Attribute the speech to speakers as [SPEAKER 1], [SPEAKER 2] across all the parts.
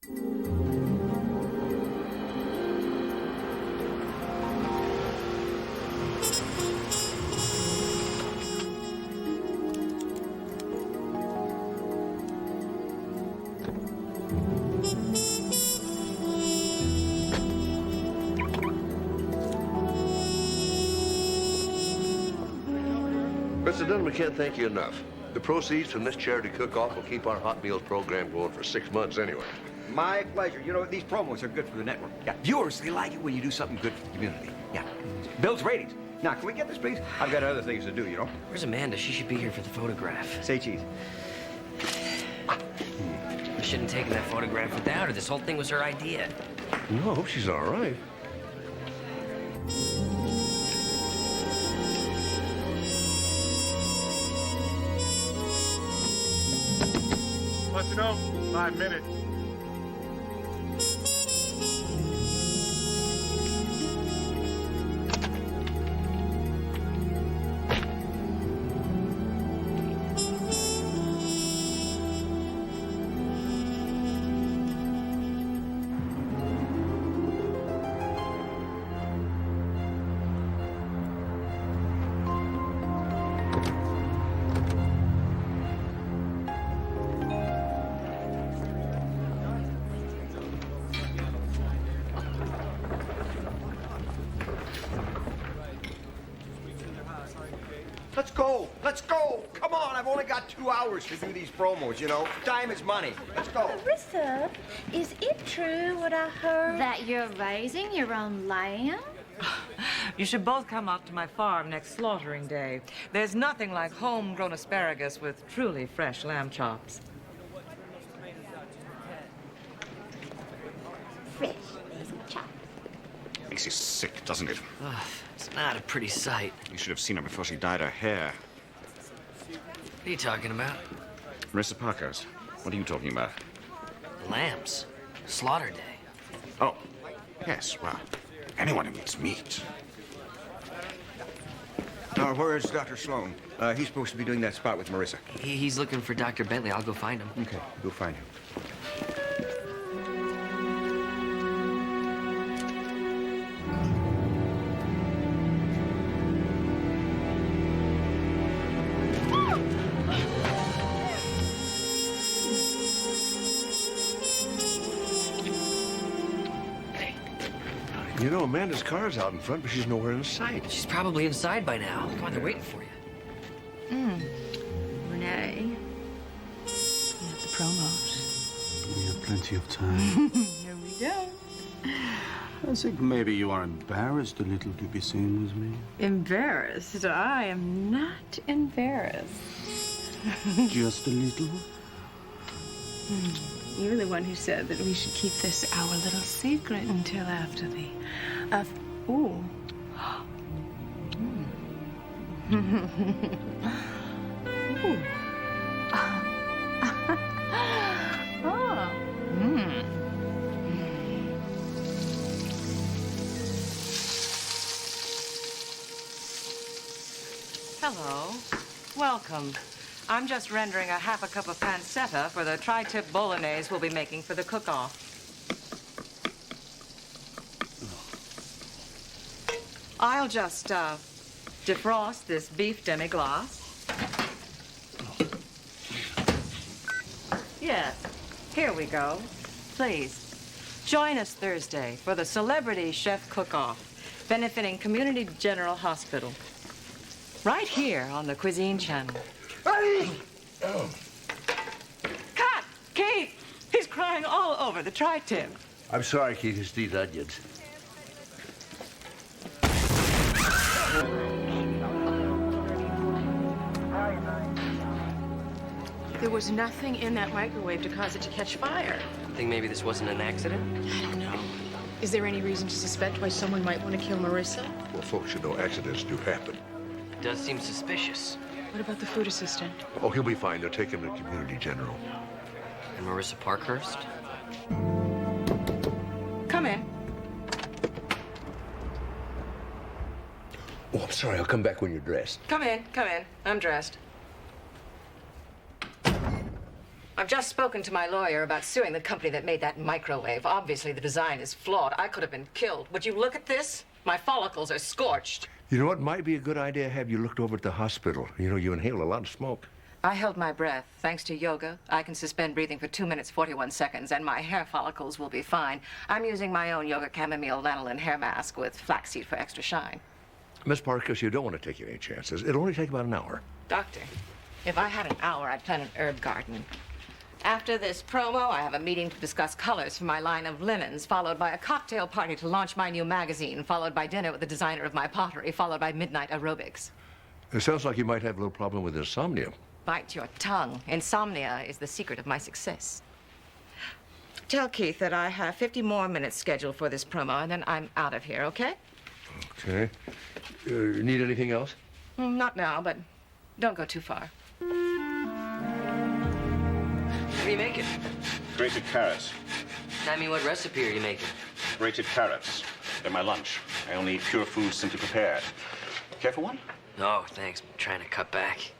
[SPEAKER 1] Mr. Dunham, we can't thank you enough. The proceeds from this charity cook-off will keep our Hot Meals program going for 6 months anyway.
[SPEAKER 2] My pleasure. You know, these promos are good for the network. Yeah, viewers, they like it when you do something good for the community. Yeah, builds ratings. Now, can we get this, please? I've got other things to do, you know.
[SPEAKER 3] Where's Amanda? She should be here for the photograph.
[SPEAKER 2] Say cheese.
[SPEAKER 3] We shouldn't have taken that photograph without her. This whole thing was her idea.
[SPEAKER 1] No, I hope she's all right.
[SPEAKER 4] Want to know? 5 minutes.
[SPEAKER 2] Let's go. Let's go. Come on. I've only got 2 hours to do these promos, you know. Time is money. Let's go.
[SPEAKER 5] Marissa, is it true what I heard?
[SPEAKER 6] That you're raising your own lamb?
[SPEAKER 7] You should both come out to my farm next slaughtering day. There's nothing like homegrown asparagus with truly fresh lamb chops.
[SPEAKER 5] Fresh basil chop.
[SPEAKER 8] Makes you sick, doesn't it?
[SPEAKER 3] Ugh, it's not a pretty sight.
[SPEAKER 8] You should have seen her before she dyed her hair.
[SPEAKER 3] What are you talking about?
[SPEAKER 8] Marissa Parkhurst. What are you talking about?
[SPEAKER 3] Lambs. Slaughter day.
[SPEAKER 8] Oh, yes, well, anyone who eats meat.
[SPEAKER 2] Now, where's Dr. Sloan? He's supposed to be doing that spot with Marissa.
[SPEAKER 3] He's looking for Dr. Bentley. I'll go find him.
[SPEAKER 2] Okay, go find him.
[SPEAKER 1] You know, Amanda's car's out in front, but she's nowhere in sight.
[SPEAKER 3] She's probably inside by now. Come on, they're waiting for you.
[SPEAKER 6] Renee. We have the promos.
[SPEAKER 9] We have plenty of time.
[SPEAKER 6] No, we don't.
[SPEAKER 9] I think maybe you are embarrassed a little to be seen with me.
[SPEAKER 6] Embarrassed? I am not embarrassed.
[SPEAKER 9] Just a little?
[SPEAKER 6] You're the one who said that we should keep this our little secret until after the... ooh. Ooh.
[SPEAKER 7] Hello. Welcome. I'm just rendering a half a cup of pancetta for the tri-tip bolognese we'll be making for the cook-off. I'll just defrost this beef demi-glace. Yes, here we go. Please, join us Thursday for the Celebrity Chef Cook-Off, benefiting Community General Hospital. Right here on the Cuisine Channel.
[SPEAKER 1] Oh.
[SPEAKER 7] Cut! Keith! He's crying all over the tri-tip.
[SPEAKER 1] I'm sorry, Keith. It's these onions.
[SPEAKER 5] There was nothing in that microwave to cause it to catch fire.
[SPEAKER 3] Think maybe this wasn't an accident?
[SPEAKER 5] I don't know. Is there any reason to suspect why someone might want to kill Marissa?
[SPEAKER 1] Well, folks should know accidents do happen.
[SPEAKER 3] It does seem suspicious.
[SPEAKER 5] What about the food assistant?
[SPEAKER 1] Oh, he'll be fine. They'll take him to Community General.
[SPEAKER 3] And Marissa Parkhurst?
[SPEAKER 7] Come in.
[SPEAKER 1] Oh, I'm sorry. I'll come back when you're dressed.
[SPEAKER 7] Come in, come in. I'm dressed. I've just spoken to my lawyer about suing the company that made that microwave. Obviously, the design is flawed. I could have been killed. Would you look at this? My follicles are scorched.
[SPEAKER 1] You know what might be a good idea? Have you looked over at the hospital. You know, you inhale a lot of smoke.
[SPEAKER 7] I held my breath. Thanks to yoga, I can suspend breathing for 2 minutes, 41 seconds, and my hair follicles will be fine. I'm using my own yoga chamomile lanolin hair mask with flaxseed for extra shine.
[SPEAKER 1] Miss Parkus, you don't want to take any chances. It'll only take about an hour.
[SPEAKER 7] Doctor, if I had an hour, I'd plant an herb garden. After this promo, I have a meeting to discuss colors for my line of linens, followed by a cocktail party to launch my new magazine, followed by dinner with the designer of my pottery, followed by midnight aerobics.
[SPEAKER 1] It sounds like you might have a little problem with insomnia.
[SPEAKER 7] Bite your tongue. Insomnia is the secret of my success. Tell Keith that I have 50 more minutes scheduled for this promo, and then I'm out of here, okay?
[SPEAKER 1] Okay. Need anything else?
[SPEAKER 7] Not now, but don't go too far.
[SPEAKER 3] What are you making?
[SPEAKER 8] Grated carrots.
[SPEAKER 3] I mean, what recipe are you making?
[SPEAKER 8] Grated carrots. They're my lunch. I only eat pure food simply prepared. Care for one?
[SPEAKER 3] No, thanks. I'm trying to cut back.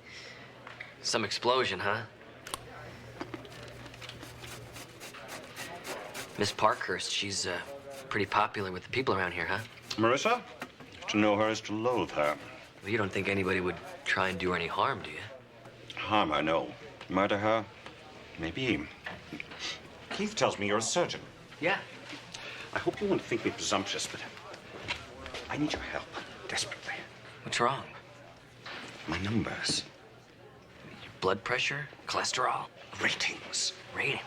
[SPEAKER 3] Some explosion, huh? Miss Parkhurst, she's pretty popular with the people around here, huh?
[SPEAKER 8] Marissa? To know her is to loathe her.
[SPEAKER 3] Well, you don't think anybody would try and do her any harm, do you?
[SPEAKER 8] Harm, I know. Murder her? Maybe. Keith tells me you're a surgeon.
[SPEAKER 3] Yeah.
[SPEAKER 8] I hope you won't think me presumptuous, but I need your help desperately.
[SPEAKER 3] What's wrong?
[SPEAKER 8] My numbers.
[SPEAKER 3] Your blood pressure? Cholesterol?
[SPEAKER 8] Ratings.
[SPEAKER 3] Rating?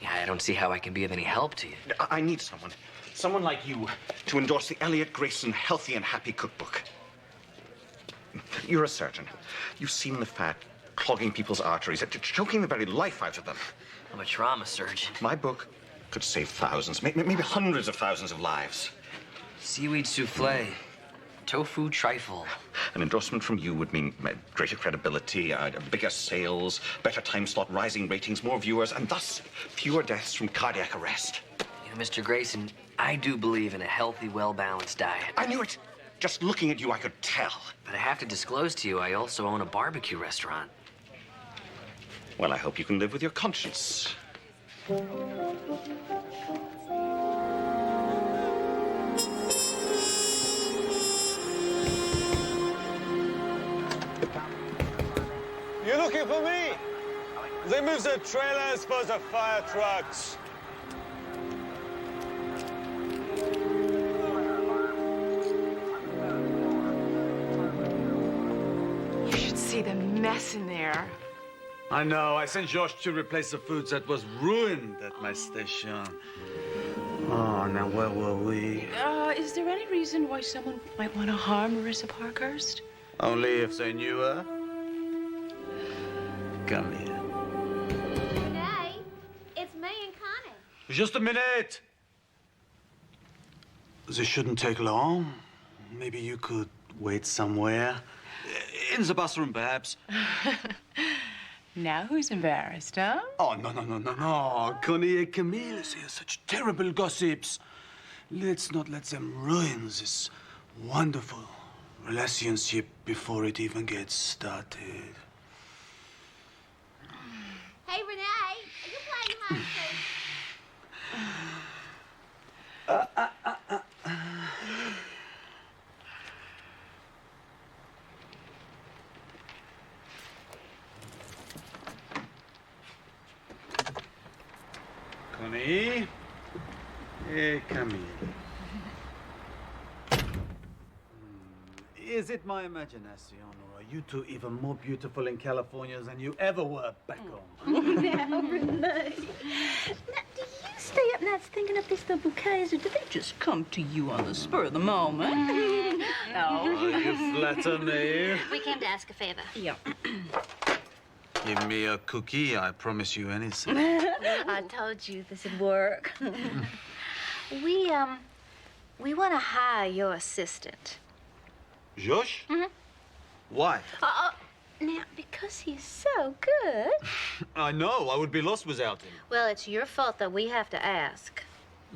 [SPEAKER 3] Yeah, I don't see how I can be of any help to you.
[SPEAKER 8] I need someone like you, to endorse the Elliot Grayson Healthy and Happy Cookbook. You're a surgeon. You've seen the fat clogging people's arteries, choking the very life out of them.
[SPEAKER 3] I'm a trauma surgeon.
[SPEAKER 8] My book could save thousands, maybe hundreds of thousands of lives.
[SPEAKER 3] Seaweed souffle. Tofu trifle.
[SPEAKER 8] An endorsement from you would mean greater credibility, bigger sales, better time slot, rising ratings, more viewers, and thus fewer deaths from cardiac arrest.
[SPEAKER 3] You know, Mr. Grayson, I do believe in a healthy, well-balanced diet.
[SPEAKER 8] I knew it. Just looking at you, I could tell.
[SPEAKER 3] But I have to disclose to you, I also own a barbecue restaurant.
[SPEAKER 8] Well, I hope you can live with your conscience.
[SPEAKER 10] You looking for me? They move the trailers for the fire trucks.
[SPEAKER 6] You should see the mess in there.
[SPEAKER 9] I know. I sent Josh to replace the food that was ruined at my station. Oh, now where were we?
[SPEAKER 5] Is there any reason why someone might want to harm Marissa Parkhurst?
[SPEAKER 9] Only if they knew her. Come here.
[SPEAKER 11] Renee, it's me and Connie.
[SPEAKER 9] Just a minute. This shouldn't take long. Maybe you could wait somewhere. In the bathroom, perhaps.
[SPEAKER 6] Now who's embarrassed, huh?
[SPEAKER 9] Oh, no. Connie and Camille say such terrible gossips. Let's not let them ruin this wonderful relationship before it even gets started.
[SPEAKER 11] Hey, Renee, are you playing hide and seek?
[SPEAKER 9] Connie et Camille. Is it my imagination, or are you two even more beautiful in California than you ever were back home?
[SPEAKER 11] Now, Renee. Now, do you stay up nights thinking of these little bouquets, or do they just come to you on the spur of the moment?
[SPEAKER 9] Oh, you flatter me.
[SPEAKER 11] We came to ask a favor.
[SPEAKER 6] Yeah.
[SPEAKER 9] Give me a cookie, I promise you anything.
[SPEAKER 11] I told you this would work. We want to hire your assistant.
[SPEAKER 9] Josh?
[SPEAKER 11] Mhm.
[SPEAKER 9] Why?
[SPEAKER 11] Now, because he's so good.
[SPEAKER 9] I know, I would be lost without him.
[SPEAKER 11] Well, it's your fault that we have to ask.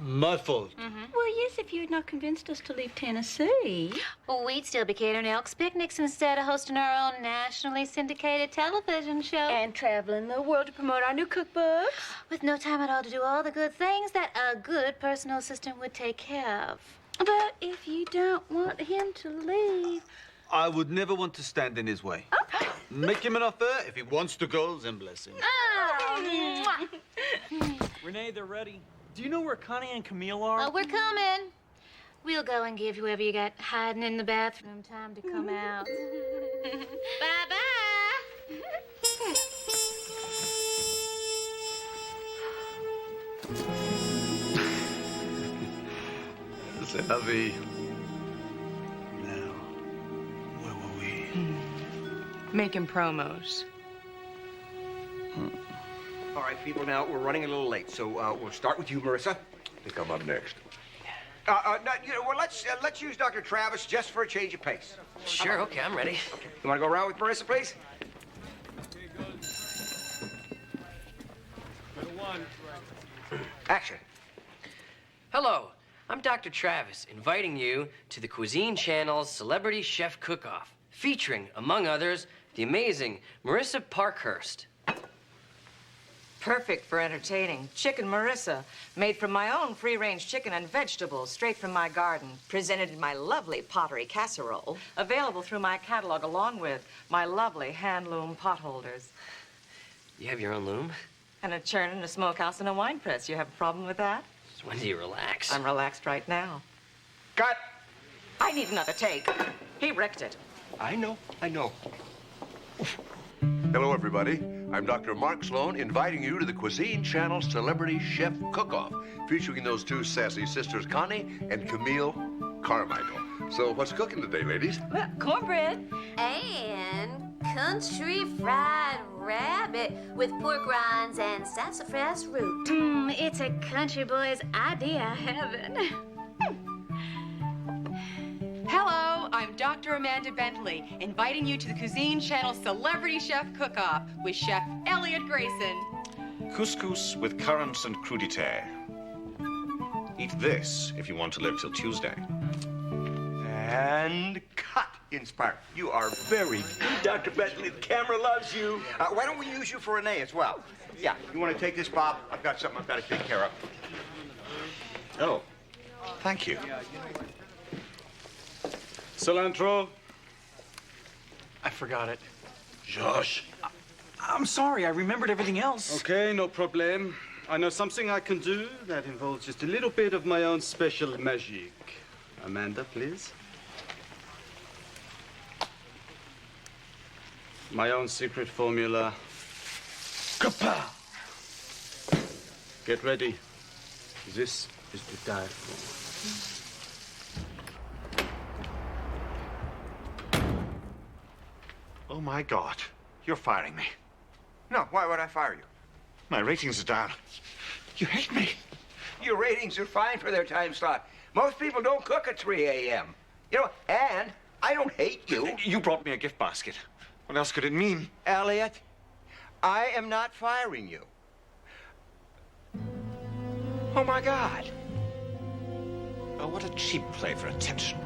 [SPEAKER 9] My fault.
[SPEAKER 11] Well, yes, if you had not convinced us to leave Tennessee.
[SPEAKER 12] Well, we'd still be catering Elks picnics instead of hosting our own nationally syndicated television show.
[SPEAKER 11] And traveling the world to promote our new cookbooks.
[SPEAKER 12] With no time at all to do all the good things that a good personal assistant would take care of.
[SPEAKER 11] But if you don't want him to leave...
[SPEAKER 9] I would never want to stand in his way. Make him an offer. If he wants to go, then bless him.
[SPEAKER 10] Renee, they're ready. Do you know where Connie and Camille are?
[SPEAKER 12] Oh, we're coming. We'll go and give whoever you got hiding in the bathroom time to come out. Bye-bye.
[SPEAKER 1] C'est la vie.
[SPEAKER 9] Now, where were we?
[SPEAKER 7] Making promos.
[SPEAKER 2] All right, people, now we're running a little late, so we'll start with you, Marissa.
[SPEAKER 1] I think I'm up next.
[SPEAKER 2] Let's use Dr. Travis just for a change of pace.
[SPEAKER 3] Sure, okay, I'm ready.
[SPEAKER 2] You want to go around with Marissa, please? Action.
[SPEAKER 3] Hello, I'm Dr. Travis, inviting you to the Cuisine Channel's Celebrity Chef Cook-Off, featuring, among others, the amazing Marissa Parkhurst.
[SPEAKER 7] Perfect for entertaining. Chicken Marissa, made from my own free-range chicken and vegetables, straight from my garden. Presented in my lovely pottery casserole. Available through my catalog along with my lovely hand-loom pot holders.
[SPEAKER 3] You have your own loom?
[SPEAKER 7] And a churn and a smokehouse and a wine press. You have a problem with that?
[SPEAKER 3] So when do you relax?
[SPEAKER 7] I'm relaxed right now.
[SPEAKER 2] Cut.
[SPEAKER 7] I need another take. He wrecked it.
[SPEAKER 2] I know.
[SPEAKER 1] Hello, everybody. I'm Dr. Mark Sloan, inviting you to the Cuisine Channel Celebrity Chef Cook-Off, featuring those two sassy sisters, Connie and Camille Carmichael. So what's cooking today, ladies?
[SPEAKER 7] Well, cornbread.
[SPEAKER 12] And country fried rabbit with pork rinds and sassafras root. It's a country boy's idea heaven.
[SPEAKER 13] Hello, I'm Dr. Amanda Bentley, inviting you to the Cuisine Channel Celebrity Chef Cook-Off with Chef Elliot Grayson.
[SPEAKER 8] Couscous with currants and crudité. Eat this if you want to live till Tuesday.
[SPEAKER 2] And cut. Inspired. You are very good, Dr. Bentley. The camera loves you. Why don't we use you for Renee as well? Yeah, you want to take this, Bob? I've got something I've got to take care of.
[SPEAKER 8] Oh, thank you.
[SPEAKER 9] Cilantro.
[SPEAKER 10] I forgot it.
[SPEAKER 9] Josh.
[SPEAKER 10] I'm sorry, I remembered everything else.
[SPEAKER 9] Okay, no problem. I know something I can do that involves just a little bit of my own special magic. Amanda, please. My own secret formula. Kapow! Get ready. This is to die for.
[SPEAKER 8] Oh, my God. You're firing me.
[SPEAKER 2] No, why would I fire you?
[SPEAKER 8] My ratings are down. You hate me.
[SPEAKER 2] Your ratings are fine for their time slot. Most people don't cook at 3 a.m. You know, and I don't hate you.
[SPEAKER 8] You brought me a gift basket. What else could it mean?
[SPEAKER 2] Elliot, I am not firing you. Oh, my God.
[SPEAKER 8] Oh, what a cheap play for attention.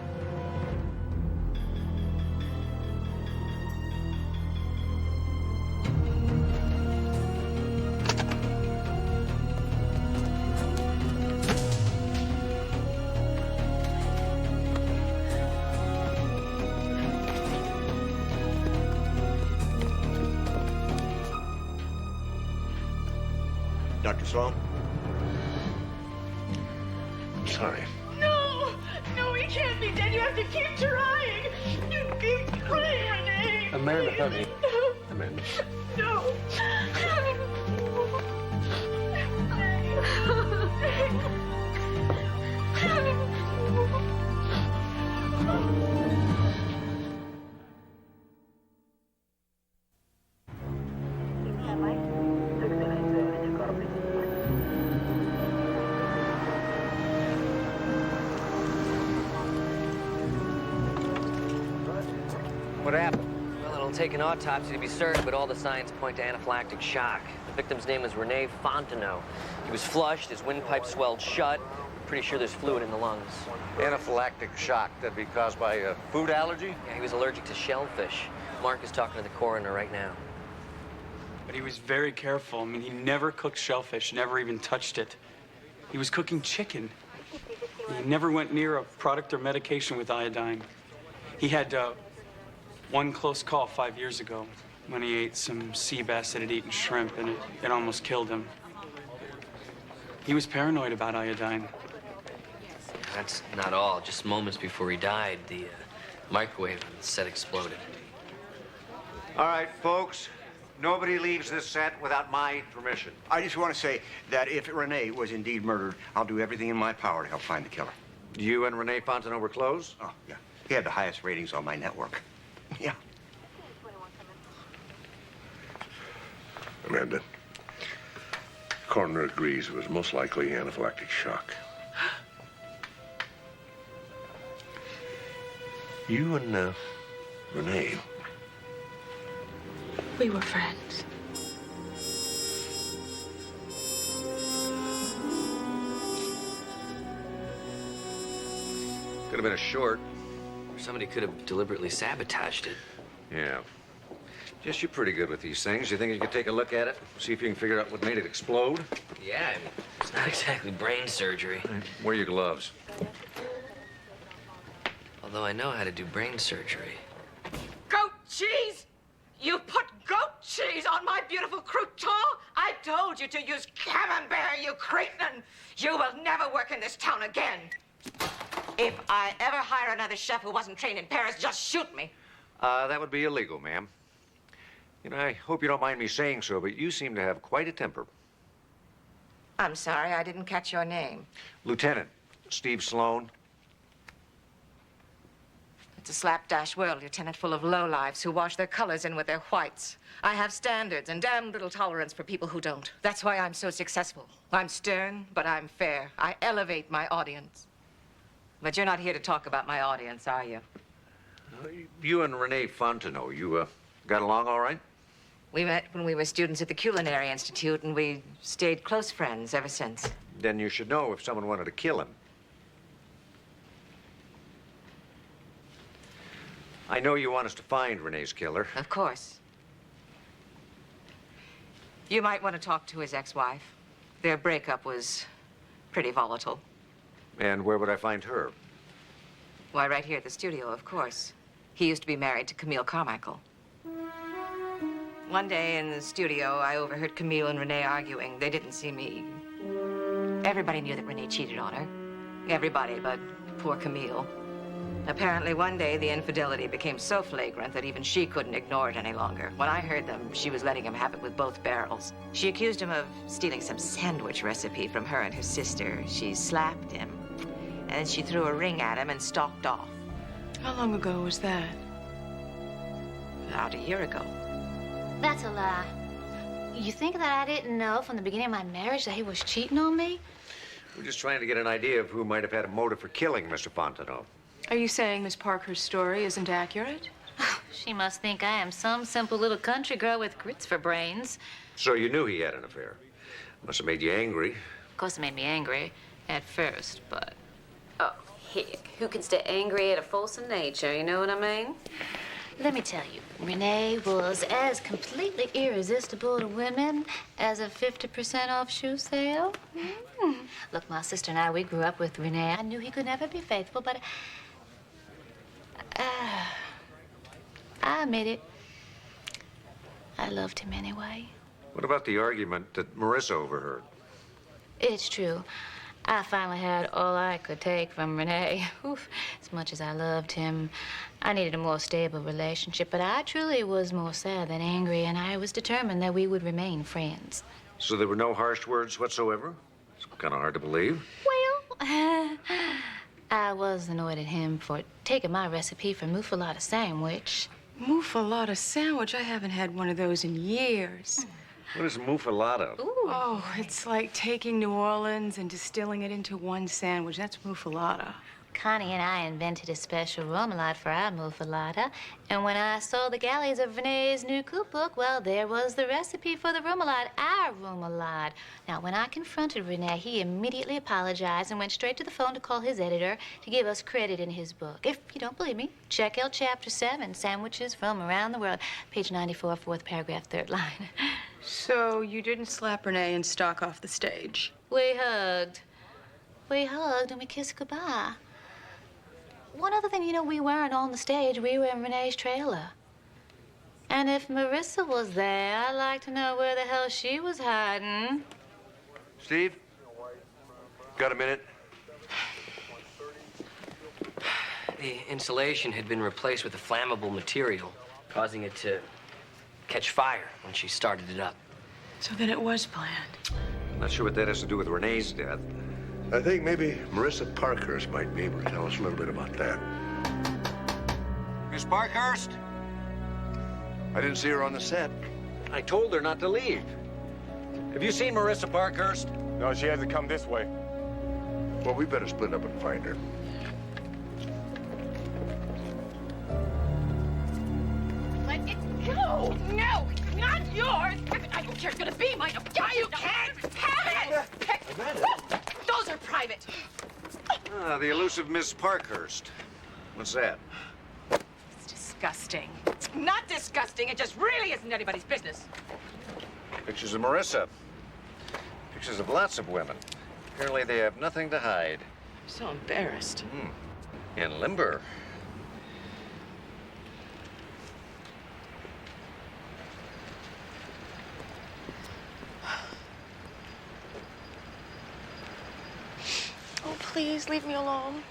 [SPEAKER 1] Dr. Sloan? I'm sorry.
[SPEAKER 11] No, he can't be dead. You have to keep trying. You keep trying, Renee.
[SPEAKER 1] Amanda, honey. Amanda.
[SPEAKER 11] No.
[SPEAKER 3] What happened? Well, it'll take an autopsy to be certain, but all the signs point to anaphylactic shock. The victim's name was Rene Fontenot. He was flushed, his windpipe swelled shut. Pretty sure there's fluid in the lungs.
[SPEAKER 14] Anaphylactic shock. That'd be caused by a food allergy?
[SPEAKER 3] Yeah, he was allergic to shellfish. Mark is talking to the coroner right now.
[SPEAKER 9] But he was very careful. I mean, he never cooked shellfish, never even touched it. He was cooking chicken. He never went near a product or medication with iodine. He had one close call 5 years ago when he ate some sea bass that had eaten shrimp, and it almost killed him. He was paranoid about iodine.
[SPEAKER 3] That's not all. Just moments before he died, the microwave on the set exploded.
[SPEAKER 14] All right, folks. Nobody leaves this set without my permission.
[SPEAKER 2] I just want to say that if Rene was indeed murdered, I'll do everything in my power to help find the killer.
[SPEAKER 14] You and Rene Fontenot were close?
[SPEAKER 2] Oh, yeah. He had the highest ratings on my network. Yeah.
[SPEAKER 1] Amanda, the coroner agrees it was most likely anaphylactic shock. You and Rene.
[SPEAKER 5] We were friends.
[SPEAKER 14] Could have been a short.
[SPEAKER 3] Somebody could have deliberately sabotaged it.
[SPEAKER 14] Yeah. Just you're pretty good with these things. You think you could take a look at it? See if you can figure out what made it explode?
[SPEAKER 3] Yeah, I mean, it's not exactly brain surgery.
[SPEAKER 14] Wear your gloves.
[SPEAKER 3] Although I know how to do brain surgery.
[SPEAKER 7] Goat cheese! You put goat cheese on my beautiful crouton? I told you to use camembert, you cretin! You will never work in this town again. If I ever hire another chef who wasn't trained in Paris, just shoot me.
[SPEAKER 14] That would be illegal, ma'am. You know, I hope you don't mind me saying so, but you seem to have quite a temper.
[SPEAKER 7] I'm sorry, I didn't catch your name.
[SPEAKER 14] Lieutenant Steve Sloan.
[SPEAKER 7] It's a slapdash world, Lieutenant, full of lowlifes who wash their colors in with their whites. I have standards and damn little tolerance for people who don't. That's why I'm so successful. I'm stern, but I'm fair. I elevate my audience. But you're not here to talk about my audience, are you?
[SPEAKER 14] You and Rene Fontenot, you got along all right?
[SPEAKER 7] We met when we were students at the Culinary Institute, and we stayed close friends ever since.
[SPEAKER 14] Then you should know if someone wanted to kill him. I know you want us to find Rene's killer.
[SPEAKER 7] Of course. You might want to talk to his ex-wife. Their breakup was pretty volatile.
[SPEAKER 14] And where would I find her?
[SPEAKER 7] Why, right here at the studio, of course. He used to be married to Camille Carmichael. One day in the studio, I overheard Camille and Rene arguing. They didn't see me. Everybody knew that Rene cheated on her. Everybody but poor Camille. Apparently, one day, the infidelity became so flagrant that even she couldn't ignore it any longer. When I heard them, she was letting him have it with both barrels. She accused him of stealing some sandwich recipe from her and her sister. She slapped him, and then she threw a ring at him and stalked off.
[SPEAKER 5] How long ago was that?
[SPEAKER 7] About a year ago.
[SPEAKER 12] That's a lie. You think that I didn't know from the beginning of my marriage that he was cheating on me?
[SPEAKER 14] We're just trying to get an idea of who might have had a motive for killing Mr. Fontenot.
[SPEAKER 5] Are you saying Miss Parker's story isn't accurate?
[SPEAKER 12] She must think I am some simple little country girl with grits for brains.
[SPEAKER 14] So you knew he had an affair. Must have made you angry.
[SPEAKER 12] Of course, it made me angry at first, but... Oh, heck. Who can stay angry at a force of nature, you know what I mean? Let me tell you, Rene was as completely irresistible to women as a 50% off shoe sale. Look, my sister and I, we grew up with Rene. I knew he could never be faithful, but... I admit it. I loved him anyway.
[SPEAKER 14] What about the argument that Marissa overheard?
[SPEAKER 12] It's true. I finally had all I could take from Rene. Oof. As much as I loved him, I needed a more stable relationship, but I truly was more sad than angry, and I was determined that we would remain friends.
[SPEAKER 14] So there were no harsh words whatsoever? It's kind of hard to believe.
[SPEAKER 12] Well, I was annoyed at him for taking my recipe for muffalata sandwich.
[SPEAKER 5] Muffalata sandwich? I haven't had one of those in years.
[SPEAKER 14] What is muffalata?
[SPEAKER 12] Ooh.
[SPEAKER 5] Oh, it's like taking New Orleans and distilling it into one sandwich. That's muffalata.
[SPEAKER 12] Connie and I invented a special remoulade for our muffalata, and when I saw the galleys of Renee's new cookbook, well, there was the recipe for the remoulade, our remoulade. Now, when I confronted Renee, he immediately apologized and went straight to the phone to call his editor to give us credit in his book. If you don't believe me, check out Chapter 7, Sandwiches from Around the World, page 94, fourth paragraph, third line.
[SPEAKER 5] So you didn't slap Renee and stalk off the stage?
[SPEAKER 12] We hugged. We hugged and we kissed goodbye. One other thing, you know, we weren't on the stage. We were in Renee's trailer. And if Marissa was there, I'd like to know where the hell she was hiding.
[SPEAKER 1] Steve? Got a minute?
[SPEAKER 3] The insulation had been replaced with a flammable material, causing it to catch fire when she started it up.
[SPEAKER 5] So then it was planned.
[SPEAKER 14] I'm not sure what that has to do with Renee's death.
[SPEAKER 1] I think maybe Marissa Parkhurst might be able to tell us a little bit about that.
[SPEAKER 14] Miss Parkhurst?
[SPEAKER 1] I didn't see her on the set.
[SPEAKER 14] I told her not to leave. Have you seen Marissa Parkhurst?
[SPEAKER 4] No, she hasn't come this way.
[SPEAKER 1] Well, we better split up and find her.
[SPEAKER 13] Let it go! No, it's not yours! I don't care, it's gonna be mine. You can't have it! Those are private.
[SPEAKER 14] Ah, the elusive Miss Parkhurst. What's that?
[SPEAKER 13] It's disgusting. It's not disgusting, it just really isn't anybody's business.
[SPEAKER 14] Pictures of Marissa. Pictures of lots of women. Apparently they have nothing to hide.
[SPEAKER 5] I'm so embarrassed.
[SPEAKER 14] And limber.
[SPEAKER 5] Oh, please, leave me alone.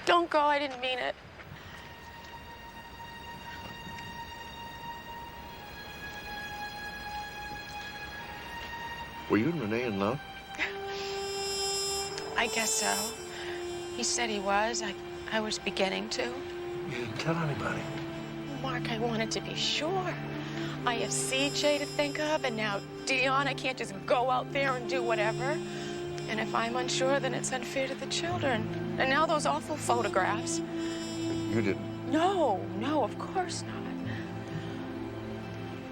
[SPEAKER 5] Don't go, I didn't mean it.
[SPEAKER 1] Were you and Renee in love?
[SPEAKER 5] I guess so. He said he was. I was beginning to.
[SPEAKER 1] You didn't tell anybody.
[SPEAKER 5] Mark, I wanted to be sure. I have CJ to think of, and now Dion. I can't just go out there and do whatever. And if I'm unsure, then it's unfair to the children. And now those awful photographs.
[SPEAKER 1] You didn't.
[SPEAKER 5] No, of course not.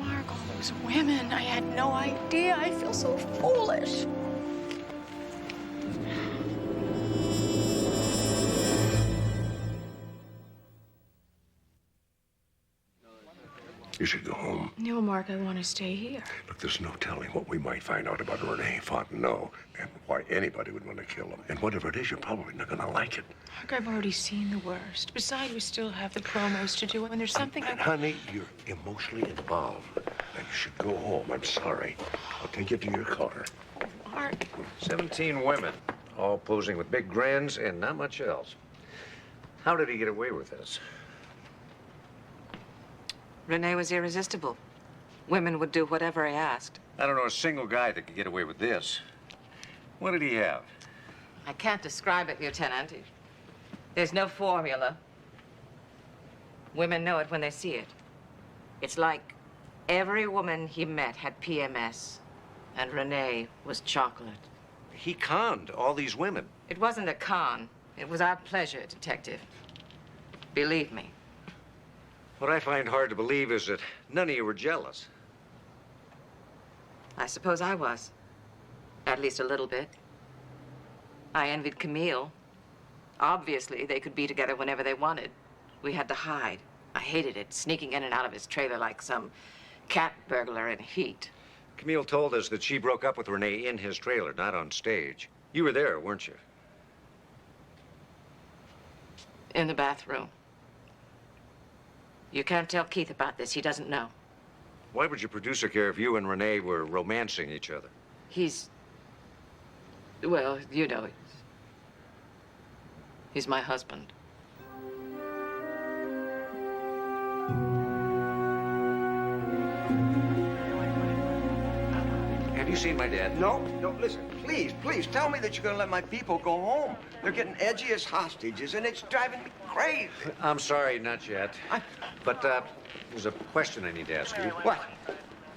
[SPEAKER 5] Mark, all those women, I had no idea. I feel so foolish.
[SPEAKER 1] You should go home.
[SPEAKER 5] No, Mark, I want to stay here.
[SPEAKER 1] Look, there's no telling what we might find out about Renee Fontenot and why anybody would want to kill him. And whatever it is, you're probably not going to like it.
[SPEAKER 5] Mark, I've already seen the worst. Besides, we still have the promos to do, and there's something I...
[SPEAKER 1] Honey, you're emotionally involved. Now, you should go home. I'm sorry. I'll take you to your car.
[SPEAKER 5] Mark.
[SPEAKER 14] 17 women, all posing with big grins and not much else. How did he get away with this?
[SPEAKER 7] Renee was irresistible. Women would do whatever he asked.
[SPEAKER 14] I don't know a single guy that could get away with this. What did he have?
[SPEAKER 7] I can't describe it, Lieutenant. There's no formula. Women know it when they see it. It's like every woman he met had PMS, and Renee was chocolate.
[SPEAKER 14] He conned all these women.
[SPEAKER 7] It wasn't a con. It was our pleasure, Detective. Believe me.
[SPEAKER 14] What I find hard to believe is that none of you were jealous.
[SPEAKER 7] I suppose I was. At least a little bit. I envied Camille. Obviously, they could be together whenever they wanted. We had to hide. I hated it, sneaking in and out of his trailer like some cat burglar in heat.
[SPEAKER 14] Camille told us that she broke up with Renee in his trailer, not on stage. You were there, weren't you?
[SPEAKER 7] In the bathroom. You can't tell Keith about this. He doesn't know.
[SPEAKER 14] Why would your producer care if you and Renee were romancing each other?
[SPEAKER 7] He's... well, you know, he's my husband.
[SPEAKER 14] Have you seen my dad?
[SPEAKER 2] No, listen, please, tell me that you're gonna let my people go home. They're getting edgy as hostages, and it's driving me crazy.
[SPEAKER 14] I'm sorry, not yet. But there's a question I need to ask you.
[SPEAKER 2] What?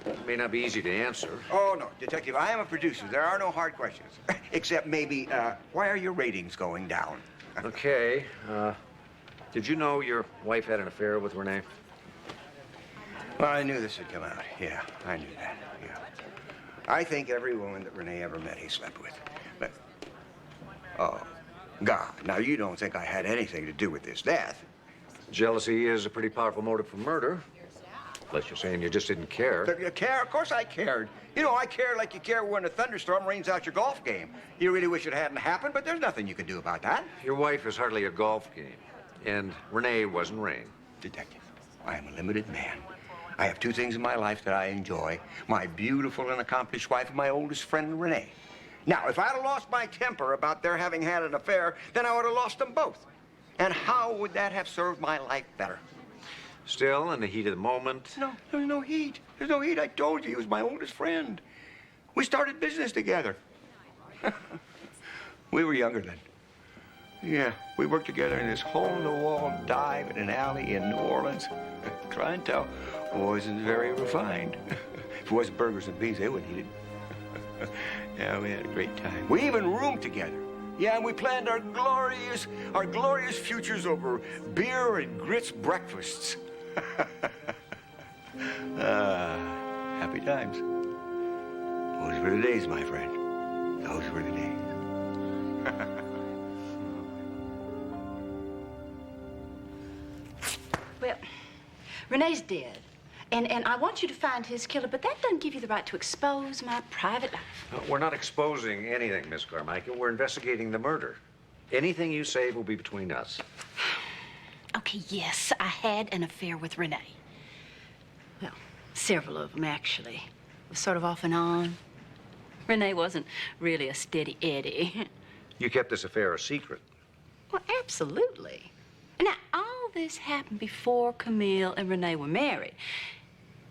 [SPEAKER 14] It may not be easy to answer.
[SPEAKER 2] Oh, no, Detective, I am a producer. There are no hard questions. Except maybe, why are your ratings going down?
[SPEAKER 14] Okay. Did you know your wife had an affair with Renee?
[SPEAKER 2] Well, I knew this would come out. Yeah, I knew that. Yeah. I think every woman that Renee ever met, he slept with. But, oh, God, now you don't think I had anything to do with this death?
[SPEAKER 14] Jealousy is a pretty powerful motive for murder. Unless you're saying you just didn't care.
[SPEAKER 2] You care? Of course I cared. You know, I care like you care when a thunderstorm rains out your golf game. You really wish it hadn't happened, but there's nothing you can do about that.
[SPEAKER 14] Your wife is hardly a golf game. And Renee wasn't Rain.
[SPEAKER 2] Detective, I am a limited man. I have two things in my life that I enjoy. My beautiful and accomplished wife and my oldest friend, Renee. Now, if I'd have lost my temper about their having had an affair, then I would have lost them both. And how would that have served my life better?
[SPEAKER 14] Still, in the heat of the moment.
[SPEAKER 2] No, there's no heat. There's no heat. I told you he was my oldest friend. We started business together. We were younger then. Yeah, we worked together in this hole-in-the-wall dive in an alley in New Orleans. Try and tell, wasn't very refined. If it wasn't burgers and beans, they wouldn't eat it. Yeah, we had a great time. We even roomed together. Yeah, and we planned our glorious futures over beer and grits breakfasts. Happy times. Those were the days, my friend. Those were the days.
[SPEAKER 11] Well, Renee's dead. And I want you to find his killer, but that doesn't give you the right to expose my private life.
[SPEAKER 14] We're not exposing anything, Miss Carmichael. We're investigating the murder. Anything you say will be between us.
[SPEAKER 11] Okay, yes, I had an affair with Renee. Well, several of them, actually. It was sort of off and on. Renee wasn't really a steady Eddie.
[SPEAKER 14] You kept this affair a secret.
[SPEAKER 11] Well, absolutely. Now, all this happened before Camille and Renee were married.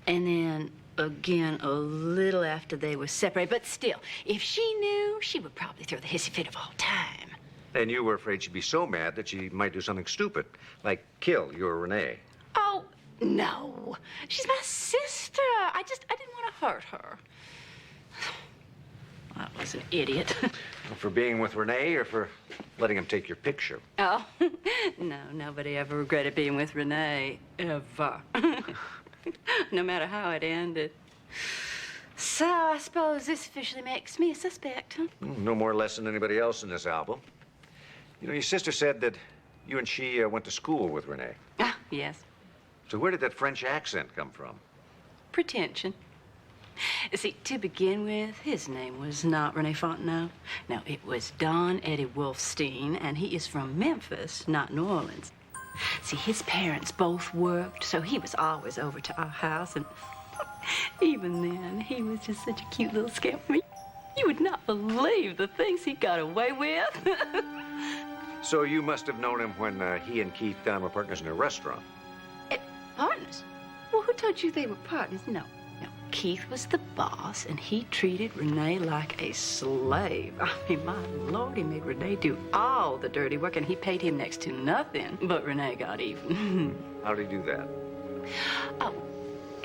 [SPEAKER 11] And then, again, a little after they were separated. But still, if she knew, she would probably throw the hissy fit of all time.
[SPEAKER 14] And you were afraid she'd be so mad that she might do something stupid, like kill your Renee.
[SPEAKER 11] Oh, no. She's my sister. I didn't want to hurt her. I was an idiot.
[SPEAKER 14] For being with Renee or for letting him take your picture?
[SPEAKER 11] Oh, no, nobody ever regretted being with Renee, ever. No matter how it ended. So I suppose this officially makes me a suspect, huh?
[SPEAKER 14] No more or less than anybody else in this album. You know, your sister said that you and she went to school with Renee.
[SPEAKER 11] Ah, yes.
[SPEAKER 14] So where did that French accent come from?
[SPEAKER 11] Pretension. See, to begin with, his name was not Rene Fontenot. No, it was Don Eddie Wolfstein, and he is from Memphis, not New Orleans. See, his parents both worked, so he was always over to our house, and even then, he was just such a cute little scamp. You would not believe the things he got away with.
[SPEAKER 14] So you must have known him when he and Keith Dunn were partners in a restaurant.
[SPEAKER 11] Partners? Well, who told you they were partners? No. Keith was the boss, and he treated Renee like a slave. I mean, my Lord, he made Renee do all the dirty work, and he paid him next to nothing. But Renee got even.
[SPEAKER 14] How did he do that?
[SPEAKER 11] Oh,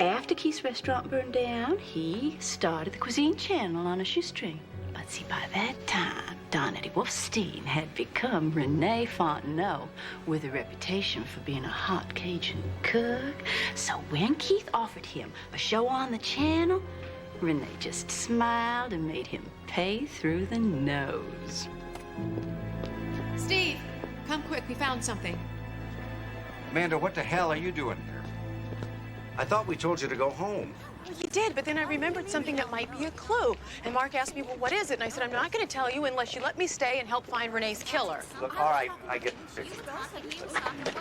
[SPEAKER 11] after Keith's restaurant burned down, he started the Cuisine Channel on a shoestring. But see, by that time, Don Eddie Wolfstein had become Rene Fontenot with a reputation for being a hot Cajun cook. So when Keith offered him a show on the channel, Rene just smiled and made him pay through the nose.
[SPEAKER 13] Steve, come quick. We found something.
[SPEAKER 14] Amanda, what the hell are you doing here? I thought we told you to go home.
[SPEAKER 5] Well, you did, but then I remembered something that might be a clue. And Mark asked me, well, what is it? And I said, I'm not going to tell you unless you let me stay and help find Renee's killer.
[SPEAKER 14] Look, all right, I get the picture.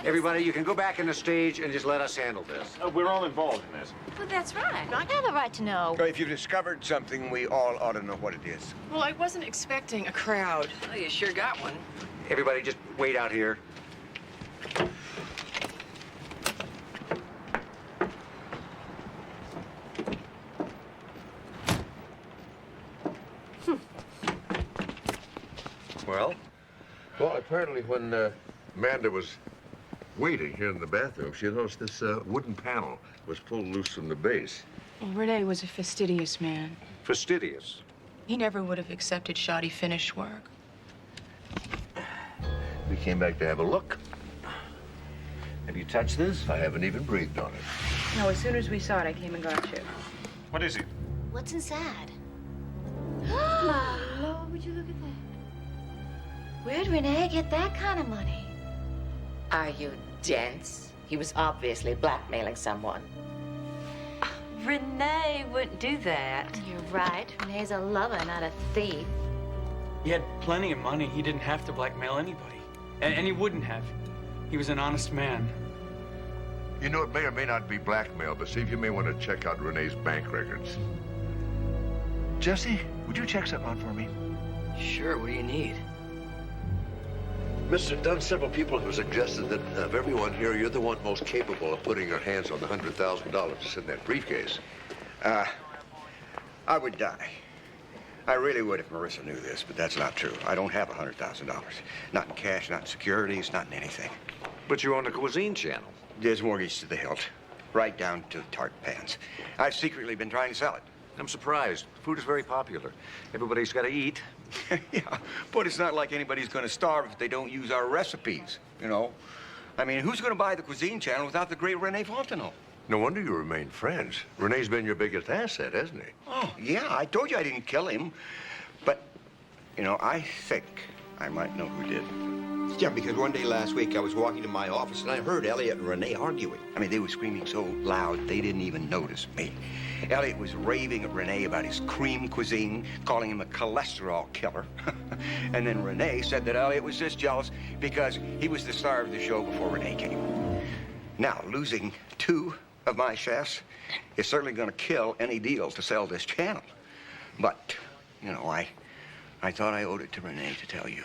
[SPEAKER 14] Everybody, you can go back in the stage and just let us handle this.
[SPEAKER 4] We're all involved in this.
[SPEAKER 12] Well, that's right. I have a right to know.
[SPEAKER 2] So if you've discovered something, we all ought to know what it is.
[SPEAKER 5] Well, I wasn't expecting a crowd.
[SPEAKER 3] Well, you sure got one.
[SPEAKER 14] Everybody, just wait out here.
[SPEAKER 1] Well, apparently when Amanda was waiting here in the bathroom, she noticed this wooden panel was pulled loose from the base.
[SPEAKER 5] Renee was a fastidious man.
[SPEAKER 14] Fastidious.
[SPEAKER 5] He never would have accepted shoddy finish work.
[SPEAKER 1] We came back to have a look.
[SPEAKER 14] Have you touched this?
[SPEAKER 1] I haven't even breathed on it.
[SPEAKER 6] No, as soon as we saw it, I came and got you.
[SPEAKER 14] What is it?
[SPEAKER 12] What's inside? Lord, would you look at that? Where'd Renee get that kind of money?
[SPEAKER 15] Are you dense? He was obviously blackmailing someone.
[SPEAKER 11] Renee wouldn't do that.
[SPEAKER 12] You're right. Renee's a lover, not a thief.
[SPEAKER 16] He had plenty of money. He didn't have to blackmail anybody. And he wouldn't have. He was an honest man.
[SPEAKER 1] You know, it may or may not be blackmail, but Steve, you may want to check out Renee's bank records. Jesse, would you check something out for me?
[SPEAKER 3] Sure, what do you need?
[SPEAKER 1] Mr. Dunn, several people have suggested that of everyone here, you're the one most capable of putting your hands on the $100,000 that's in that briefcase.
[SPEAKER 2] I would die. I really would if Marissa knew this, but that's not true. I don't have $100,000. Not in cash, not in securities, not in anything.
[SPEAKER 14] But you own the Cuisine Channel.
[SPEAKER 2] There's mortgage to the hilt, right down to the tart pans. I've secretly been trying to sell it.
[SPEAKER 14] I'm surprised. Food is very popular. Everybody's got to eat.
[SPEAKER 2] Yeah, but it's not like anybody's going to starve if they don't use our recipes, you know? I mean, who's going to buy the Cuisine Channel without the great Rene Fontenot?
[SPEAKER 1] No wonder you remain friends. Renee's been your biggest asset, hasn't he?
[SPEAKER 2] Oh, yeah, I told you I didn't kill him. But, you know, I think I might know who did. Yeah, because one day last week I was walking to my office and I heard Elliot and Renee arguing. I mean, they were screaming so loud they didn't even notice me. Elliot was raving at Renee about his cream cuisine, calling him a cholesterol killer. And then Renee said that Elliot was just jealous because he was the star of the show before Renee came. Now, losing two of my chefs is certainly going to kill any deal to sell this channel. But, you know, I thought I owed it to Renee to tell you.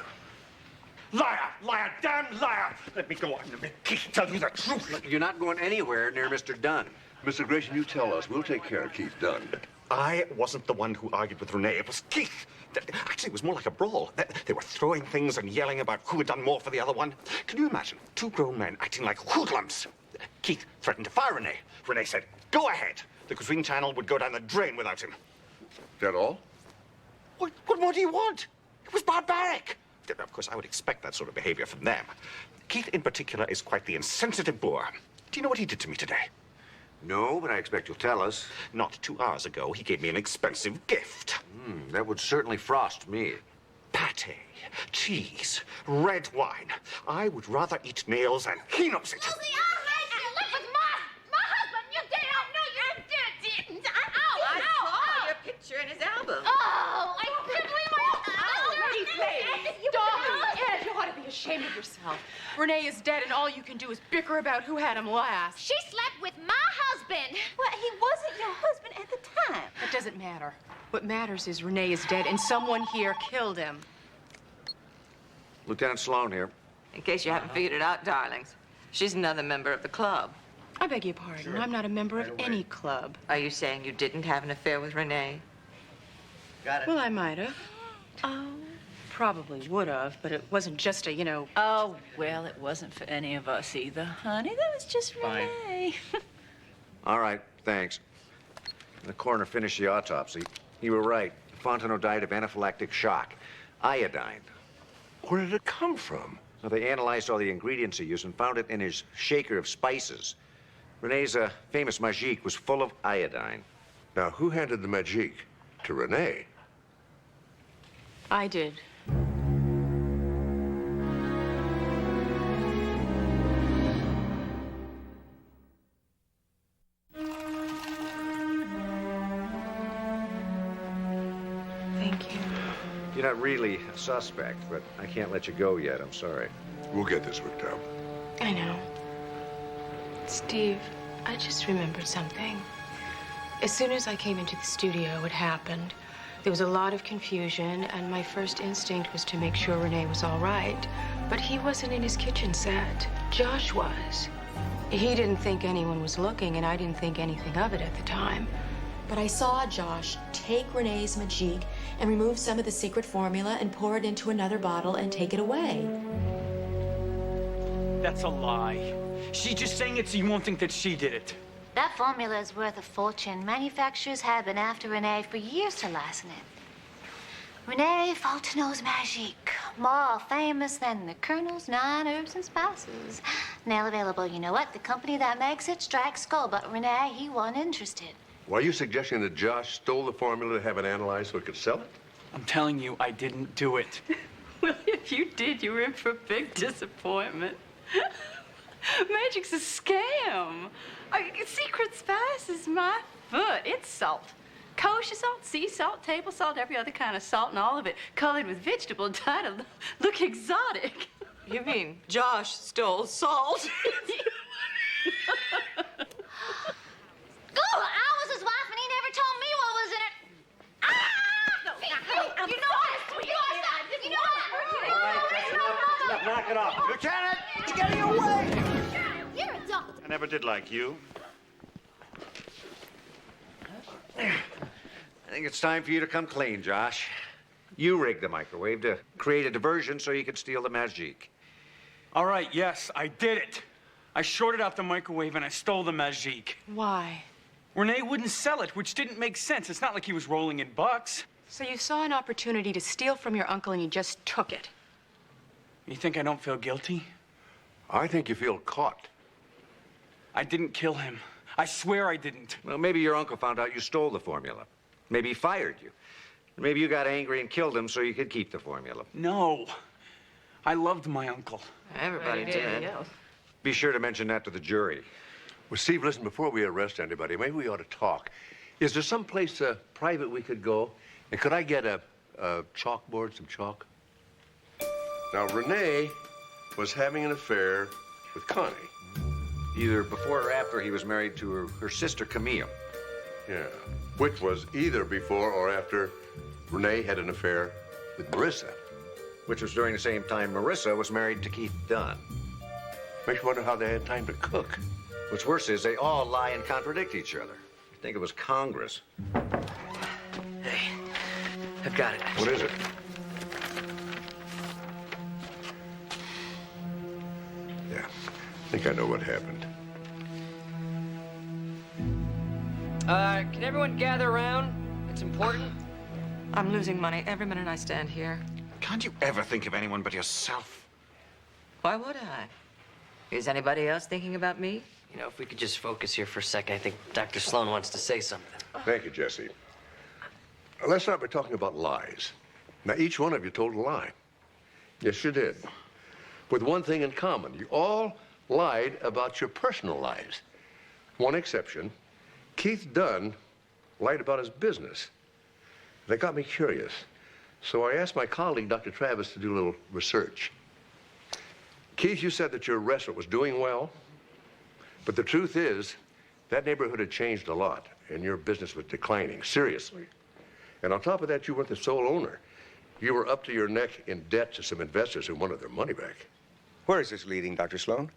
[SPEAKER 8] Liar! Liar! Damn liar! Let me go on and tell you the truth.
[SPEAKER 14] Look, you're not going anywhere near Mr. Dunn.
[SPEAKER 1] Mr. Grayson, you tell us. We'll take care of Keith Dunn.
[SPEAKER 8] I wasn't the one who argued with Renee. It was Keith. Actually, it was more like a brawl. They were throwing things and yelling about who had done more for the other one. Can you imagine two grown men acting like hoodlums? Keith threatened to fire Renee. Renee said, go ahead. The Cuisine Channel would go down the drain without him.
[SPEAKER 1] Is that all?
[SPEAKER 8] What more do you want? It was barbaric. Of course, I would expect that sort of behavior from them. Keith, in particular, is quite the insensitive boor. Do you know what he did to me today?
[SPEAKER 14] No, but I expect you'll tell us.
[SPEAKER 8] Not 2 hours ago, he gave me an expensive gift.
[SPEAKER 14] That would certainly frost me.
[SPEAKER 8] Pate, cheese, red wine. I would rather eat nails than he knows it.
[SPEAKER 13] Susie, I'll make you live with my husband. You did. I know you didn't. I saw
[SPEAKER 15] your picture in his album.
[SPEAKER 13] Oh, I couldn't believe my own
[SPEAKER 5] Darling, Ed, you ought to be ashamed of yourself. Renee is dead, and all you can do is bicker about who had him last.
[SPEAKER 13] She slept with my husband.
[SPEAKER 11] Well, he wasn't your husband at the time.
[SPEAKER 5] That doesn't matter. What matters is Renee is dead, and someone here killed him.
[SPEAKER 14] Lieutenant Sloan here.
[SPEAKER 15] In case you haven't figured it out, darlings, she's another member of the club.
[SPEAKER 5] I beg your pardon. Sure. I'm not a member of any club.
[SPEAKER 15] Are you saying you didn't have an affair with Renee?
[SPEAKER 5] Got it. Well, I might have. Oh. Probably would have, but it wasn't just a, you know...
[SPEAKER 11] Oh, well, it wasn't for any of us either, honey. That was just Renee.
[SPEAKER 14] All right, thanks. The coroner finished the autopsy. You were right. Fontenot died of anaphylactic shock. Iodine.
[SPEAKER 1] Where did it come from?
[SPEAKER 14] So they analyzed all the ingredients he used and found it in his shaker of spices. Renee's famous magique was full of iodine.
[SPEAKER 1] Now, who handed the magique to Renee?
[SPEAKER 5] I did. Thank you.
[SPEAKER 14] You're not really a suspect, but I can't let you go yet. I'm sorry.
[SPEAKER 1] We'll get this worked out.
[SPEAKER 5] I know. Steve, I just remembered something. As soon as I came into the studio, it happened. There was a lot of confusion, and my first instinct was to make sure Renee was all right. But he wasn't in his kitchen set. Josh was. He didn't think anyone was looking, and I didn't think anything of it at the time.
[SPEAKER 17] But I saw Josh take Renee's magique and remove some of the secret formula and pour it into another bottle and take it away.
[SPEAKER 16] That's a lie. She's just saying it so you won't think that she did it.
[SPEAKER 12] That formula is worth a fortune. Manufacturers have been after Renee for years to license it. Renee Fontenot's Magique. More famous than the Colonel's 9 herbs and spices. Now available. You know what? The company that makes it strikes gold, but Renee, he wasn't interested.
[SPEAKER 1] Well, are you suggesting that Josh stole the formula to have it analyzed so he could sell it?
[SPEAKER 16] I'm telling you, I didn't do it.
[SPEAKER 7] Well, if you did, you were in for a big disappointment. Magic's a scam. Secret spice is my foot. It's salt. Kosher salt, sea salt, table salt, every other kind of salt, and all of it colored with vegetable dye to look exotic.
[SPEAKER 5] You mean Josh stole salt?
[SPEAKER 12] Oh, I was his wife, and he never told me what was in it. Ah! You know what? You know what?
[SPEAKER 8] All right, that's enough. Knock it off.
[SPEAKER 2] Lieutenant, you're getting away!
[SPEAKER 12] You're a doctor.
[SPEAKER 8] I never did like you.
[SPEAKER 14] I think it's time for you to come clean, Josh. You rigged the microwave to create a diversion so you could steal the Magique.
[SPEAKER 16] All right, yes, I did it. I shorted out the microwave and I stole the Magique.
[SPEAKER 5] Why?
[SPEAKER 16] Renee wouldn't sell it, which didn't make sense. It's not like he was rolling in bucks.
[SPEAKER 5] So you saw an opportunity to steal from your uncle and you just took it.
[SPEAKER 16] You think I don't feel guilty?
[SPEAKER 1] I think you feel caught.
[SPEAKER 16] I didn't kill him. I swear I didn't.
[SPEAKER 14] Well, maybe your uncle found out you stole the formula. Maybe he fired you. Maybe you got angry and killed him so you could keep the formula.
[SPEAKER 16] No. I loved my uncle.
[SPEAKER 3] Everybody did.
[SPEAKER 14] Be sure to mention that to the jury.
[SPEAKER 1] Well, Steve, listen, before we arrest anybody, maybe we ought to talk. Is there some place private we could go? And could I get a chalkboard, some chalk? Now, Renee was having an affair with Connie.
[SPEAKER 14] Either before or after he was married to her sister, Camille.
[SPEAKER 1] Yeah, which was either before or after Renee had an affair with Marissa.
[SPEAKER 14] Which was during the same time Marissa was married to Keith Dunn.
[SPEAKER 1] Makes you wonder how they had time to cook.
[SPEAKER 14] What's worse is they all lie and contradict each other. I think it was Congress.
[SPEAKER 3] Hey, I've got it.
[SPEAKER 1] What is it? Yeah, I think I know what happened.
[SPEAKER 3] Can everyone gather around? It's important.
[SPEAKER 5] I'm losing money every minute I stand here.
[SPEAKER 8] Can't you ever think of anyone but yourself?
[SPEAKER 7] Why would I? Is anybody else thinking about me?
[SPEAKER 3] You know, if we could just focus here for a second, I think Dr. Sloan wants to say something.
[SPEAKER 1] Thank you, Jesse. Let's start by talking about lies. Now, each one of you told a lie. Yes, you did. With one thing in common. You all lied about your personal lives. One exception, Keith Dunn lied about his business. That got me curious. So I asked my colleague, Dr. Travis, to do a little research. Keith, you said that your restaurant was doing well, but the truth is that neighborhood had changed a lot, and your business was declining, seriously. And on top of that, you weren't the sole owner. You were up to your neck in debt to some investors who wanted their money back.
[SPEAKER 2] Where is this leading, Dr. Sloan?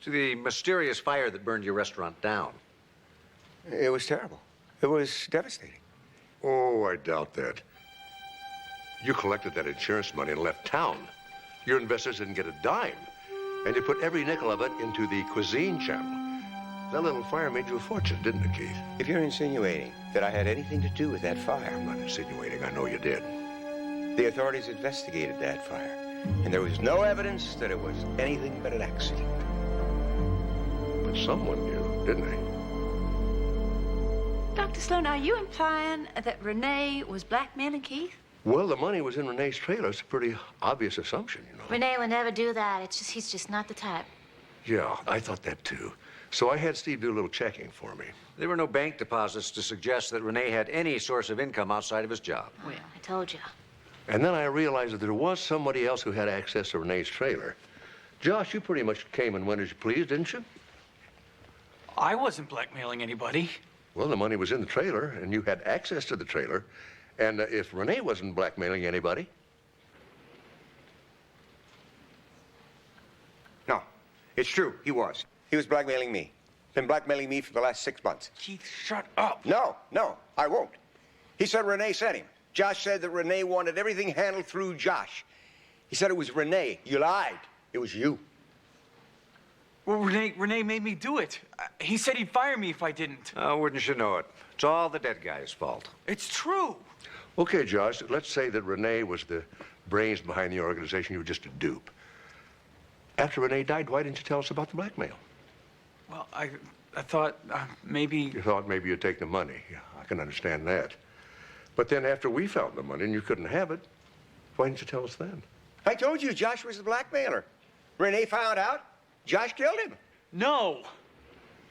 [SPEAKER 14] To the mysterious fire that burned your restaurant down.
[SPEAKER 2] It was terrible. It was devastating.
[SPEAKER 1] Oh, I doubt that. You collected that insurance money and left town. Your investors didn't get a dime. And you put every nickel of it into the cuisine channel. That little fire made you a fortune, didn't it, Keith?
[SPEAKER 2] If you're insinuating that I had anything to do with that fire...
[SPEAKER 1] I'm not insinuating. I know you did.
[SPEAKER 2] The authorities investigated that fire, and there was no evidence that it was anything but an accident.
[SPEAKER 1] But someone knew, didn't they?
[SPEAKER 11] Dr. Sloan, are you implying that Renee was blackmailing Keith?
[SPEAKER 1] Well, the money was in Renee's trailer. It's a pretty obvious assumption, you know.
[SPEAKER 12] Renee would never do that. He's just not the type.
[SPEAKER 1] Yeah, I thought that too. So I had Steve do a little checking for me.
[SPEAKER 14] There were no bank deposits to suggest that Renee had any source of income outside of his job.
[SPEAKER 12] Well, I told you.
[SPEAKER 1] And then I realized that there was somebody else who had access to Renee's trailer. Josh, you pretty much came and went as you pleased, didn't you?
[SPEAKER 16] I wasn't blackmailing anybody.
[SPEAKER 1] Well, the money was in the trailer, and you had access to the trailer. And if Renee wasn't blackmailing anybody...
[SPEAKER 2] No, it's true. He was. He was blackmailing me. Been blackmailing me for the last 6 months.
[SPEAKER 16] Keith, shut up.
[SPEAKER 2] No, I won't. He said Renee sent him. Josh said that Renee wanted everything handled through Josh. He said it was Renee. You lied. It was you.
[SPEAKER 16] Well, Renee made me do it. He said he'd fire me if I didn't.
[SPEAKER 14] Oh, wouldn't you know it? It's all the dead guy's fault.
[SPEAKER 16] It's true.
[SPEAKER 1] Okay, Josh, let's say that Renee was the brains behind the organization. You were just a dupe. After Renee died, why didn't you tell us about the blackmail?
[SPEAKER 16] Well, I thought maybe...
[SPEAKER 1] You thought maybe you'd take the money. Yeah, I can understand that. But then after we found the money and you couldn't have it, why didn't you tell us then?
[SPEAKER 2] I told you Josh was the blackmailer. Renee found out. Josh killed him.
[SPEAKER 16] No.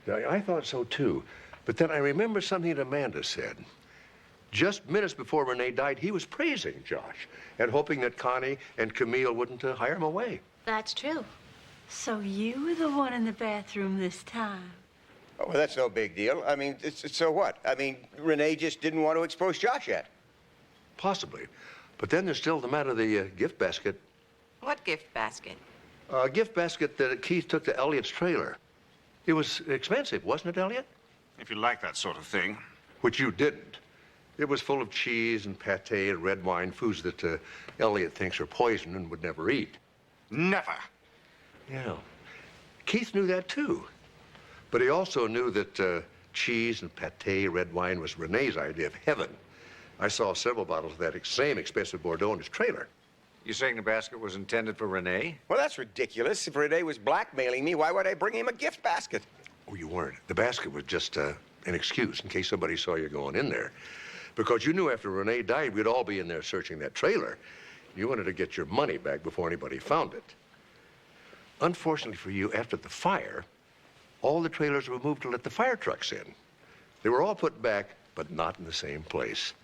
[SPEAKER 1] I thought so, too. But then I remember something that Amanda said. Just minutes before Renee died, he was praising Josh and hoping that Connie and Camille wouldn't hire him away.
[SPEAKER 11] That's true. So you were the one in the bathroom this time?
[SPEAKER 2] Oh, well, that's no big deal. I mean, so what? I mean, Renee just didn't want to expose Josh yet.
[SPEAKER 1] Possibly. But then there's still the matter of the gift basket.
[SPEAKER 15] What gift basket?
[SPEAKER 1] A gift basket that Keith took to Elliot's trailer. It was expensive, wasn't it, Elliot?
[SPEAKER 8] If you like that sort of thing.
[SPEAKER 1] Which you didn't. It was full of cheese and pate and red wine, foods that Elliot thinks are poison and would never eat.
[SPEAKER 8] Never.
[SPEAKER 1] Yeah. Keith knew that, too. But he also knew that cheese and pate, red wine was Renee's idea of heaven. I saw several bottles of that same expensive Bordeaux in his trailer.
[SPEAKER 14] You saying the basket was intended for Renee?
[SPEAKER 2] Well, that's ridiculous. If Renee was blackmailing me, why would I bring him a gift basket?
[SPEAKER 1] Oh, you weren't. The basket was just an excuse in case somebody saw you going in there. Because you knew after Renee died, we'd all be in there searching that trailer. You wanted to get your money back before anybody found it. Unfortunately for you, after the fire, all the trailers were moved to let the fire trucks in. They were all put back, but not in the same place.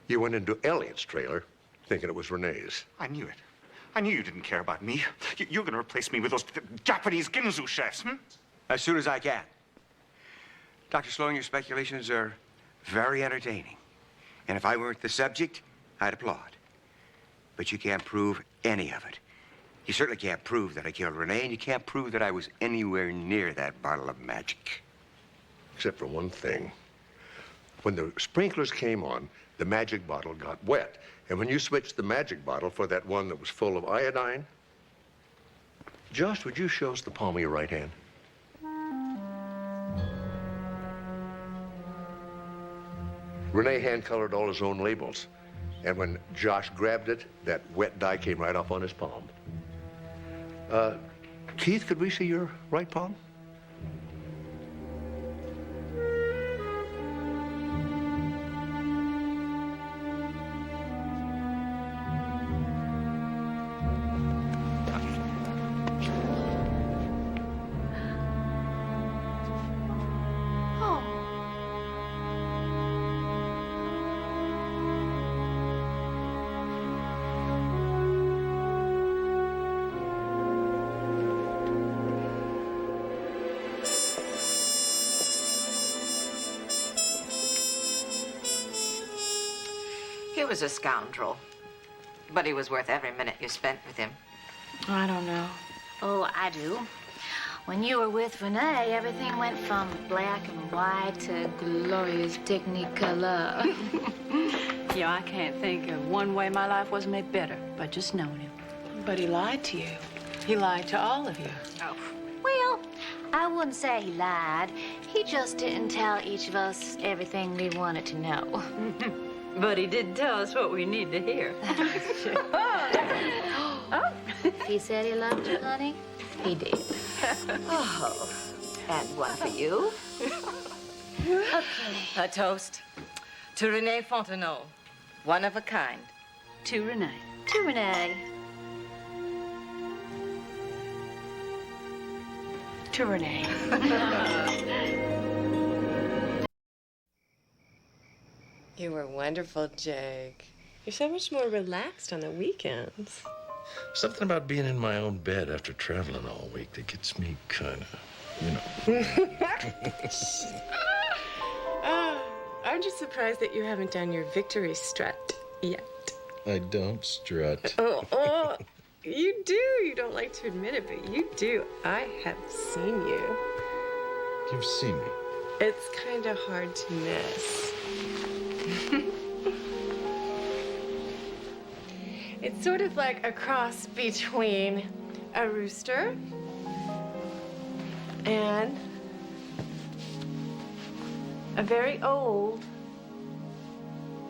[SPEAKER 1] You went into Elliot's trailer, thinking it was Renee's.
[SPEAKER 8] I knew it. I knew you didn't care about me. You're going to replace me with those Japanese Ginzu chefs, hmm?
[SPEAKER 2] As soon as I can. Dr. Sloan, your speculations are very entertaining. And if I weren't the subject, I'd applaud. But you can't prove any of it. You certainly can't prove that I killed Renee, and you can't prove that I was anywhere near that bottle of magic.
[SPEAKER 1] Except for one thing. When the sprinklers came on, the magic bottle got wet. And when you switched the magic bottle for that one that was full of iodine, Josh, would you show us the palm of your right hand? Renee hand-colored all his own labels. And when Josh grabbed it, that wet dye came right off on his palm. Keith, could we see your right palm?
[SPEAKER 15] He was a scoundrel, but he was worth every minute you spent with him.
[SPEAKER 11] I don't know. Oh, I do. When you were with Renee, everything went from black and white to glorious technicolor.
[SPEAKER 6] Yeah, I can't think of one way my life was made better by just knowing him. But he lied to you. He lied to all of you.
[SPEAKER 11] Oh. Well, I wouldn't say he lied. He just didn't tell each of us everything we wanted to know.
[SPEAKER 7] But he did tell us what we need to hear.
[SPEAKER 11] Oh. He said he loved you, honey? He did.
[SPEAKER 15] Oh, and one for you.
[SPEAKER 7] Okay. A toast to Renee Fontenot, one of a kind.
[SPEAKER 11] To Renee. To Renee.
[SPEAKER 6] To Renee.
[SPEAKER 18] You were wonderful, Jake. You're so much more relaxed on the weekends.
[SPEAKER 19] Something about being in my own bed after traveling all week that gets me kind of, you know.
[SPEAKER 18] I'm just surprised that you haven't done your victory strut yet.
[SPEAKER 19] I don't strut.
[SPEAKER 18] Oh, you do. You don't like to admit it, but you do. I have seen you.
[SPEAKER 19] You've seen me.
[SPEAKER 18] It's kind of hard to miss. It's sort of like a cross between a rooster
[SPEAKER 6] And a very old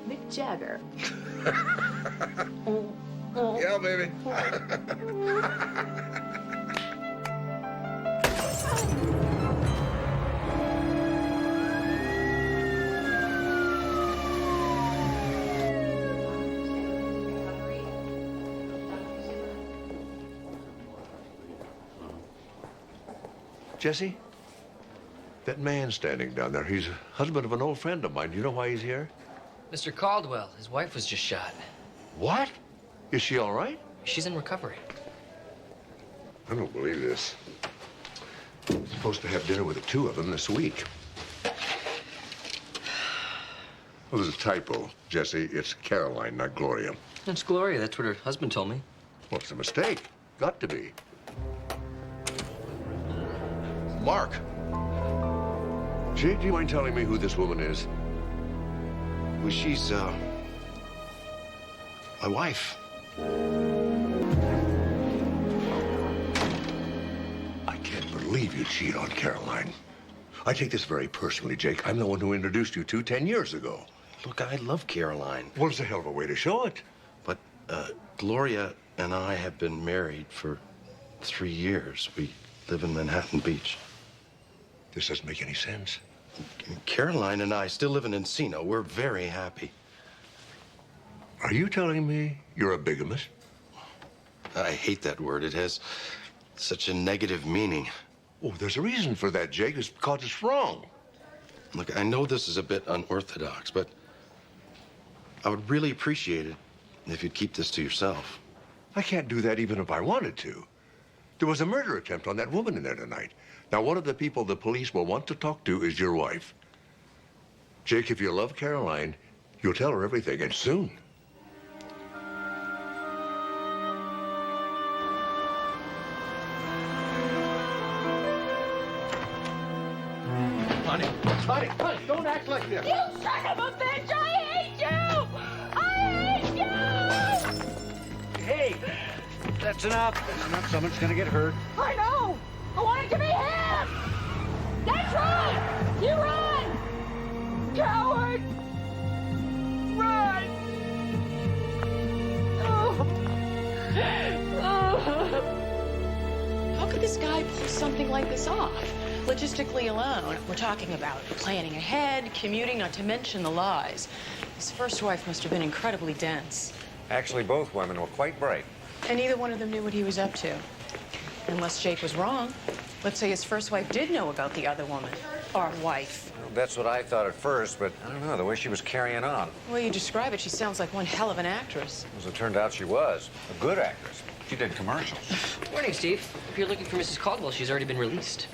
[SPEAKER 6] Mick Jagger.
[SPEAKER 1] Yeah, baby. Jesse, that man standing down there, he's a husband of an old friend of mine. Do you know why he's here?
[SPEAKER 3] Mr. Caldwell, his wife was just shot.
[SPEAKER 1] What? Is she all right?
[SPEAKER 3] She's in recovery.
[SPEAKER 1] I don't believe this. I'm supposed to have dinner with the two of them this week. Well, there's a typo, Jesse. It's Caroline, not Gloria.
[SPEAKER 3] It's Gloria. That's what her husband told me.
[SPEAKER 1] Well, it's a mistake. Got to be. Mark. Jake, do you mind telling me who this woman is?
[SPEAKER 19] Well, she's, my wife.
[SPEAKER 1] I can't believe you cheat on Caroline. I take this very personally, Jake. I'm the one who introduced you to 10 years ago.
[SPEAKER 19] Look, I love Caroline.
[SPEAKER 1] Well, it's a hell of a way to show it.
[SPEAKER 19] But, Gloria and I have been married for 3 years. We live in Manhattan Beach.
[SPEAKER 1] This doesn't make any sense.
[SPEAKER 19] Caroline and I still live in Encino. We're very happy.
[SPEAKER 1] Are you telling me you're a bigamist?
[SPEAKER 19] I hate that word. It has such a negative meaning.
[SPEAKER 1] Oh, there's a reason for that, Jake. It's because it's wrong.
[SPEAKER 19] Look, I know this is a bit unorthodox, but I would really appreciate it if you'd keep this to yourself.
[SPEAKER 1] I can't do that even if I wanted to. There was a murder attempt on that woman in there tonight. Now, one of the people the police will want to talk to is your wife. Jake, if you love Caroline, you'll tell her everything, and soon.
[SPEAKER 14] Honey, don't act like this.
[SPEAKER 13] You son of a bitch! I hate you! I hate you!
[SPEAKER 14] Hey, that's enough. That's enough. Someone's gonna get hurt.
[SPEAKER 13] I know! I want it to be him! That's right! You run! Coward! Run!
[SPEAKER 5] How could this guy pull something like this off? Logistically alone, we're talking about planning ahead, commuting, not to mention the lies. His first wife must have been incredibly dense.
[SPEAKER 14] Actually, both women were quite bright.
[SPEAKER 5] And neither one of them knew what he was up to. Unless Jake was wrong. Let's say his first wife did know about the other woman. Or wife.
[SPEAKER 14] Well, that's what I thought at first, but I don't know, the way she was carrying on.
[SPEAKER 5] The way you describe it, she sounds like one hell of an actress.
[SPEAKER 14] As it turned out, she was a good actress. She did commercials.
[SPEAKER 3] Morning, Steve. If you're looking for Mrs. Caldwell, she's already been released.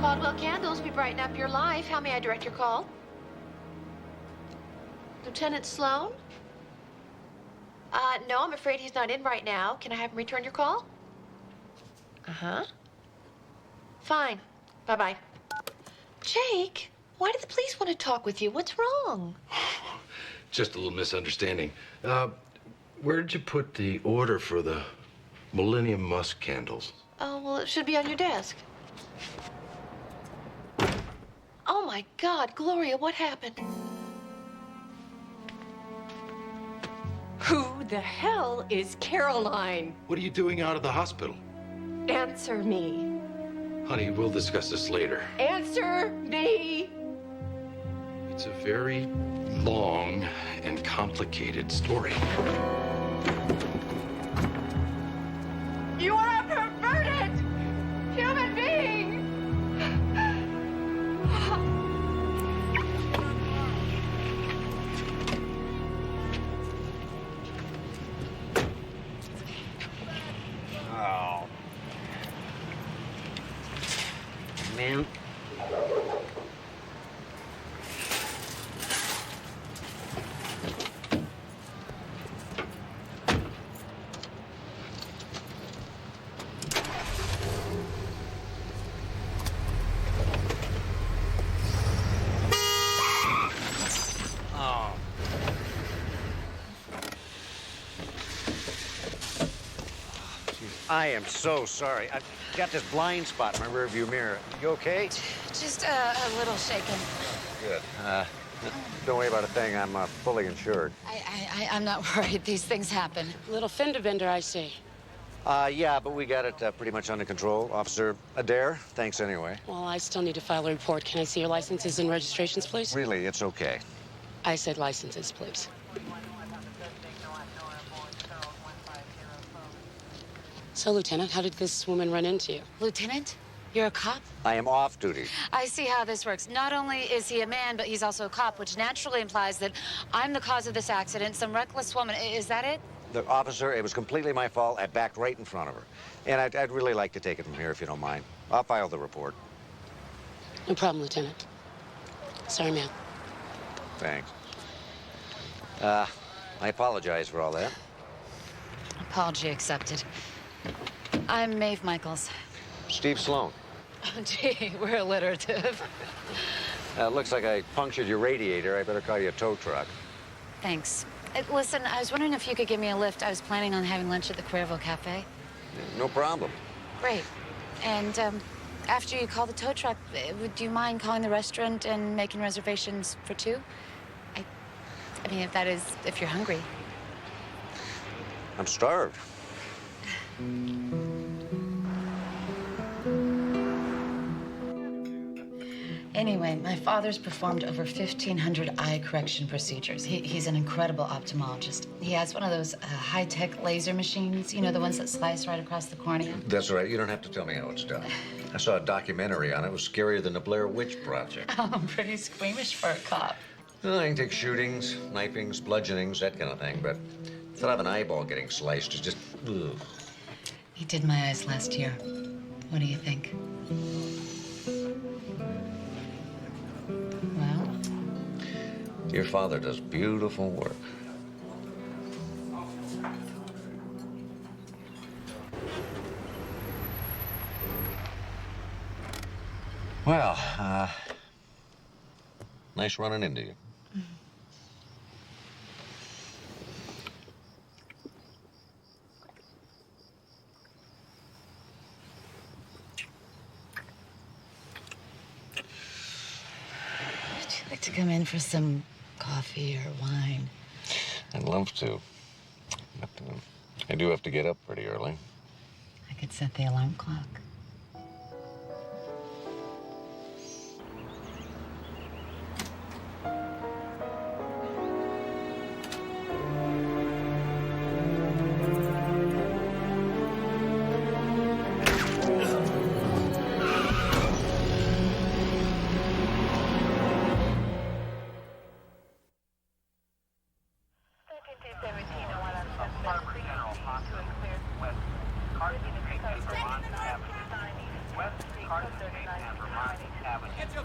[SPEAKER 13] Caldwell Candles, we brighten up your life. How may I direct your call? Lieutenant Sloan? No, I'm afraid he's not in right now. Can I have him return your call? Uh-huh. Fine. Bye-bye. Jake, why did the police want to talk with you? What's wrong?
[SPEAKER 19] Just a little misunderstanding. Where did you put the order for the Millennium Musk candles?
[SPEAKER 13] Oh, well, it should be on your desk. Oh, my God, Gloria, what happened?
[SPEAKER 6] Who the hell is Caroline?
[SPEAKER 19] What are you doing out of the hospital?
[SPEAKER 6] Answer me.
[SPEAKER 19] Honey, we'll discuss this later.
[SPEAKER 6] Answer me!
[SPEAKER 19] It's a very long and complicated story.
[SPEAKER 13] You are a perverted human being!
[SPEAKER 14] Oh. Man. I am so sorry. I've got this blind spot in my rearview mirror. You okay?
[SPEAKER 12] Just a little shaken.
[SPEAKER 14] Good. Don't worry about a thing. I'm fully insured.
[SPEAKER 12] I'm not worried. These things happen.
[SPEAKER 20] Little fender bender, I see.
[SPEAKER 14] Yeah, but we got it pretty much under control. Officer Adair, thanks anyway.
[SPEAKER 20] Well, I still need to file a report. Can I see your licenses and registrations, please?
[SPEAKER 14] Really, it's okay.
[SPEAKER 20] I said licenses, please. So, Lieutenant, how did this woman run into you?
[SPEAKER 12] Lieutenant, you're a cop?
[SPEAKER 14] I am off duty.
[SPEAKER 12] I see how this works. Not only is he a man, but he's also a cop, which naturally implies that I'm the cause of this accident. Some reckless woman. Is that it?
[SPEAKER 14] The officer, it was completely my fault. I backed right in front of her. And I'd really like to take it from here, if you don't mind. I'll file the report.
[SPEAKER 20] No problem, Lieutenant. Sorry, ma'am.
[SPEAKER 14] Thanks. I apologize for all that.
[SPEAKER 12] Apology accepted. I'm Maeve Michaels.
[SPEAKER 14] Steve Sloan.
[SPEAKER 12] Oh, gee, we're alliterative.
[SPEAKER 14] Looks like I punctured your radiator. I better call you a tow truck.
[SPEAKER 12] Thanks. Listen, I was wondering if you could give me a lift. I was planning on having lunch at the Cuervo Cafe.
[SPEAKER 14] No problem.
[SPEAKER 12] Great. And after you call the tow truck, would you mind calling the restaurant and making reservations for two? I mean, if you're hungry.
[SPEAKER 14] I'm starved.
[SPEAKER 12] Anyway, my father's performed over 1,500 eye correction procedures. He's an incredible ophthalmologist. He has one of those high-tech laser machines, you know, the ones that slice right across the cornea.
[SPEAKER 14] That's right. You don't have to tell me how it's done. I saw a documentary on it. It was scarier than the Blair Witch Project.
[SPEAKER 12] Oh, I'm pretty squeamish for a cop.
[SPEAKER 14] Well, I can take shootings, knifings, bludgeonings, that kind of thing, but I thought of an eyeball getting sliced is just, ugh.
[SPEAKER 12] He did my eyes last year. What do you think? Well?
[SPEAKER 14] Your father does beautiful work. Well, nice running into you.
[SPEAKER 12] Would you like to come in for some coffee or wine?
[SPEAKER 14] I'd love to. But I do have to get up pretty early.
[SPEAKER 12] I could set the alarm clock.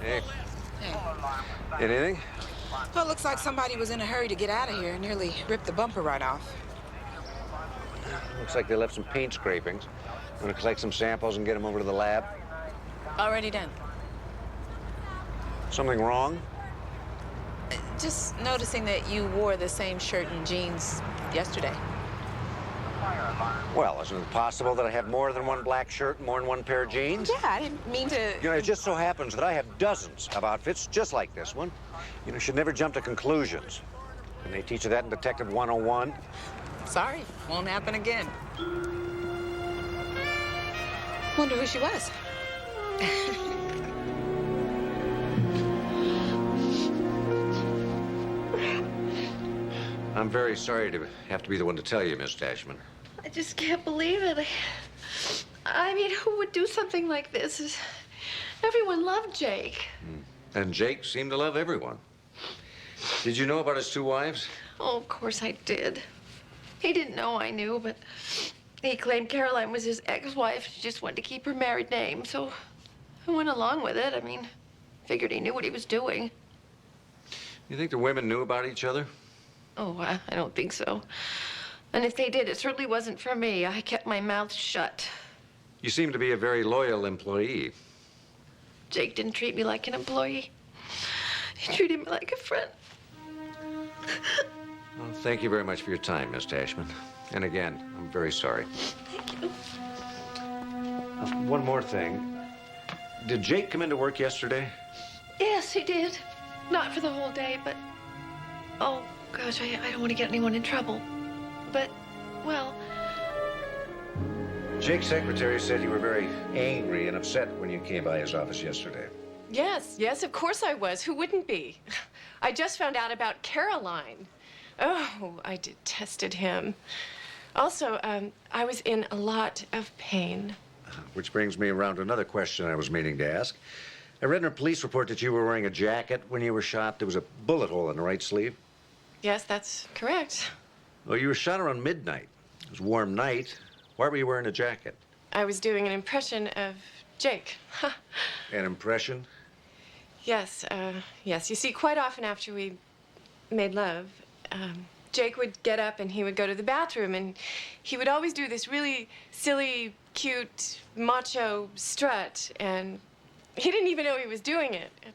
[SPEAKER 14] Hey. Anything?
[SPEAKER 21] Well, it looks like somebody was in a hurry to get out of here and nearly ripped the bumper right off.
[SPEAKER 14] Looks like they left some paint scrapings. I'm gonna collect some samples and get them over to the lab.
[SPEAKER 21] Already done.
[SPEAKER 14] Something wrong?
[SPEAKER 21] Just noticing that you wore the same shirt and jeans yesterday.
[SPEAKER 14] Well, isn't it possible that I have more than one black shirt and more than one pair of jeans?
[SPEAKER 21] Yeah, I didn't mean to...
[SPEAKER 14] You know, it just so happens that I have dozens of outfits just like this one. You know, you should never jump to conclusions. Can they teach you that in Detective 101?
[SPEAKER 21] Sorry, won't happen again. Wonder who she was.
[SPEAKER 14] I'm very sorry to have to be the one to tell you, Miss Tashman.
[SPEAKER 13] I just can't believe it. I mean, who would do something like this? Everyone loved Jake.
[SPEAKER 14] And Jake seemed to love everyone. Did you know about his two wives?
[SPEAKER 13] Oh, of course I did. He didn't know I knew, but he claimed Caroline was his ex-wife. She just wanted to keep her married name, so I went along with it. I mean, figured he knew what he was doing.
[SPEAKER 14] You think the women knew about each other?
[SPEAKER 13] Oh, I don't think so. And if they did, it certainly wasn't for me. I kept my mouth shut.
[SPEAKER 14] You seem to be a very loyal employee.
[SPEAKER 13] Jake didn't treat me like an employee. He treated me like a friend.
[SPEAKER 14] Well, thank you very much for your time, Miss Tashman. And again, I'm very sorry.
[SPEAKER 13] Thank you.
[SPEAKER 14] one more thing. Did Jake come into work yesterday?
[SPEAKER 13] Yes, he did. Not for the whole day, but... Oh, gosh, I don't want to get anyone in trouble. But, well...
[SPEAKER 14] Jake's secretary said you were very angry and upset when you came by his office yesterday.
[SPEAKER 10] Yes, of course I was. Who wouldn't be? I just found out about Caroline. Oh, I detested him. Also, I was in a lot of pain.
[SPEAKER 14] Which brings me around to another question I was meaning to ask. I read in a police report that you were wearing a jacket when you were shot. There was a bullet hole in the right sleeve.
[SPEAKER 10] Yes, that's correct.
[SPEAKER 14] Well, you were shot around midnight. It was a warm night. Why were you wearing a jacket?
[SPEAKER 10] I was doing an impression of Jake.
[SPEAKER 14] An impression?
[SPEAKER 10] Yes. You see, quite often after we made love, Jake would get up and he would go to the bathroom, and he would always do this really silly, cute, macho strut, and he didn't even know he was doing it. And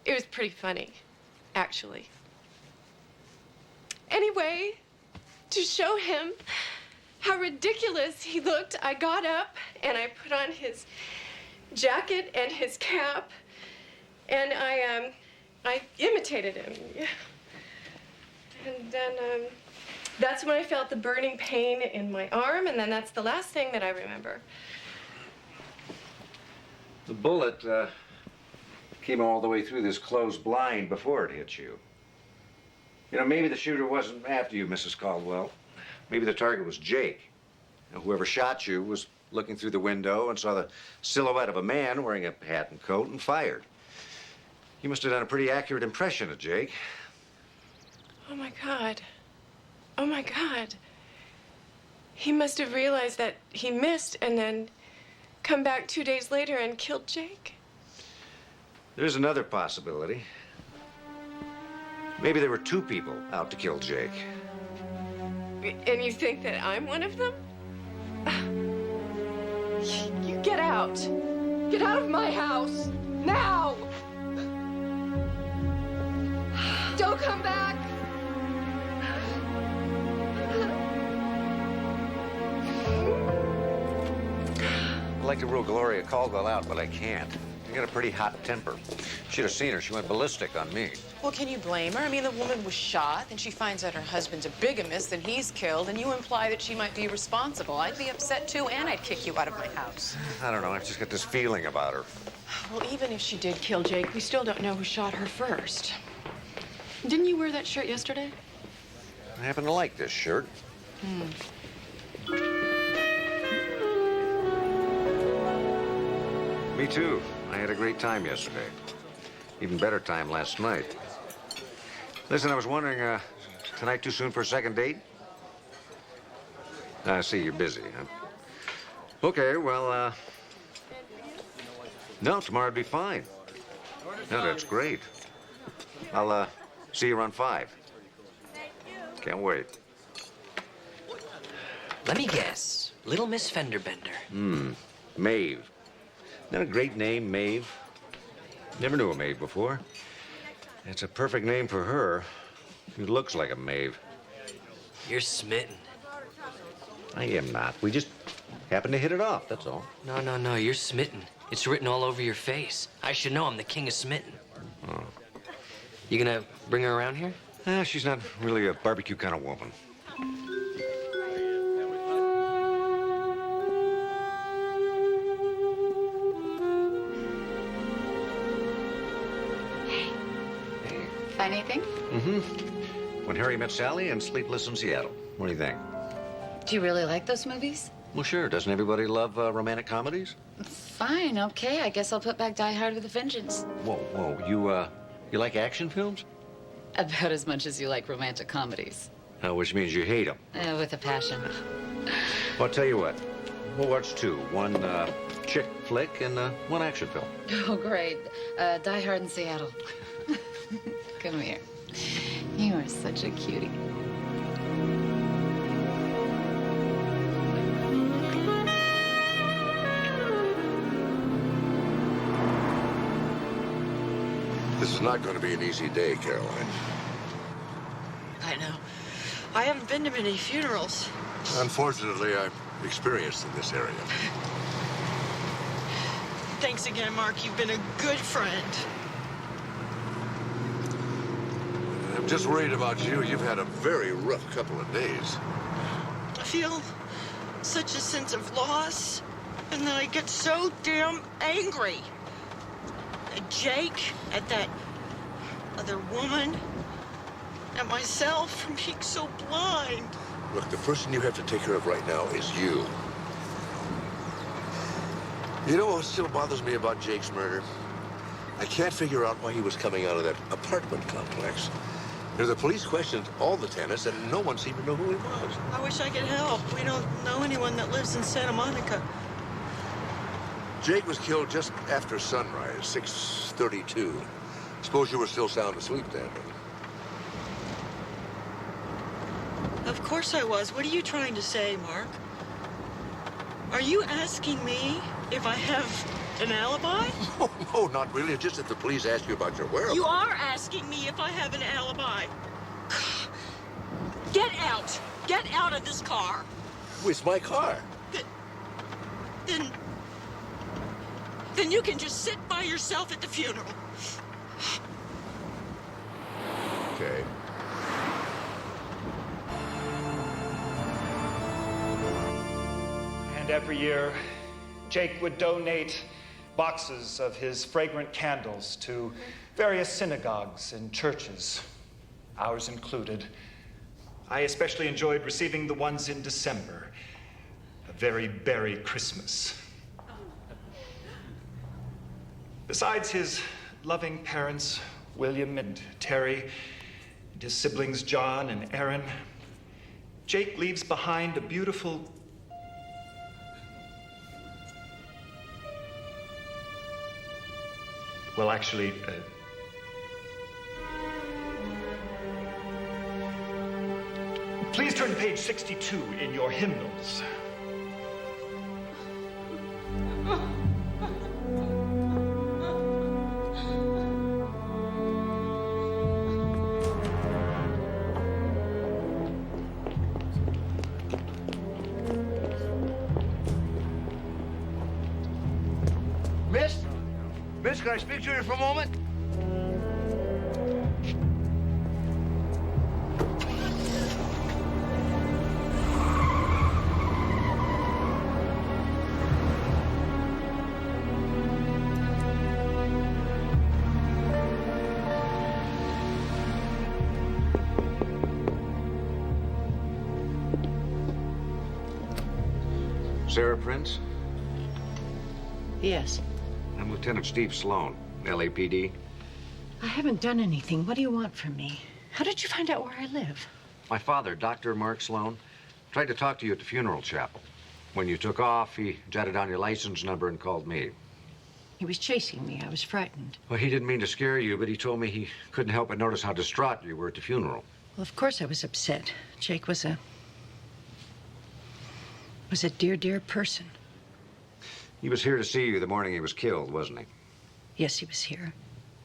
[SPEAKER 10] it was pretty funny, actually. Anyway, to show him how ridiculous he looked, I got up and I put on his jacket and his cap, and I imitated him. Yeah. And then that's when I felt the burning pain in my arm, and then that's the last thing that I remember.
[SPEAKER 14] The bullet came all the way through this closed blind before it hit you. You know, maybe the shooter wasn't after you, Mrs. Caldwell. Maybe the target was Jake. Now, whoever shot you was looking through the window and saw the silhouette of a man wearing a hat and coat and fired. You must have done a pretty accurate impression of Jake.
[SPEAKER 10] Oh, my God. Oh, my God. He must have realized that he missed and then come back 2 days later and killed Jake.
[SPEAKER 14] There's another possibility. Maybe there were two people out to kill Jake.
[SPEAKER 10] And you think that I'm one of them? You get out. Get out of my house. Now! Don't come back!
[SPEAKER 14] I'd like to rule Gloria Caldwell out, but I can't. She got a pretty hot temper. Should have seen her. She went ballistic on me.
[SPEAKER 22] Well, can you blame her? I mean, the woman was shot, and she finds out her husband's a bigamist, and he's killed, and you imply that she might be responsible. I'd be upset, too, and I'd kick you out of my house.
[SPEAKER 14] I don't know. I've just got this feeling about her.
[SPEAKER 22] Well, even if she did kill Jake, we still don't know who shot her first. Didn't you wear that shirt yesterday?
[SPEAKER 14] I happen to like this shirt. Me too. I had a great time yesterday. Even better time last night. Listen, I was wondering, tonight too soon for a second date? I see you're busy, huh? Okay, well, no, tomorrow'd be fine. No, that's great. I'll, see you around 5. Can't wait.
[SPEAKER 3] Let me guess. Little Miss Fenderbender.
[SPEAKER 14] Maeve. Isn't that a great name, Maeve? Never knew a Maeve before. It's a perfect name for her. She looks like a Maeve.
[SPEAKER 3] You're smitten.
[SPEAKER 14] I am not. We just happened to hit it off, that's all.
[SPEAKER 3] No, you're smitten. It's written all over your face. I should know I'm the king of smitten.
[SPEAKER 14] Oh.
[SPEAKER 3] You gonna bring her around here?
[SPEAKER 14] She's not really a barbecue kind of woman.
[SPEAKER 11] Find anything?
[SPEAKER 14] When Harry Met Sally and Sleepless in Seattle. What do you think?
[SPEAKER 11] Do you really like those movies?
[SPEAKER 14] Well, sure. Doesn't everybody love romantic comedies?
[SPEAKER 11] Fine, okay. I guess I'll put back Die Hard with a Vengeance.
[SPEAKER 14] Whoa. You like action films?
[SPEAKER 11] About as much as you like romantic comedies.
[SPEAKER 14] Which means you hate them.
[SPEAKER 11] With a passion.
[SPEAKER 14] Well, I'll tell you what. We'll watch 2. One chick flick and one action film.
[SPEAKER 11] Oh, great. Die Hard in Seattle. Come here. You are such a cutie.
[SPEAKER 1] This is not going to be an easy day, Caroline.
[SPEAKER 22] I know. I haven't been to many funerals.
[SPEAKER 1] Unfortunately, I'm experienced in this area.
[SPEAKER 4] Thanks again, Mark. You've been a good friend.
[SPEAKER 1] I'm just worried about you. You've had a very rough couple of days.
[SPEAKER 4] I feel such a sense of loss, and then I get so damn angry. At Jake, at that other woman, at myself for being so blind.
[SPEAKER 1] Look, the person you have to take care of right now is you. You know what still bothers me about Jake's murder? I can't figure out why he was coming out of that apartment complex. The police questioned all the tenants, and no one seemed to know who he was.
[SPEAKER 4] I wish I could help. We don't know anyone that lives in Santa Monica.
[SPEAKER 1] Jake was killed just after sunrise, 6:32. Suppose you were still sound asleep then.
[SPEAKER 4] Of course I was. What are you trying to say, Mark? Are you asking me if I have an alibi?
[SPEAKER 1] No, not really. It's just that the police asked you about your whereabouts.
[SPEAKER 4] You are asking me if I have an alibi. Get out. Get out of this car.
[SPEAKER 1] It's my car.
[SPEAKER 4] Then you can just sit by yourself at the funeral.
[SPEAKER 1] Okay.
[SPEAKER 9] And every year, Jake would donate boxes of his fragrant candles to various synagogues and churches, ours included. I especially enjoyed receiving the ones in December, a very berry Christmas. Besides his loving parents, William and Terry, and his siblings John and Aaron, Jake leaves behind a beautiful well, actually, please turn to page 62 in your hymnals.
[SPEAKER 1] Miss, can I speak to you for a moment?
[SPEAKER 14] Sarah Prince?
[SPEAKER 7] Yes.
[SPEAKER 14] I'm Lieutenant Steve Sloan, LAPD.
[SPEAKER 7] I haven't done anything. What do you want from me? How did you find out where I live?
[SPEAKER 14] My father, Dr. Mark Sloan, tried to talk to you at the funeral chapel. When you took off, he jotted down your license number and called me.
[SPEAKER 7] He was chasing me. I was frightened.
[SPEAKER 14] Well, he didn't mean to scare you, but he told me he couldn't help but notice how distraught you were at the funeral.
[SPEAKER 7] Well, of course I was upset. Jake was a dear, dear person.
[SPEAKER 14] He was here to see you the morning he was killed, wasn't he?
[SPEAKER 7] Yes, he was here.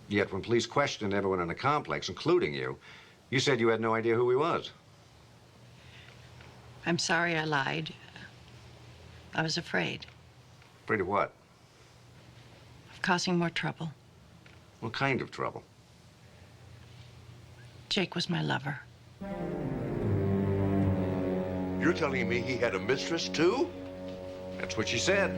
[SPEAKER 14] Yet when police questioned everyone in the complex, including you, you said you had no idea who he was.
[SPEAKER 7] I'm sorry I lied. I was afraid
[SPEAKER 14] Afraid of what?
[SPEAKER 7] of causing more trouble.
[SPEAKER 14] What kind of trouble?
[SPEAKER 7] Jake was my lover.
[SPEAKER 1] You're telling me he had a mistress, too?
[SPEAKER 14] That's what she said.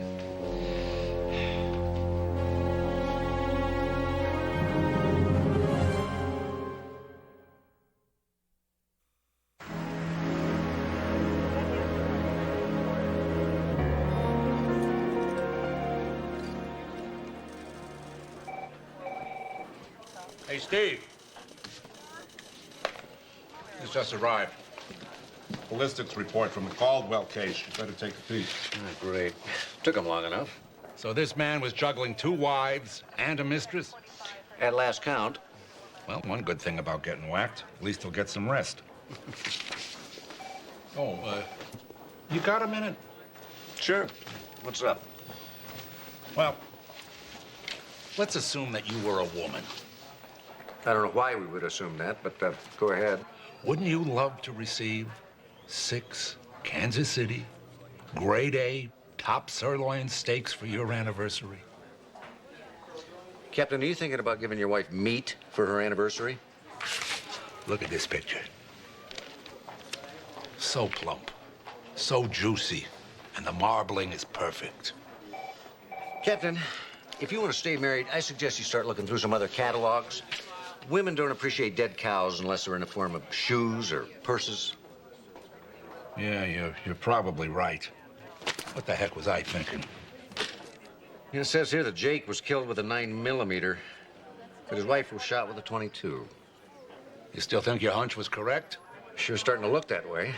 [SPEAKER 19] Hey, Steve.
[SPEAKER 23] He's just arrived. Ballistics report from the Caldwell case. You better take a peek.
[SPEAKER 19] Great. Took him long enough. So this man was juggling 2 wives and a mistress?
[SPEAKER 14] At last count.
[SPEAKER 23] Well, one good thing about getting whacked, at least he'll get some rest. You got a minute?
[SPEAKER 14] Sure. What's up?
[SPEAKER 23] Well, let's assume that you were a woman.
[SPEAKER 14] I don't know why we would assume that, but go ahead.
[SPEAKER 23] Wouldn't you love to receive 6 Kansas City, grade A, top sirloin steaks for your anniversary?
[SPEAKER 14] Captain, are you thinking about giving your wife meat for her anniversary?
[SPEAKER 8] Look at this picture. So plump, so juicy, and the marbling is perfect.
[SPEAKER 14] Captain, if you want to stay married, I suggest you start looking through some other catalogs. Women don't appreciate dead cows unless they're in the form of shoes or purses.
[SPEAKER 8] Yeah, you're probably right. What the heck was I thinking?
[SPEAKER 14] It says here that Jake was killed with a 9mm, but his wife was shot with a .22.
[SPEAKER 8] You still think your hunch was correct?
[SPEAKER 14] Sure starting to look that way.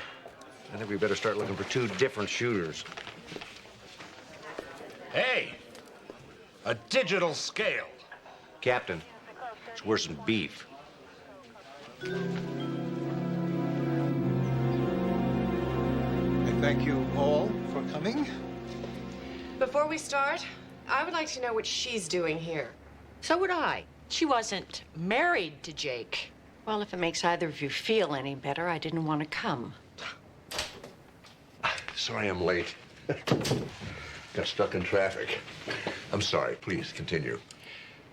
[SPEAKER 14] I think we better start looking for two different shooters.
[SPEAKER 8] Hey, a digital scale.
[SPEAKER 14] Captain, it's worse than beef.
[SPEAKER 16] I thank you all for coming.
[SPEAKER 21] Before we start, I would like to know what she's doing here.
[SPEAKER 4] So would I. She wasn't married to Jake.
[SPEAKER 7] Well, if it makes either of you feel any better, I didn't want to come.
[SPEAKER 1] Sorry I'm late. Got stuck in traffic. I'm sorry. Please continue.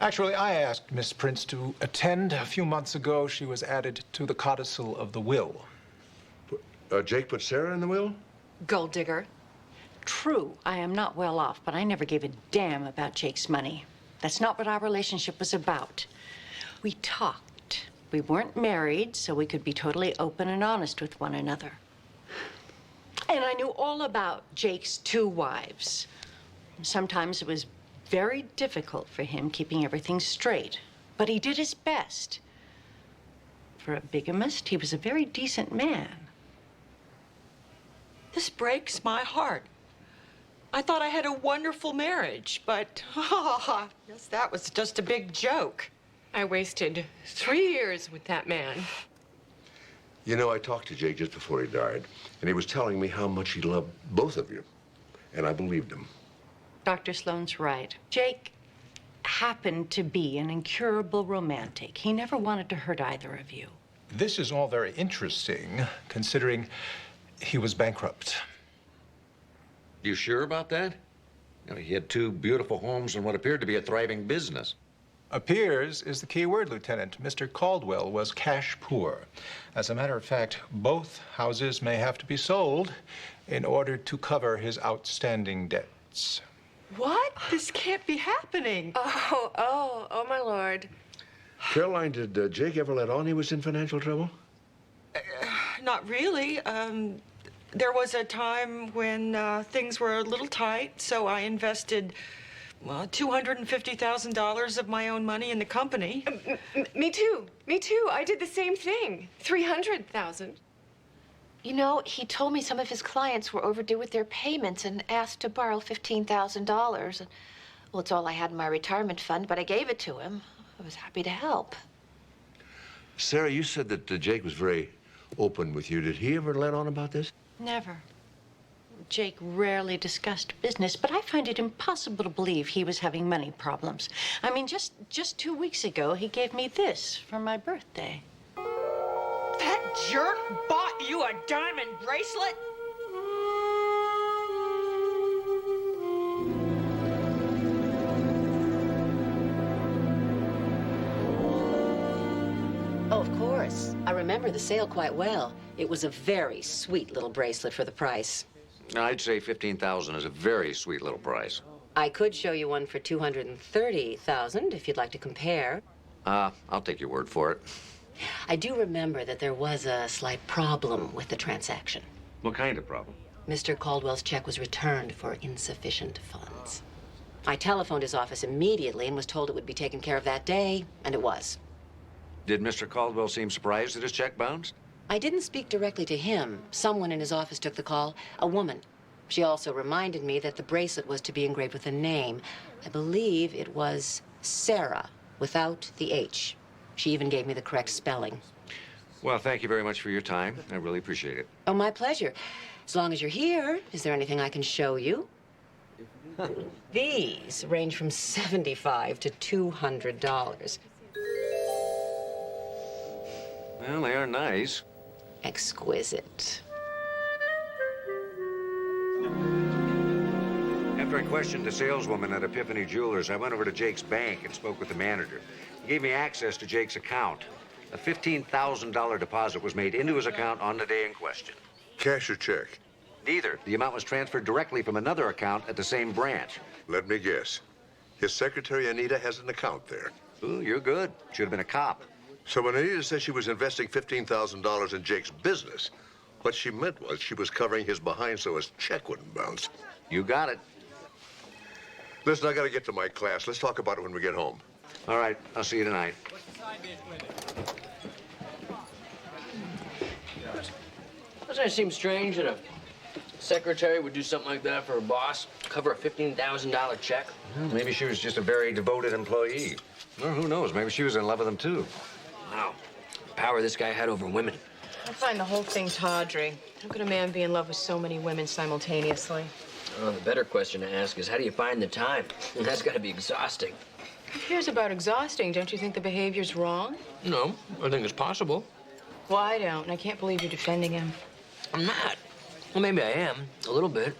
[SPEAKER 16] Actually, I asked Miss Prince to attend. A few months ago, she was added to the codicil of the will.
[SPEAKER 1] Jake put Sarah in the will?
[SPEAKER 7] Gold digger. True, I am not well off, but I never gave a damn about Jake's money. That's not what our relationship was about. We talked. We weren't married, so we could be totally open and honest with one another. And I knew all about Jake's 2 wives. Sometimes it was very difficult for him keeping everything straight, but he did his best. For a bigamist, he was a very decent man.
[SPEAKER 4] This breaks my heart. I thought I had a wonderful marriage, but yes, that was just a big joke.
[SPEAKER 21] I wasted 3 years with that man.
[SPEAKER 1] You know, I talked to Jake just before he died, and he was telling me how much he loved both of you. And I believed him.
[SPEAKER 7] Dr. Sloan's right. Jake happened to be an incurable romantic. He never wanted to hurt either of you.
[SPEAKER 16] This is all very interesting, considering he was bankrupt.
[SPEAKER 14] You sure about that? You know, he had 2 beautiful homes and what appeared to be a thriving business.
[SPEAKER 16] Appears is the key word, Lieutenant. Mr. Caldwell was cash poor. As a matter of fact, both houses may have to be sold in order to cover his outstanding debts.
[SPEAKER 4] What? This can't be happening.
[SPEAKER 21] Oh, my lord.
[SPEAKER 1] Caroline, did Jake ever let on he was in financial trouble?
[SPEAKER 4] Not really. There was a time when things were a little tight, so I invested, well, $250,000 of my own money in the company.
[SPEAKER 21] Me too. Me too. I did the same thing. 300,000.
[SPEAKER 13] You know, he told me some of his clients were overdue with their payments and asked to borrow $15,000. Well, it's all I had in my retirement fund, but I gave it to him. I was happy to help.
[SPEAKER 1] Sarah, you said that Jake was very open with you. Did he ever let on about this?
[SPEAKER 7] Never. Jake rarely discussed business, but I find it impossible to believe he was having money problems. I mean, just 2 weeks ago, he gave me this for my birthday.
[SPEAKER 4] That jerk bought you a diamond bracelet?
[SPEAKER 17] Oh, of course. I remember the sale quite well. It was a very sweet little bracelet for the price.
[SPEAKER 14] I'd say $15,000 is a very sweet little price.
[SPEAKER 17] I could show you one for $230,000 if you'd like to compare.
[SPEAKER 14] I'll take your word for it.
[SPEAKER 17] I do remember that there was a slight problem with the transaction.
[SPEAKER 14] What kind of problem?
[SPEAKER 17] Mr. Caldwell's check was returned for insufficient funds. I telephoned his office immediately and was told it would be taken care of that day, and it was.
[SPEAKER 14] Did Mr. Caldwell seem surprised that his check bounced?
[SPEAKER 17] I didn't speak directly to him. Someone in his office took the call, a woman. She also reminded me that the bracelet was to be engraved with a name. I believe it was Sarah, without the H. She even gave me the correct spelling.
[SPEAKER 14] Well, thank you very much for your time. I really appreciate it.
[SPEAKER 17] Oh, my pleasure. As long as you're here, is there anything I can show you? These range from $75 to $200.
[SPEAKER 14] Well, they are nice.
[SPEAKER 17] Exquisite.
[SPEAKER 14] After After I questioned the saleswoman at Epiphany Jewelers, I went over to Jake's bank and spoke with the manager. He gave me access to Jake's account. A $15,000 deposit was made into his account on the day in question.
[SPEAKER 1] Cash or check?
[SPEAKER 14] Neither. The amount was transferred directly from another account at the same branch.
[SPEAKER 1] Let me guess. His secretary, Anita, has an account there.
[SPEAKER 14] Ooh, you're good. Should have been a cop.
[SPEAKER 1] So when Anita said she was investing $15,000 in Jake's business, what she meant was she was covering his behind so his check wouldn't bounce.
[SPEAKER 14] You got it.
[SPEAKER 1] Listen, I gotta get to my class. Let's talk about it when we get home.
[SPEAKER 14] All right, I'll see you tonight.
[SPEAKER 3] Doesn't it seem strange that a secretary would do something like that for her boss? Cover a $15,000 check?
[SPEAKER 14] Well, maybe she was just a very devoted employee. Or who knows, maybe she was in love with him too.
[SPEAKER 3] Wow. The power this guy had over women.
[SPEAKER 22] I find the whole thing tawdry. How could a man be in love with so many women simultaneously?
[SPEAKER 3] Oh, the better question to ask is, how do you find the time? That's got to be exhausting.
[SPEAKER 22] Who cares about exhausting? Don't you think the behavior's wrong?
[SPEAKER 3] No, I think it's possible.
[SPEAKER 22] Well, I don't, and I can't believe you're defending him.
[SPEAKER 3] I'm not. Well, maybe I am, a little bit.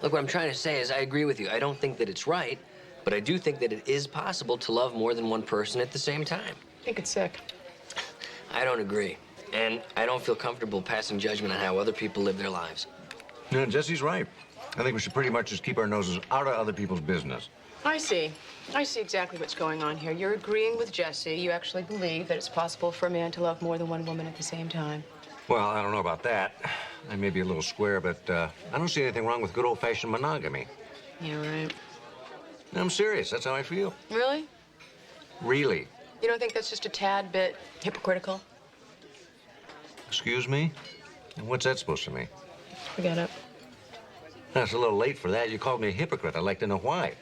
[SPEAKER 3] Look, what I'm trying to say is I agree with you. I don't think that it's right, but I do think that it is possible to love more than one person at the same time.
[SPEAKER 22] I think it's sick.
[SPEAKER 3] I don't agree. And I don't feel comfortable passing judgment on how other people live their lives.
[SPEAKER 14] No, Jesse's right. I think we should pretty much just keep our noses out of other people's business.
[SPEAKER 22] I see. I see exactly what's going on here. You're agreeing with Jesse. You actually believe that it's possible for a man to love more than one woman at the same time.
[SPEAKER 14] Well, I don't know about that. I may be a little square, but I don't see anything wrong with good old-fashioned monogamy.
[SPEAKER 22] Yeah, right.
[SPEAKER 14] I'm serious. That's how I feel.
[SPEAKER 22] Really?
[SPEAKER 14] Really.
[SPEAKER 22] You don't think that's just a tad bit hypocritical?
[SPEAKER 14] Excuse me? What's that supposed to mean?
[SPEAKER 22] Forget it.
[SPEAKER 14] That's a little late for that. You called me a hypocrite. I'd like to know why.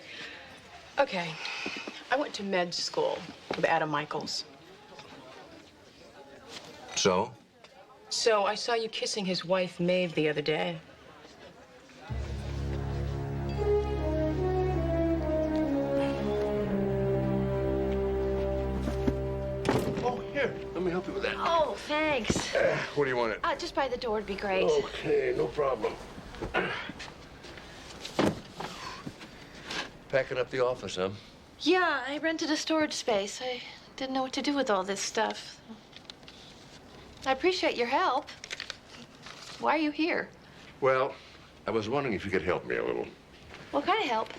[SPEAKER 22] Okay. I went to med school with Adam Michaels.
[SPEAKER 14] So?
[SPEAKER 22] So I saw you kissing his wife, Maeve, the other day.
[SPEAKER 1] Oh, here. Let me help you with that.
[SPEAKER 13] Oh, thanks.
[SPEAKER 1] What do you want?
[SPEAKER 13] Just by the door would be great.
[SPEAKER 1] Okay, no problem. Packing up the office, huh?
[SPEAKER 13] Yeah, I rented a storage space. I didn't know what to do with all this stuff. I appreciate your help. Why are you here?
[SPEAKER 1] Well, I was wondering if you could help me a little.
[SPEAKER 13] What kind of help?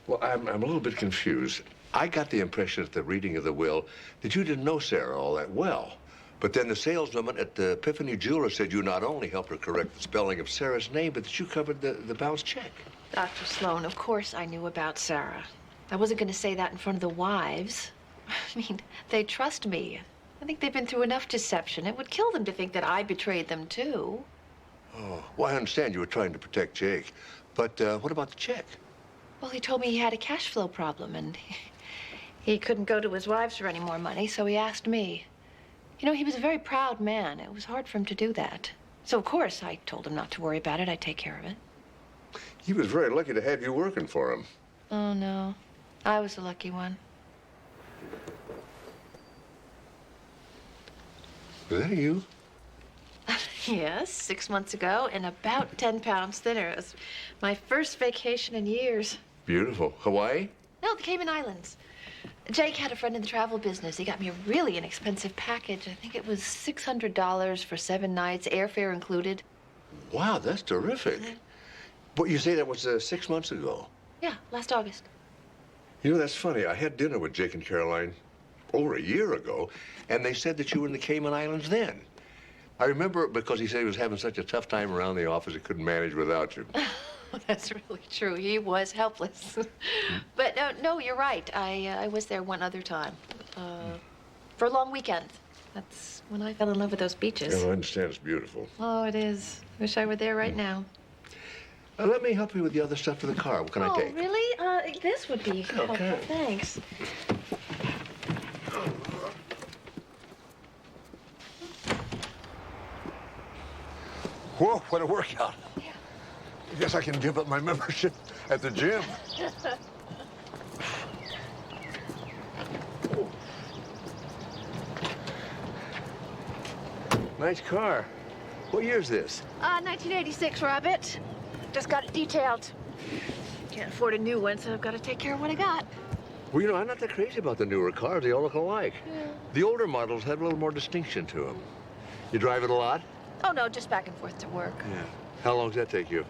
[SPEAKER 1] Well, I'm a little bit confused. I got the impression at the reading of the will that you didn't know Sarah all that well. But then the saleswoman at the Epiphany Jewelers said you not only helped her correct the spelling of Sarah's name, but that you covered the bounced check.
[SPEAKER 13] Dr. Sloan, of course I knew about Sarah. I wasn't going to say that in front of the wives. I mean, they trust me. I think they've been through enough deception. It would kill them to think that I betrayed them, too.
[SPEAKER 1] Oh, well, I understand you were trying to protect Jake. But what about the check?
[SPEAKER 13] Well, he told me he had a cash flow problem, and he couldn't go to his wives for any more money, so he asked me. You know, he was a very proud man. It was hard for him to do that. So, of course, I told him not to worry about it. I'd take care of it.
[SPEAKER 1] He was very lucky to have you working for him.
[SPEAKER 13] Oh, no. I was the lucky one.
[SPEAKER 1] Was that you?
[SPEAKER 13] Yes, 6 months ago, and about 10 pounds thinner. It was my first vacation in years.
[SPEAKER 1] Beautiful. Hawaii?
[SPEAKER 13] No, the Cayman Islands. Jake had a friend in the travel business. He got me a really inexpensive package. I think it was $600 for 7 nights, airfare included.
[SPEAKER 1] Wow, that's terrific. But you say that was 6 months ago?
[SPEAKER 13] Yeah, last August.
[SPEAKER 1] You know, that's funny. I had dinner with Jake and Caroline over a year ago, and they said that you were in the Cayman Islands then. I remember it because he said he was having such a tough time around the office he couldn't manage without you.
[SPEAKER 13] That's really true. He was helpless. But no, you're right. I was there one other time. For a long weekend. That's when I fell in love with those beaches.
[SPEAKER 1] Yeah, I understand it's beautiful.
[SPEAKER 13] Oh, it is. Wish I were there right now.
[SPEAKER 1] Let me help you with the other stuff for the car. What can I take?
[SPEAKER 13] Oh, really? This would be helpful. Thanks.
[SPEAKER 1] Whoa, what a workout. Yeah. I guess I can give up my membership at the gym. Nice car. What year is this?
[SPEAKER 13] 1986, Rabbit. Just got it detailed. Can't afford a new one, so I've got to take care of what I got.
[SPEAKER 1] Well, you know, I'm not that crazy about the newer cars. They all look alike.
[SPEAKER 13] Yeah.
[SPEAKER 1] The older models have a little more distinction to them. You drive it a lot?
[SPEAKER 13] Oh, no, just back and forth to work.
[SPEAKER 1] Yeah. How long does that take you?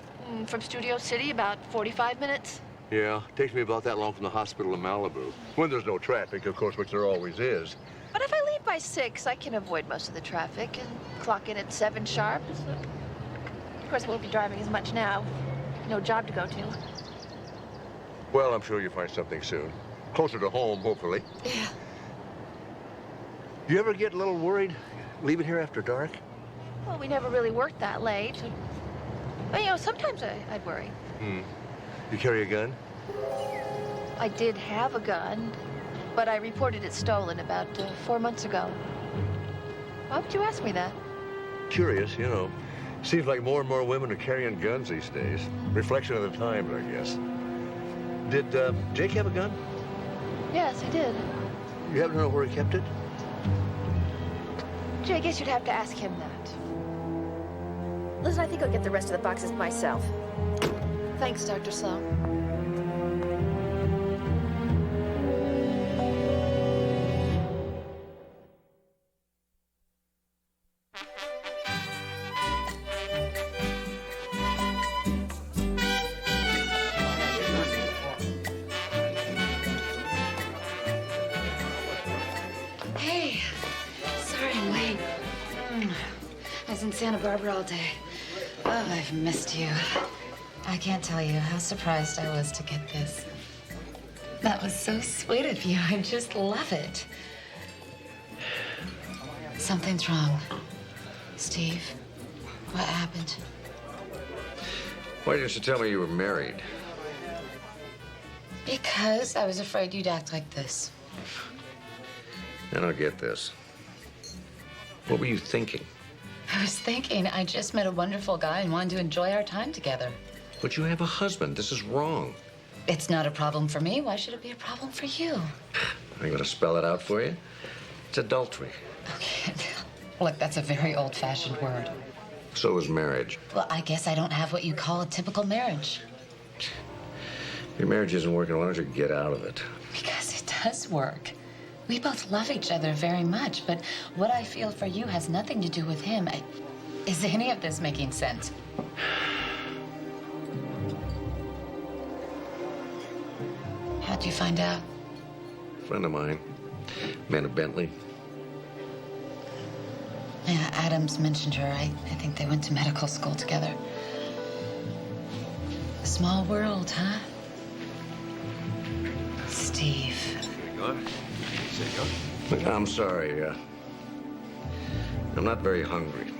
[SPEAKER 13] From Studio City, about 45 minutes.
[SPEAKER 1] Yeah, takes me about that long from the hospital in Malibu. When there's no traffic, of course, which there always is.
[SPEAKER 13] But if I leave by 6, I can avoid most of the traffic and clock in at 7 sharp. So, of course, I won't be driving as much now. No job to go to.
[SPEAKER 1] Well, I'm sure you'll find something soon. Closer to home, hopefully.
[SPEAKER 13] Yeah.
[SPEAKER 1] You ever get a little worried leaving here after dark?
[SPEAKER 13] Well, we never really worked that late. But, you know, sometimes I'd worry.
[SPEAKER 1] You carry a gun?
[SPEAKER 13] I did have a gun, but I reported it stolen about 4 months ago. Why would you ask me that?
[SPEAKER 1] Curious, you know. Seems like more and more women are carrying guns these days. Reflection of the times, I guess. Did Jake have a gun?
[SPEAKER 13] Yes, he did.
[SPEAKER 1] You happen to know where he kept it?
[SPEAKER 13] Gee, I guess you'd have to ask him that. Listen, I think I'll get the rest of the boxes myself. Thanks, Dr. Sloan.
[SPEAKER 2] Hey, sorry I'm late. I was in Santa Barbara all day. Oh, I've missed you. I can't tell you how surprised I was to get this. That was so sweet of you. I just love it. Something's wrong. Steve, what happened?
[SPEAKER 14] Why didn't you tell me you were married?
[SPEAKER 2] Because I was afraid you'd act like this.
[SPEAKER 14] I don't get this. What were you thinking?
[SPEAKER 2] I was thinking I just met a wonderful guy and wanted to enjoy our time together.
[SPEAKER 14] But you have a husband. This is wrong.
[SPEAKER 2] It's not a problem for me. Why should it be a problem for you?
[SPEAKER 14] I'm going to spell it out for you. It's adultery.
[SPEAKER 2] Okay. Look, that's a very old-fashioned word.
[SPEAKER 14] So is marriage.
[SPEAKER 2] Well, I guess I don't have what you call a typical marriage.
[SPEAKER 14] Your marriage isn't working. Why don't you get out of it?
[SPEAKER 2] Because it does work. We both love each other very much, but what I feel for you has nothing to do with him. Is any of this making sense? How'd you find out?
[SPEAKER 14] A friend of mine, Amanda Bentley.
[SPEAKER 2] Yeah, Adams mentioned her. I think they went to medical school together. A small world, huh? Steve.
[SPEAKER 14] Look, I'm sorry. I'm not very hungry.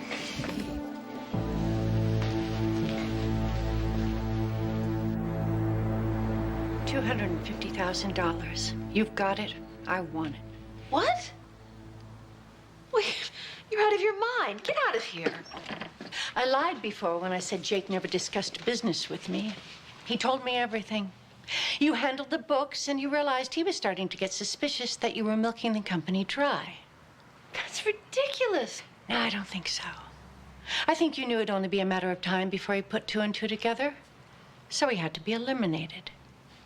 [SPEAKER 15] $250,000. You've got it. I want it.
[SPEAKER 13] What? Wait, you're out of your mind. Get out of here.
[SPEAKER 15] I lied before when I said Jake never discussed business with me. He told me everything. You handled the books, and you realized he was starting to get suspicious that you were milking the company dry.
[SPEAKER 13] That's ridiculous.
[SPEAKER 15] No, I don't think so. I think you knew it'd only be a matter of time before he put 2 and 2 together. So he had to be eliminated.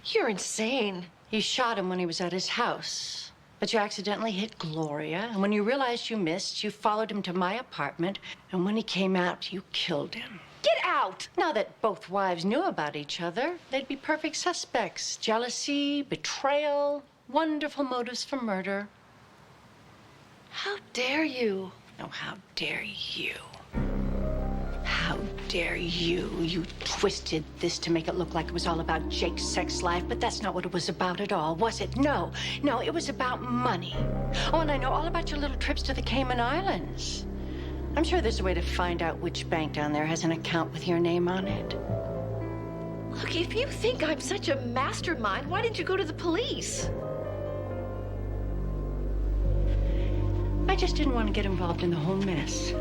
[SPEAKER 13] You're insane.
[SPEAKER 15] You shot him when he was at his house. But you accidentally hit Gloria, and when you realized you missed, you followed him to my apartment, and when he came out, you killed him.
[SPEAKER 13] Get out!
[SPEAKER 15] Now that both wives knew about each other, they'd be perfect suspects. Jealousy, betrayal, wonderful motives for murder.
[SPEAKER 13] How dare you?
[SPEAKER 15] Oh, how dare you? How dare you? You twisted this to make it look like it was all about Jake's sex life, but that's not what it was about at all, was it? No, it was about money. Oh, and I know all about your little trips to the Cayman Islands. I'm sure there's a way to find out which bank down there has an account with your name on it.
[SPEAKER 13] Look, if you think I'm such a mastermind, why didn't you go to the police?
[SPEAKER 15] I just didn't want to get involved in the whole mess.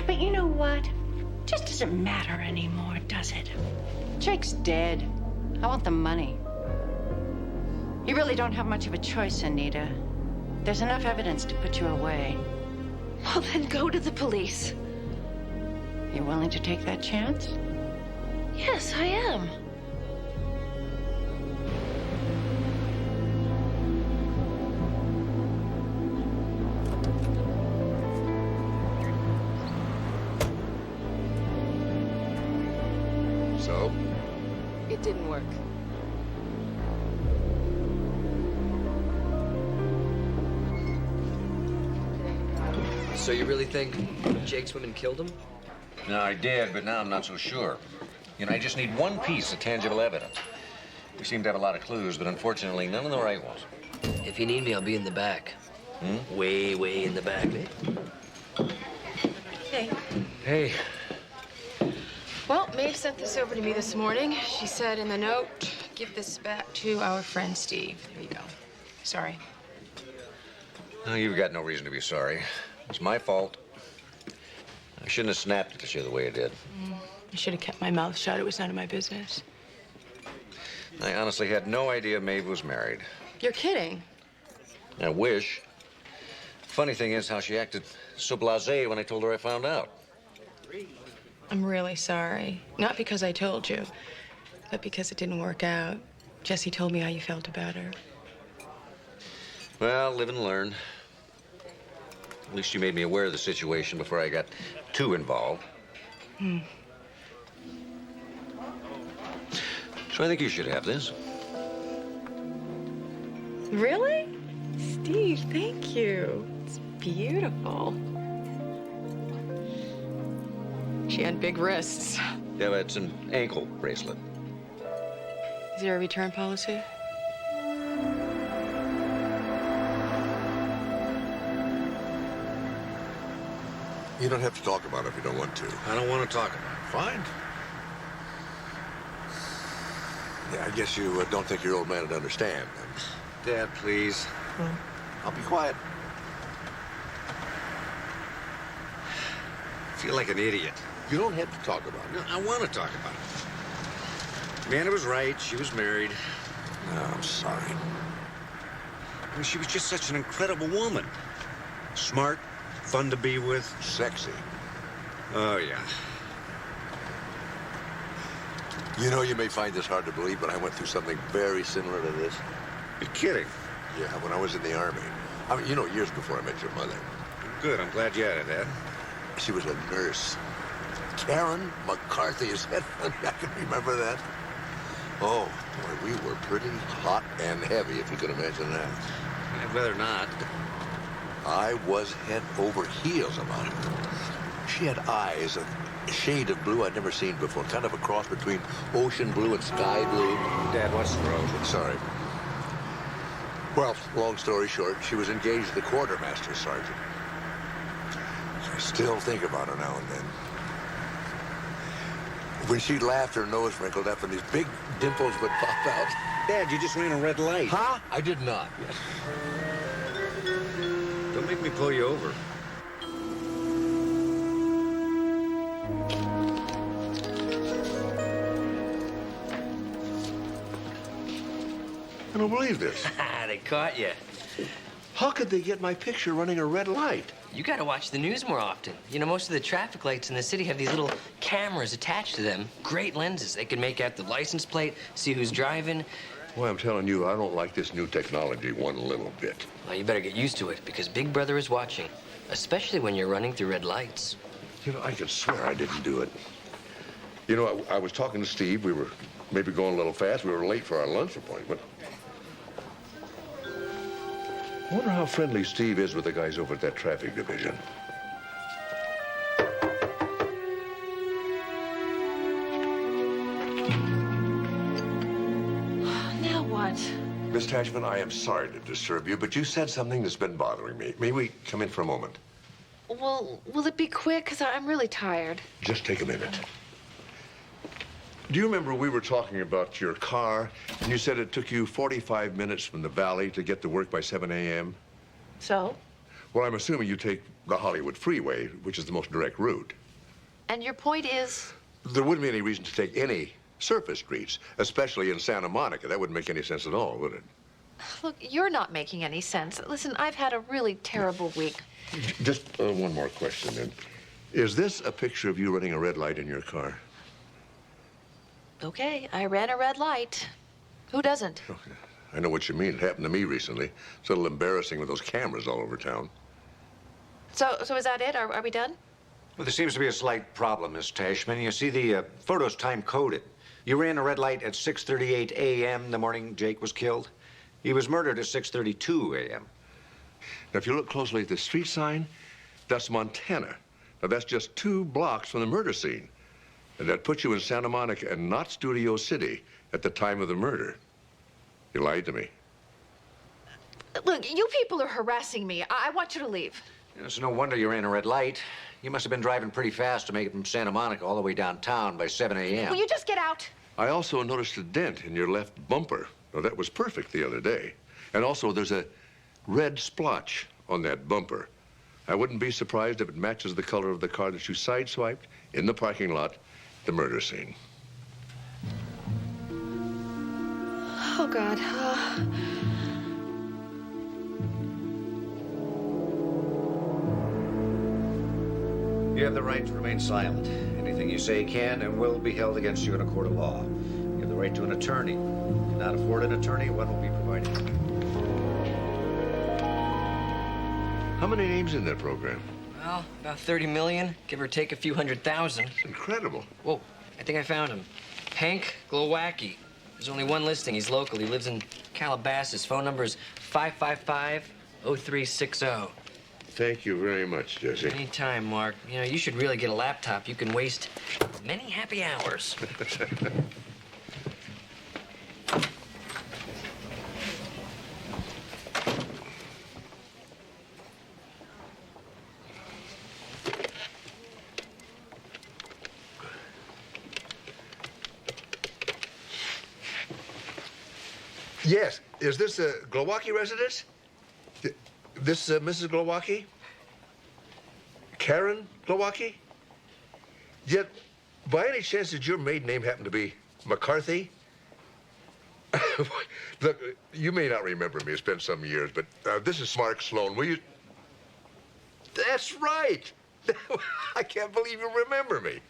[SPEAKER 15] But you know what? It just doesn't matter anymore, does it? Jake's dead. I want the money. You really don't have much of a choice, Anita. There's enough evidence to put you away.
[SPEAKER 13] Well, then go to the police.
[SPEAKER 15] You willing to take that chance?
[SPEAKER 13] Yes, I am.
[SPEAKER 1] So?
[SPEAKER 21] It didn't work.
[SPEAKER 3] So you really think Jake's women killed him?
[SPEAKER 14] No, I did, but now I'm not so sure. You know, I just need one piece of tangible evidence. We seem to have a lot of clues, but unfortunately, none of the right ones.
[SPEAKER 3] If you need me, I'll be in the back. Way, way in the back.
[SPEAKER 13] Hey.
[SPEAKER 3] Hey.
[SPEAKER 13] Well, Maeve sent this over to me this morning. She said in the note, give this back to our friend Steve. There you go. Sorry.
[SPEAKER 14] No, you've got no reason to be sorry. It's my fault. I shouldn't have snapped at you the way I did.
[SPEAKER 13] I should have kept my mouth shut. It was none of my business.
[SPEAKER 14] I honestly had no idea Maeve was married.
[SPEAKER 13] You're kidding.
[SPEAKER 14] I wish. Funny thing is how she acted so blasé when I told her I found out.
[SPEAKER 13] I'm really sorry. Not because I told you, but because it didn't work out. Jesse told me how you felt about her.
[SPEAKER 14] Well, live and learn. At least you made me aware of the situation before I got too involved. So I think you should have this.
[SPEAKER 13] Really? Steve, thank you. It's beautiful. She had big wrists.
[SPEAKER 14] Yeah, but it's an ankle bracelet.
[SPEAKER 13] Is there a return policy?
[SPEAKER 1] You don't have to talk about it if you don't want to.
[SPEAKER 14] I don't want to talk about it.
[SPEAKER 1] Fine. Yeah, I guess you don't think your old man would understand.
[SPEAKER 14] Dad, please.
[SPEAKER 1] I'll be quiet.
[SPEAKER 14] I feel like an idiot.
[SPEAKER 1] You don't have to talk about it.
[SPEAKER 14] No, I want to talk about it. Amanda was right. She was married.
[SPEAKER 1] No, I'm sorry.
[SPEAKER 14] I mean, she was just such an incredible woman. Smart, fun to be with.
[SPEAKER 1] Sexy.
[SPEAKER 14] Oh, yeah.
[SPEAKER 1] You know, you may find this hard to believe, but I went through something very similar to this.
[SPEAKER 14] You're kidding.
[SPEAKER 1] Yeah, when I was in the Army. I mean, you know, years before I met your mother.
[SPEAKER 14] Good. I'm glad you added that.
[SPEAKER 1] She was a nurse. Karen McCarthy, is that funny? I can remember that. Oh, boy, we were pretty hot and heavy, if you can imagine that.
[SPEAKER 14] I'd rather not.
[SPEAKER 1] I was head over heels about her. She had eyes, a shade of blue I'd never seen before, kind of a cross between ocean blue and sky blue.
[SPEAKER 14] Dad, what's the road?
[SPEAKER 1] Sorry. Well, long story short, she was engaged to the quartermaster sergeant. I still think about her now and then. When she laughed, her nose wrinkled up and these big dimples would pop out.
[SPEAKER 14] Dad, you just ran a red light.
[SPEAKER 1] Huh? I did not.
[SPEAKER 14] Don't make me pull you over.
[SPEAKER 1] I don't believe this.
[SPEAKER 3] They caught you.
[SPEAKER 1] How could they get my picture running a red light?
[SPEAKER 3] You gotta watch the news more often. You know, most of the traffic lights in the city have these little cameras attached to them. Great lenses. They can make out the license plate, see who's driving.
[SPEAKER 1] Boy, I'm telling you, I don't like this new technology one little bit.
[SPEAKER 3] Well, you better get used to it, because Big Brother is watching. Especially when you're running through red lights.
[SPEAKER 1] You know, I could swear I didn't do it. You know, I was talking to Steve. We were maybe going a little fast. We were late for our lunch appointment. I wonder how friendly Steve is with the guys over at that traffic division.
[SPEAKER 13] Now what?
[SPEAKER 1] Miss Tashman, I am sorry to disturb you, but you said something that's been bothering me. May we come in for a moment?
[SPEAKER 13] Well, will it be quick? Because I'm really tired.
[SPEAKER 1] Just take a minute. Do you remember we were talking about your car, and you said it took you 45 minutes from the valley to get to work by 7 a.m.?
[SPEAKER 13] So?
[SPEAKER 1] Well, I'm assuming you take the Hollywood Freeway, which is the most direct route.
[SPEAKER 13] And your point is?
[SPEAKER 1] There wouldn't be any reason to take any surface streets, especially in Santa Monica. That wouldn't make any sense at all, would it?
[SPEAKER 13] Look, you're not making any sense. Listen, I've had a really terrible week.
[SPEAKER 1] Just one more question, then. Is this a picture of you running a red light in your car?
[SPEAKER 13] Okay, I ran a red light. Who doesn't?
[SPEAKER 1] Okay. I know what you mean. It happened to me recently. It's a little embarrassing with those cameras all over town.
[SPEAKER 13] So is that it? Are we done?
[SPEAKER 14] Well, there seems to be a slight problem, Miss Tashman. You see, the photo's time-coded. You ran a red light at 6:38 a.m. the morning Jake was killed. He was murdered at 6:32 a.m.
[SPEAKER 1] Now, if you look closely at the street sign, that's Montana. Now, that's just 2 blocks from the murder scene. And that puts you in Santa Monica and not Studio City at the time of the murder. You lied to me.
[SPEAKER 13] Look, you people are harassing me. I want you to leave.
[SPEAKER 14] It's no wonder you ran a red light. You must have been driving pretty fast to make it from Santa Monica all the way downtown by 7 a.m.
[SPEAKER 13] Will you just get out?
[SPEAKER 1] I also noticed a dent in your left bumper. Now, that was perfect the other day. And also, there's a red splotch on that bumper. I wouldn't be surprised if it matches the color of the car that you sideswiped in the parking lot, the murder scene.
[SPEAKER 13] Oh, God.
[SPEAKER 14] You have the right to remain silent. Anything you say can and will be held against you in a court of law. You have the right to an attorney. If you cannot afford an attorney, one will be provided.
[SPEAKER 1] How many names in that program?
[SPEAKER 3] Well, about 30 million, give or take a few 100,000.
[SPEAKER 1] Incredible.
[SPEAKER 3] Whoa, I think I found him. Hank Glowacki. There's only one listing. He's local. He lives in Calabasas. Phone number is 555-0360.
[SPEAKER 1] Thank you very much, Jesse.
[SPEAKER 3] Anytime, Mark. You know, you should really get a laptop. You can waste many happy hours.
[SPEAKER 1] Yes. Is this a Glowacki residence? This Mrs. Glowacki? Karen Glowacki? Yet, by any chance, did your maiden name happen to be McCarthy? Look, you may not remember me. It's been some years, but this is Mark Sloan. Will you... That's right. I can't believe you remember me.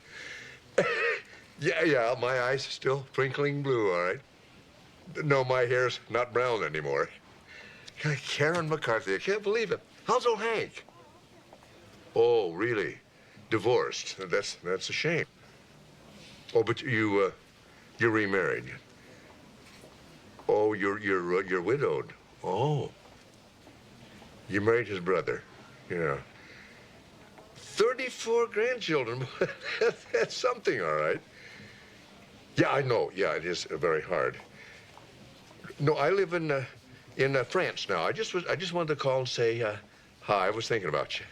[SPEAKER 1] Yeah, my eyes are still twinkling blue, all right. No, my hair's not brown anymore. Karen McCarthy, I can't believe it. How's old Hank? Oh, really? Divorced? That's a shame. Oh, but you're remarried. Oh, you're widowed. Oh. You married his brother. Yeah. 34 grandchildren. That's something, all right. Yeah, I know. Yeah, it is very hard. No, I live in France now. I just wanted to call and say hi. I was thinking about you.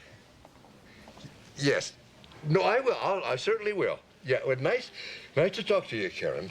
[SPEAKER 1] Yes. No, I will. I certainly will. Yeah. Well, nice to talk to you, Karen.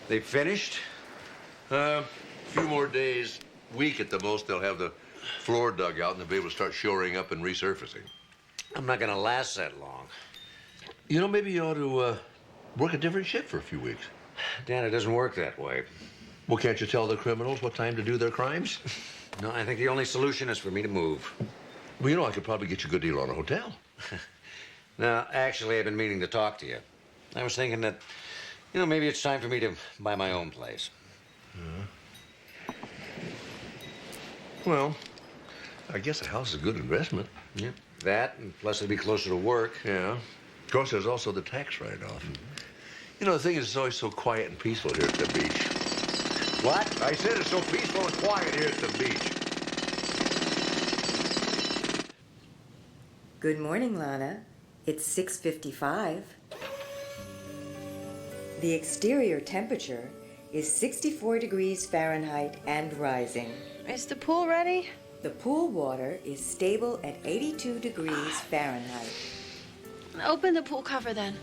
[SPEAKER 14] They finished?
[SPEAKER 1] A few more days, week at the most, they'll have the floor dug out and they'll be able to start shoring up and resurfacing.
[SPEAKER 14] I'm not gonna last that long.
[SPEAKER 1] You know, maybe you ought to work a different shift for a few weeks.
[SPEAKER 14] Dan, it doesn't work that way.
[SPEAKER 1] Well, can't you tell the criminals what time to do their crimes?
[SPEAKER 14] No, I think the only solution is for me to move.
[SPEAKER 1] Well, you know, I could probably get you a good deal on a hotel.
[SPEAKER 14] No, actually, I've been meaning to talk to you. I was thinking that, you know, maybe it's time for me to buy my own place.
[SPEAKER 1] Well, I guess a house is a good investment.
[SPEAKER 14] Yeah, that, and plus it'll be closer to work.
[SPEAKER 1] Yeah. Of course, there's also the tax write-off. You know, the thing is, it's always so quiet and peaceful here at the beach.
[SPEAKER 14] What?
[SPEAKER 1] I said it's so peaceful and quiet here at the beach.
[SPEAKER 5] Good morning, Lana. It's 6:55. The exterior temperature is 64 degrees Fahrenheit and rising.
[SPEAKER 10] Is the pool ready?
[SPEAKER 5] The pool water is stable at 82 degrees Fahrenheit.
[SPEAKER 10] Open the pool cover then.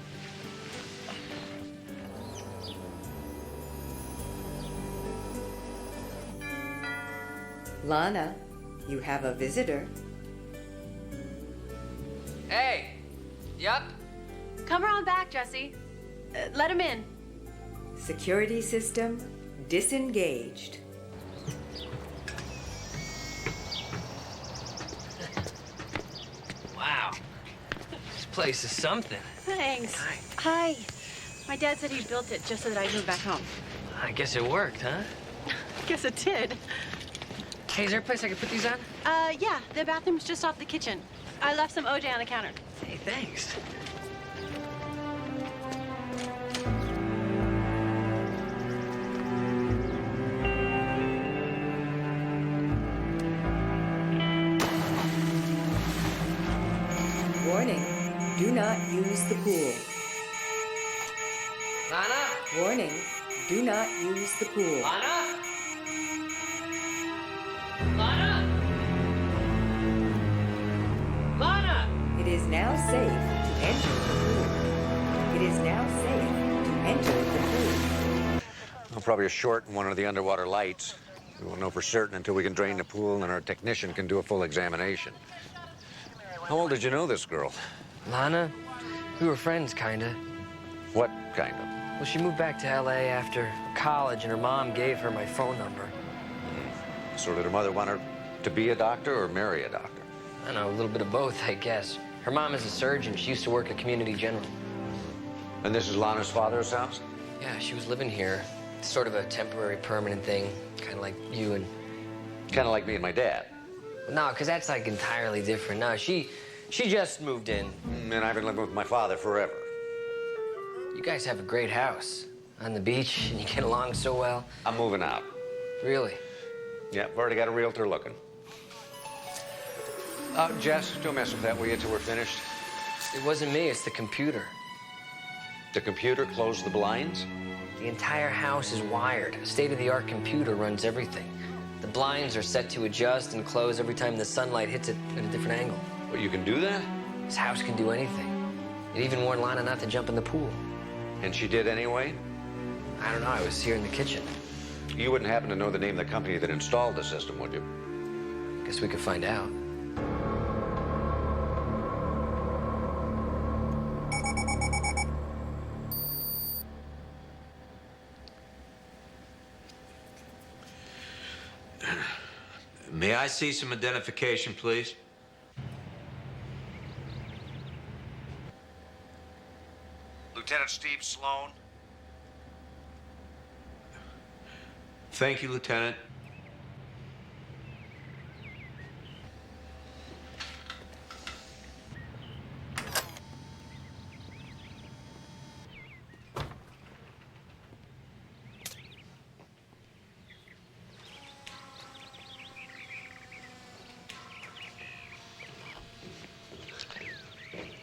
[SPEAKER 5] Lana, You have a visitor.
[SPEAKER 3] Hey! Yup?
[SPEAKER 6] Come around back, Jesse. Let him in.
[SPEAKER 5] Security system disengaged.
[SPEAKER 3] Wow. This place is something.
[SPEAKER 6] Thanks. Hi. My dad said he built it just so that I move back home.
[SPEAKER 3] I guess it worked, huh?
[SPEAKER 6] Guess it did.
[SPEAKER 3] Hey, is there a place I could put these on?
[SPEAKER 6] Yeah, the bathroom's just off the kitchen. I left some OJ on the counter.
[SPEAKER 3] Hey, thanks.
[SPEAKER 5] Warning, do not use the pool.
[SPEAKER 3] Lana?
[SPEAKER 5] Warning, do not use the pool.
[SPEAKER 3] Lana? Lana? Lana?
[SPEAKER 5] It is now safe to enter the pool. It is now safe to enter the pool.
[SPEAKER 14] Well, probably a short in one of the underwater lights. We won't know for certain until we can drain the pool and our technician can do a full examination. How old did you know this girl?
[SPEAKER 3] Lana? We were friends, kinda.
[SPEAKER 14] What kind of?
[SPEAKER 3] Well, she moved back to LA after college, and her mom gave her my phone number.
[SPEAKER 14] So did her mother want her to be a doctor or marry a doctor?
[SPEAKER 3] I don't know, a little bit of both, I guess. Her mom is a surgeon. She used to work at Community General.
[SPEAKER 14] And this is Lana's father's house?
[SPEAKER 3] Yeah, she was living here. It's sort of a temporary, permanent thing, kind of like you and...
[SPEAKER 14] Kind of like me and my dad.
[SPEAKER 3] No, because that's like entirely different. No, she just moved in.
[SPEAKER 14] And I've been living with my father forever.
[SPEAKER 3] You guys have a great house on the beach, and you get along so well.
[SPEAKER 14] I'm moving out.
[SPEAKER 3] Really?
[SPEAKER 14] Yeah, I've already got a realtor looking. Jess, don't mess with that, will you, till we're finished?
[SPEAKER 3] It wasn't me, it's the computer.
[SPEAKER 14] The computer closed the blinds?
[SPEAKER 3] The entire house is wired. A state-of-the-art computer runs everything. The blinds are set to adjust and close every time the sunlight hits it at a different angle.
[SPEAKER 14] Well, you can do that?
[SPEAKER 3] This house can do anything. It even warned Lana not to jump in the pool.
[SPEAKER 14] And she did anyway?
[SPEAKER 3] I don't know, I was here in the kitchen.
[SPEAKER 14] You wouldn't happen to know the name of the company that installed the system, would you?
[SPEAKER 3] Guess we could find out.
[SPEAKER 18] May I see some identification, please?
[SPEAKER 14] Lieutenant Steve Sloan.
[SPEAKER 18] Thank you, Lieutenant.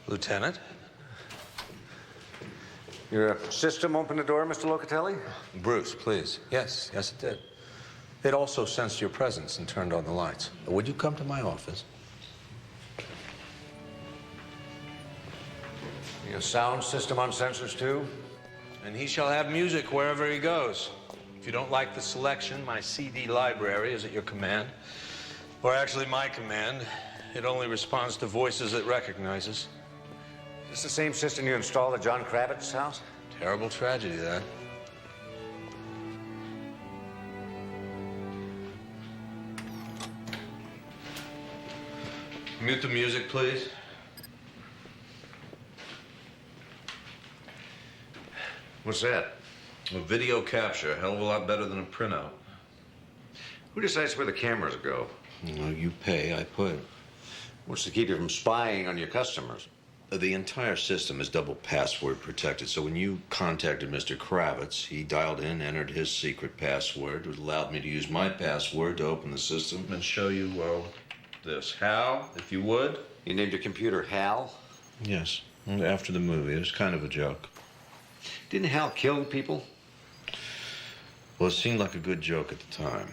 [SPEAKER 18] Lieutenant?
[SPEAKER 14] Your system opened the door, Mr. Locatelli?
[SPEAKER 16] Bruce, please. Yes, it did. It also sensed your presence and turned on the lights. Would you come to my office?
[SPEAKER 14] Your sound system on sensors, too?
[SPEAKER 18] And he shall have music wherever he goes. If you don't like the selection, my CD library is at your command. Or actually my command. It only responds to voices it recognizes.
[SPEAKER 14] Is this the same system you installed at John Kravitz's house?
[SPEAKER 18] Terrible tragedy, that. Mute the music, please.
[SPEAKER 14] What's that?
[SPEAKER 18] A video capture, a hell of a lot better than a printout.
[SPEAKER 14] Who decides where the cameras go?
[SPEAKER 18] You pay, I put.
[SPEAKER 14] What's to keep you from spying on your customers?
[SPEAKER 18] The entire system is double password protected, so when you contacted Mr. Kravitz, he dialed in, entered his secret password, which allowed me to use my password to open the system and show you, well, this. Hal, if you would.
[SPEAKER 14] You named your computer Hal?
[SPEAKER 18] Yes, after the movie. It was kind of a joke.
[SPEAKER 14] Didn't Hal kill people?
[SPEAKER 18] Well, it seemed like a good joke at the time.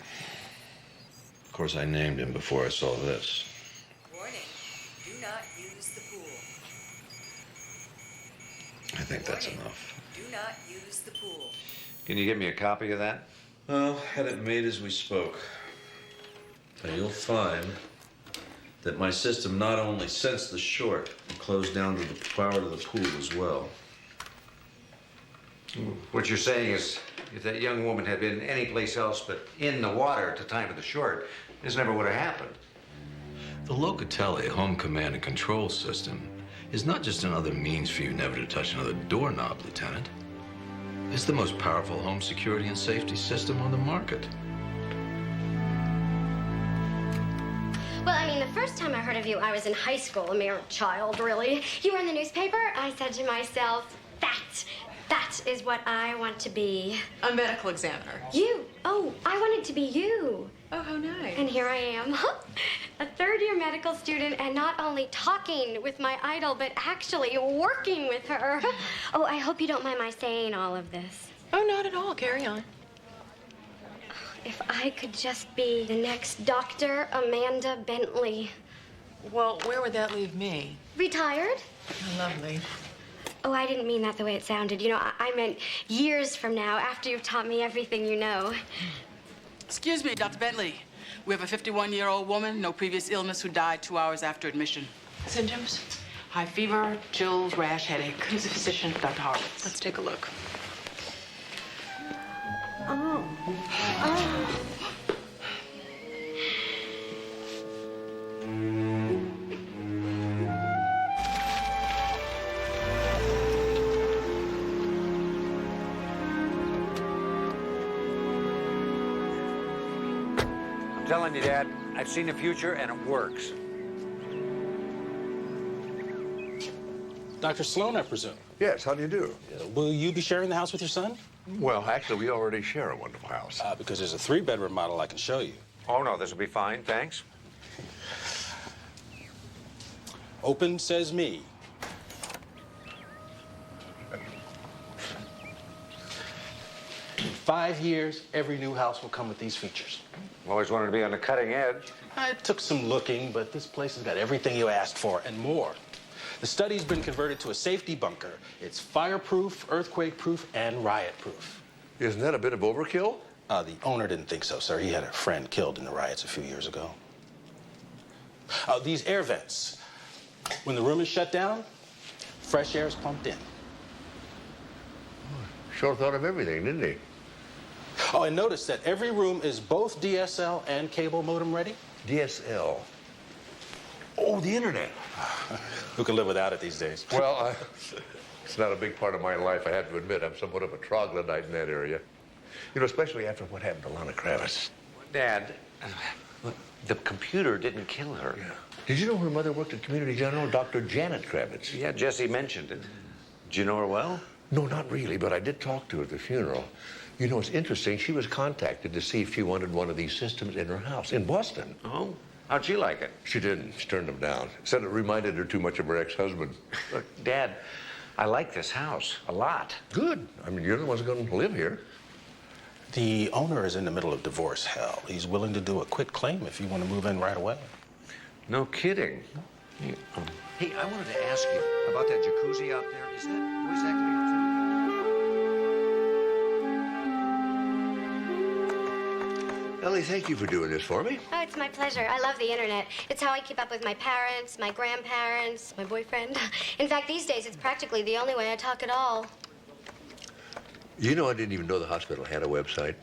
[SPEAKER 18] Of course, I named him before I saw this.
[SPEAKER 5] Warning, do not use the pool.
[SPEAKER 18] I think that's enough.
[SPEAKER 5] Do not use the pool.
[SPEAKER 14] Can you give me a copy of that?
[SPEAKER 18] Well, had it made as we spoke. Now, you'll find that my system not only sensed the short, it closed down to the power to the pool as well.
[SPEAKER 14] What you're saying is, if that young woman had been anyplace else but in the water at the time of the short, this never would have happened.
[SPEAKER 18] The Locatelli home command and control system is not just another means for you never to touch another doorknob, Lieutenant. It's the most powerful home security and safety system on the market.
[SPEAKER 11] Well, I mean, the first time I heard of you, I was in high school, a mere child, really. You were in the newspaper. I said to myself, that is what I want to be.
[SPEAKER 22] A medical examiner.
[SPEAKER 11] You. Oh, I wanted to be you.
[SPEAKER 22] Oh, how nice.
[SPEAKER 11] And here I am, a third-year medical student, and not only talking with my idol, but actually working with her. Oh, I hope you don't mind my saying all of this.
[SPEAKER 22] Oh, not at all. Carry on.
[SPEAKER 11] If I could just be the next Dr. Amanda Bentley.
[SPEAKER 22] Well, where would that leave me?
[SPEAKER 11] Retired?
[SPEAKER 22] Oh, lovely.
[SPEAKER 11] Oh, I didn't mean that the way it sounded. You know, I meant years from now, after you've taught me everything you know.
[SPEAKER 12] Excuse me, Dr. Bentley. We have a 51-year-old woman, no previous illness, who died 2 hours after admission.
[SPEAKER 22] Symptoms?
[SPEAKER 12] High fever, chills, rash, headache.
[SPEAKER 22] Who's the physician?
[SPEAKER 12] Dr. Horowitz.
[SPEAKER 22] Let's take a look.
[SPEAKER 11] Oh. Oh.
[SPEAKER 14] I'm telling you, Dad, I've seen the future and it works.
[SPEAKER 20] Dr. Sloan, I presume.
[SPEAKER 1] Yes, how do you do?
[SPEAKER 20] Will you be sharing the house with your son?
[SPEAKER 1] Well, actually, we already share a wonderful house.
[SPEAKER 20] Because there's a 3-bedroom model I can show you.
[SPEAKER 14] Oh, no, this will be fine, thanks.
[SPEAKER 20] Open says me. In 5 years, every new house will come with these features.
[SPEAKER 14] Always wanted to be on the cutting edge.
[SPEAKER 20] It took some looking, but this place has got everything you asked for and more. The study's been converted to a safety bunker. It's fireproof, earthquake-proof, and riot-proof.
[SPEAKER 1] Isn't that a bit of overkill?
[SPEAKER 20] The owner didn't think so, sir. He had a friend killed in the riots a few years ago. These air vents. When the room is shut down, fresh air is pumped in.
[SPEAKER 1] Sure thought of everything, didn't he?
[SPEAKER 20] Oh, and notice that every room is both DSL and cable modem ready.
[SPEAKER 1] DSL? Oh, the internet.
[SPEAKER 20] Who can live without it these days?
[SPEAKER 1] Well, it's not a big part of my life, I have to admit. I'm somewhat of a troglodyte in that area. You know, especially after what happened to Lana Kravitz.
[SPEAKER 14] Dad, the computer didn't kill her.
[SPEAKER 1] Yeah. Did you know her mother worked at Community General, Dr. Janet Kravitz?
[SPEAKER 14] Yeah, Jesse mentioned it. Did you know her well?
[SPEAKER 1] No, not really, but I did talk to her at the funeral. You know, it's interesting. She was contacted to see if she wanted one of these systems in her house in Boston.
[SPEAKER 14] Oh? How'd she like it?
[SPEAKER 1] She didn't. She turned them down. Said it reminded her too much of her ex-husband.
[SPEAKER 14] Look, Dad, I like this house a lot.
[SPEAKER 1] Good. I mean, you're the ones going to live here.
[SPEAKER 20] The owner is in the middle of divorce hell. He's willing to do a quick claim if you want to move in right away.
[SPEAKER 14] No kidding. Hey, I wanted to ask you about that jacuzzi out there. Is that voice activated too?
[SPEAKER 1] Ellie, thank you for doing this for me.
[SPEAKER 11] Oh, it's my pleasure. I love the internet. It's how I keep up with my parents, my grandparents, my boyfriend. In fact, these days, it's practically the only way I talk at all.
[SPEAKER 1] You know, I didn't even know the hospital had a website.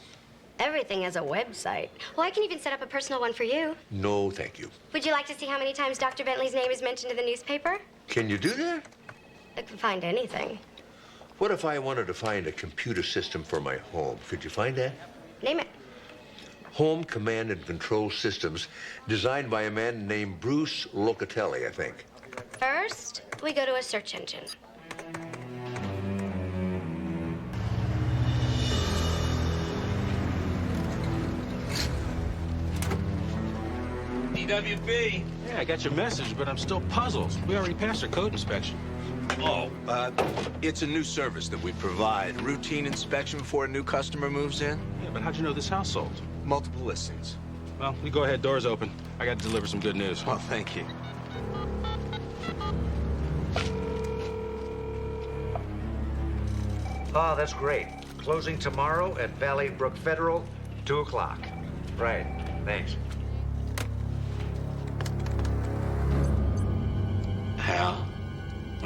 [SPEAKER 11] Everything has a website. Well, I can even set up a personal one for you.
[SPEAKER 1] No, thank you.
[SPEAKER 11] Would you like to see how many times Dr. Bentley's name is mentioned in the newspaper?
[SPEAKER 1] Can you do that?
[SPEAKER 11] I can find anything.
[SPEAKER 1] What if I wanted to find a computer system for my home? Could you find that?
[SPEAKER 11] Name it.
[SPEAKER 1] Home Command and Control Systems, designed by a man named Bruce Locatelli, I think.
[SPEAKER 11] First, we go to a search engine.
[SPEAKER 20] DWB. Yeah, I got your message, but I'm still puzzled. We already passed our code inspection.
[SPEAKER 24] Oh, it's a new service that we provide. Routine inspection before a new customer moves in.
[SPEAKER 20] Yeah, but how'd you know this house sold?
[SPEAKER 24] Multiple listings.
[SPEAKER 20] Well, you go ahead, door's open. I got to deliver some good news.
[SPEAKER 24] Well, thank you.
[SPEAKER 14] Oh, that's great. Closing tomorrow at Valley Brook Federal, 2 o'clock. Right, thanks.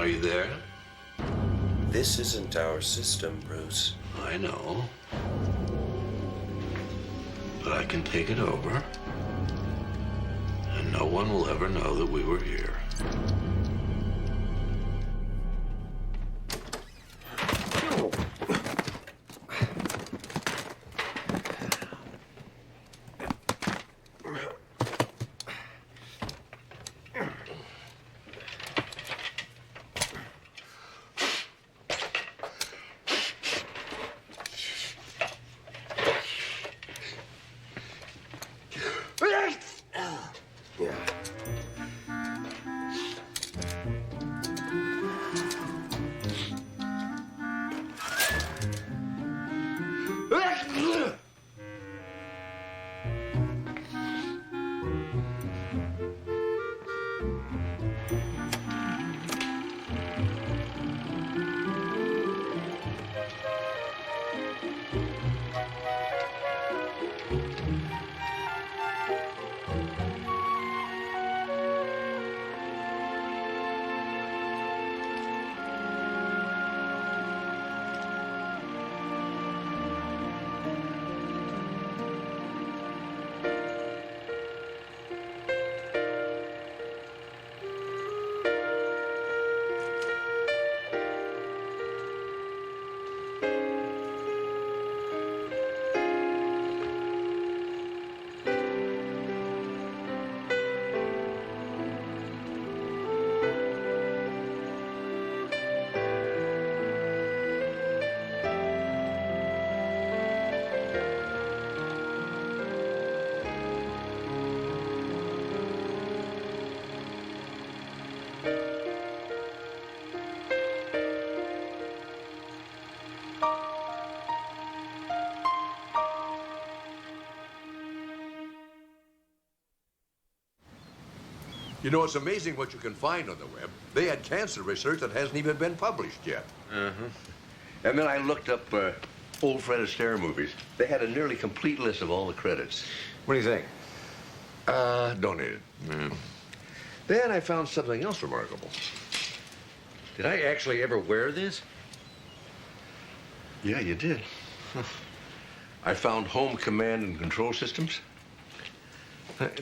[SPEAKER 18] Are you there?
[SPEAKER 8] This isn't our system, Bruce.
[SPEAKER 18] I know. But I can take it over. And no one will ever know that we were here.
[SPEAKER 1] You know, it's amazing what you can find on the web. They had cancer research that hasn't even been published yet. And then I looked up old Fred Astaire movies. They had a nearly complete list of all the credits.
[SPEAKER 14] What do you think?
[SPEAKER 1] Donated. Then I found something else remarkable.
[SPEAKER 14] Did I actually ever wear this?
[SPEAKER 1] Yeah, you did. I found home command and control systems.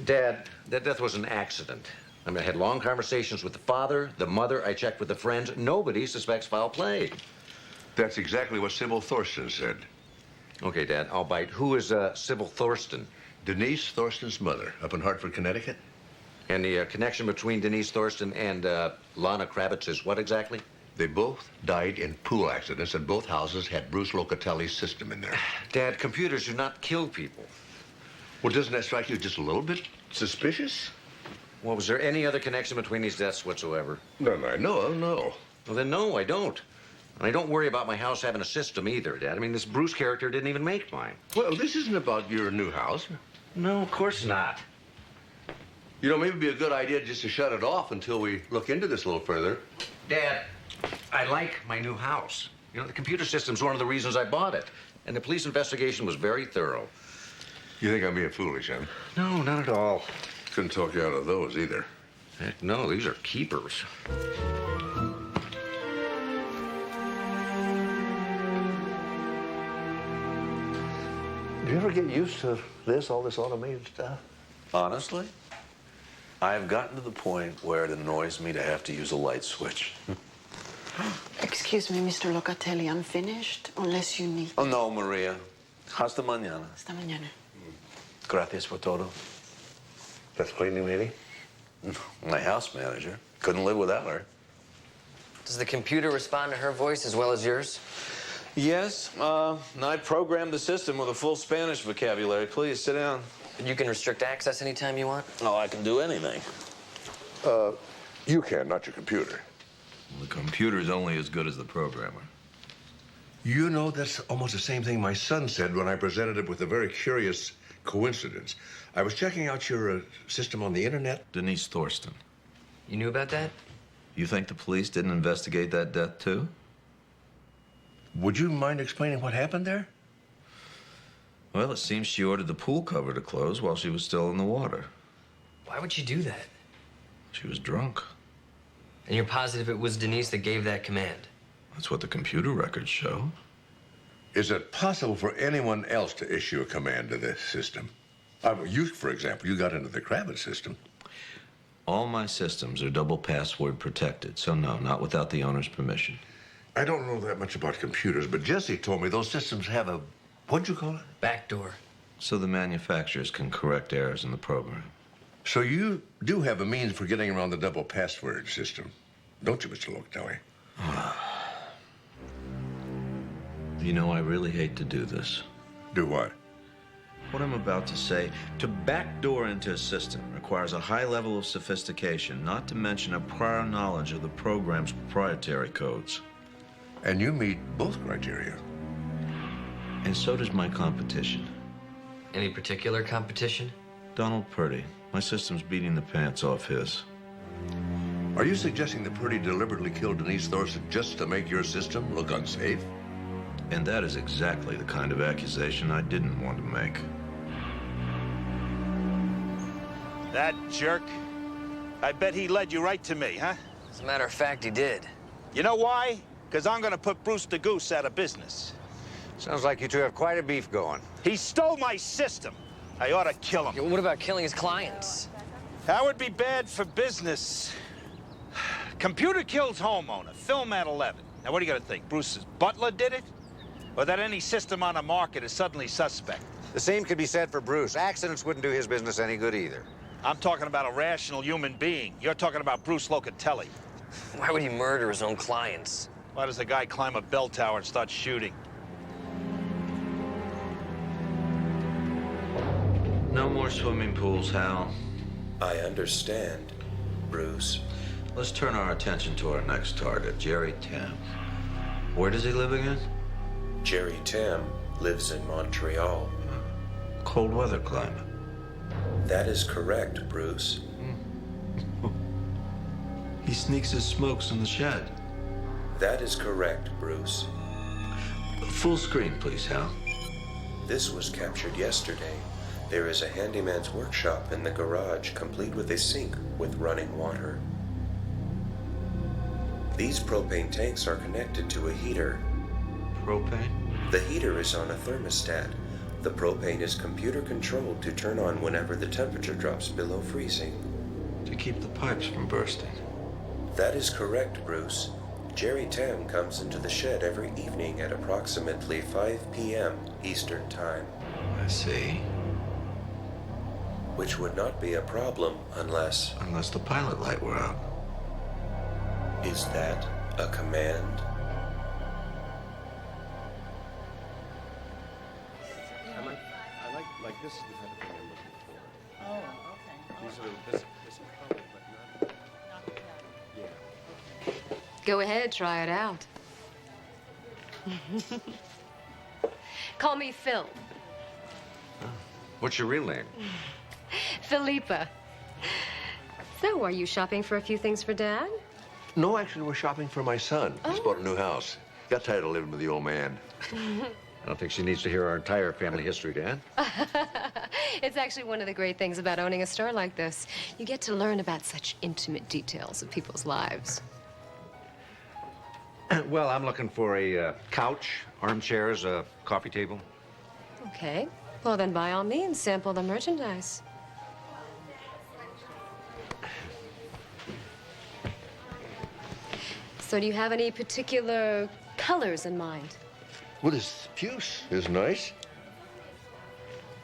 [SPEAKER 14] Dad, that death was an accident. I mean, I had long conversations with the father, the mother, I checked with the friends. Nobody suspects foul play.
[SPEAKER 1] That's exactly what Sybil Thorsten said.
[SPEAKER 14] Okay, Dad, I'll bite. Who is Sybil Thorsten?
[SPEAKER 1] Denise Thorsten's mother, up in Hartford, Connecticut.
[SPEAKER 14] And the connection between Denise Thorsten and Lana Kravitz is what exactly?
[SPEAKER 1] They both died in pool accidents, and both houses had Bruce Locatelli's system in there.
[SPEAKER 14] Dad, computers do not kill people.
[SPEAKER 1] Well, doesn't that strike you just a little bit suspicious?
[SPEAKER 14] Well, was there any other connection between these deaths whatsoever?
[SPEAKER 1] None I know of, no.
[SPEAKER 14] Well, then, no, I don't. And I don't worry about my house having a system either, Dad. I mean, this Bruce character didn't even make mine.
[SPEAKER 1] Well, this isn't about your new house.
[SPEAKER 14] No, of course not.
[SPEAKER 1] You know, maybe it'd be a good idea just to shut it off until we look into this a little further.
[SPEAKER 14] Dad, I like my new house. You know, the computer system's one of the reasons I bought it. And the police investigation was very thorough.
[SPEAKER 1] You think I'm being foolish, huh?
[SPEAKER 14] No, not at all.
[SPEAKER 1] Couldn't talk you out of those either.
[SPEAKER 14] Heck, no, these are keepers.
[SPEAKER 1] Do you ever get used to this, all this automated stuff?
[SPEAKER 18] Honestly, I've gotten to the point where it annoys me to have to use a light switch.
[SPEAKER 15] Excuse me, Mr. Locatelli, I'm finished, unless you need...
[SPEAKER 18] Oh, no, Maria. Hasta mañana.
[SPEAKER 15] Hasta mañana.
[SPEAKER 18] Gracias por todo.
[SPEAKER 1] That's cleaning lady?
[SPEAKER 18] My house manager. Couldn't live without her.
[SPEAKER 3] Does the computer respond to her voice as well as yours?
[SPEAKER 18] Yes, I programmed the system with a full Spanish vocabulary. Please, sit down.
[SPEAKER 3] You can restrict access anytime you want?
[SPEAKER 18] Oh, I can do anything.
[SPEAKER 1] You can, not your computer.
[SPEAKER 18] The computer's only as good as the programmer.
[SPEAKER 1] You know, that's almost the same thing my son said when I presented him with a very curious coincidence. I was checking out your system on the internet.
[SPEAKER 18] Denise Thorsten.
[SPEAKER 3] You knew about that?
[SPEAKER 18] You think the police didn't investigate that death, too?
[SPEAKER 1] Would you mind explaining what happened there?
[SPEAKER 18] Well, it seems she ordered the pool cover to close while she was still in the water.
[SPEAKER 3] Why would she do that?
[SPEAKER 18] She was drunk.
[SPEAKER 3] And you're positive it was Denise that gave that command?
[SPEAKER 18] That's what the computer records show.
[SPEAKER 1] Is it possible for anyone else to issue a command to this system? You, for example, you got into the Kravitz system.
[SPEAKER 18] All my systems are double password protected, so no, not without the owner's permission.
[SPEAKER 1] I don't know that much about computers, but Jesse told me those systems have a, what'd you call it?
[SPEAKER 3] Backdoor.
[SPEAKER 18] So the manufacturers can correct errors in the program.
[SPEAKER 1] So you do have a means for getting around the double password system, don't you, Mr. Locatelli?
[SPEAKER 18] You know, I really hate to do this.
[SPEAKER 1] Do what?
[SPEAKER 18] What I'm about to say, to backdoor into a system requires a high level of sophistication, not to mention a prior knowledge of the program's proprietary codes.
[SPEAKER 1] And you meet both criteria.
[SPEAKER 18] And so does my competition.
[SPEAKER 3] Any particular competition?
[SPEAKER 18] Donald Purdy. My system's beating the pants off his.
[SPEAKER 1] Are you suggesting that Purdy deliberately killed Denise Thorson just to make your system look unsafe?
[SPEAKER 18] And that is exactly the kind of accusation I didn't want to make.
[SPEAKER 7] That jerk. I bet he led you right to me, huh?
[SPEAKER 3] As a matter of fact, he did.
[SPEAKER 7] You know why? Because I'm gonna put Bruce the Goose out of business.
[SPEAKER 14] Sounds like you two have quite a beef going.
[SPEAKER 7] He stole my system. I ought to kill him.
[SPEAKER 3] What about killing his clients?
[SPEAKER 7] That would be bad for business. Computer kills homeowner, film at 11. Now, what do you gotta think? Bruce's butler did it? Or that any system on the market is suddenly suspect?
[SPEAKER 14] The same could be said for Bruce. Accidents wouldn't do his business any good either.
[SPEAKER 7] I'm talking about a rational human being. You're talking about Bruce Locatelli.
[SPEAKER 3] Why would he murder his own clients?
[SPEAKER 7] Why does a guy climb a bell tower and start shooting?
[SPEAKER 18] No more swimming pools, Hal.
[SPEAKER 8] I understand, Bruce.
[SPEAKER 18] Let's turn our attention to our next target, Jerry Tam. Where does he live again?
[SPEAKER 8] Jerry Tam lives in Montreal.
[SPEAKER 18] Cold weather climate.
[SPEAKER 8] That is correct, Bruce.
[SPEAKER 18] He sneaks his smokes in the shed.
[SPEAKER 8] That is correct, Bruce.
[SPEAKER 18] Full screen, please, Hal.
[SPEAKER 8] This was captured yesterday. There is a handyman's workshop in the garage, complete with a sink with running water. These propane tanks are connected to a heater.
[SPEAKER 18] Propane?
[SPEAKER 8] The heater is on a thermostat. The propane is computer controlled to turn on whenever the temperature drops below freezing.
[SPEAKER 18] To keep the pipes from bursting.
[SPEAKER 8] That is correct, Bruce. Jerry Tam comes into the shed every evening at approximately 5 p.m. Eastern Time.
[SPEAKER 18] I see.
[SPEAKER 8] Which would not be a problem unless...
[SPEAKER 18] Unless the pilot light were out.
[SPEAKER 8] Is that a command?
[SPEAKER 14] I like this is the type of thing I'm looking for.
[SPEAKER 4] Oh, okay.
[SPEAKER 14] These are this is color, but not. Yeah.
[SPEAKER 2] Go ahead, try it out. Call me Phil.
[SPEAKER 14] What's your real name?
[SPEAKER 2] Philippa. So, are you shopping for a few things for Dad?
[SPEAKER 1] No, actually, we're shopping for my son. He's bought a new house. Got tired of living with the old man.
[SPEAKER 14] I don't think she needs to hear our entire family history, Dan.
[SPEAKER 2] It's actually one of the great things about owning a store like this. You get to learn about such intimate details of people's lives.
[SPEAKER 14] Well, I'm looking for a couch, armchairs, a coffee table.
[SPEAKER 2] Okay. Well, then by all means, sample the merchandise. So do you have any particular colors in mind?
[SPEAKER 1] Well, this puce is nice.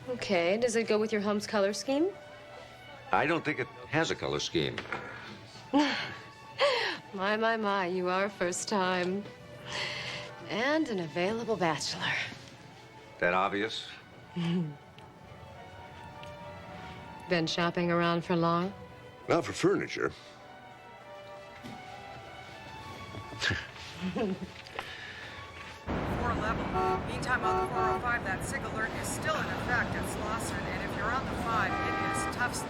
[SPEAKER 2] Okay. Does it go with your home's color scheme?
[SPEAKER 14] I don't think it has a color scheme.
[SPEAKER 2] My, you are first time. And an available bachelor.
[SPEAKER 14] That obvious?
[SPEAKER 2] Been shopping around for long?
[SPEAKER 1] Not for furniture.
[SPEAKER 9] 411. Meantime, on the 405, that SIG alert is still in effect at Slauson, and if you're on the 5, it is tough.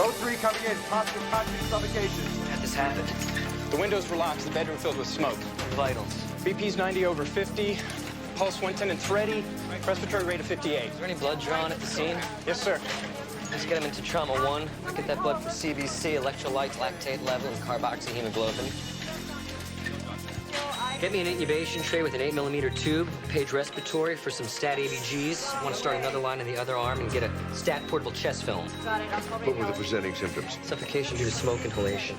[SPEAKER 17] O3 coming in. Positive conscious suffocation.
[SPEAKER 3] How'd this happen?
[SPEAKER 17] The windows were locked. The bedroom filled with smoke.
[SPEAKER 3] Vitals.
[SPEAKER 17] BP's 90 over 50. Pulse 110 and thready. Respiratory rate of 58.
[SPEAKER 3] Is there any blood drawn at the scene?
[SPEAKER 17] Yes, sir.
[SPEAKER 3] Let's get him into trauma 1. Let's get that blood for CBC, electrolytes, lactate level, and carboxyhemoglobin. Get me an intubation tray with an 8mm tube, Page Respiratory for some stat ABGs. I want to start another line in the other arm and get a stat portable chest film.
[SPEAKER 1] What were the presenting symptoms?
[SPEAKER 3] Suffocation due to smoke inhalation.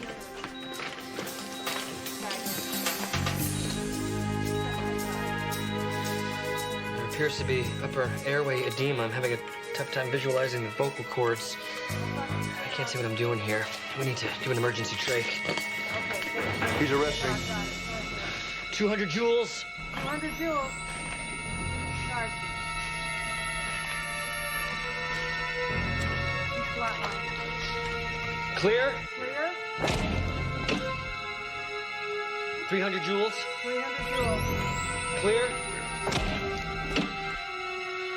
[SPEAKER 3] There appears to be upper airway edema. I'm having a tough time visualizing the vocal cords. I can't see what I'm doing here. We need to do an emergency trach.
[SPEAKER 1] He's arresting.
[SPEAKER 3] 200 joules.
[SPEAKER 6] 200 joules. Charge. He's flatlined.
[SPEAKER 3] Clear?
[SPEAKER 6] Clear.
[SPEAKER 3] 300 joules.
[SPEAKER 6] 300 joules.
[SPEAKER 3] Clear?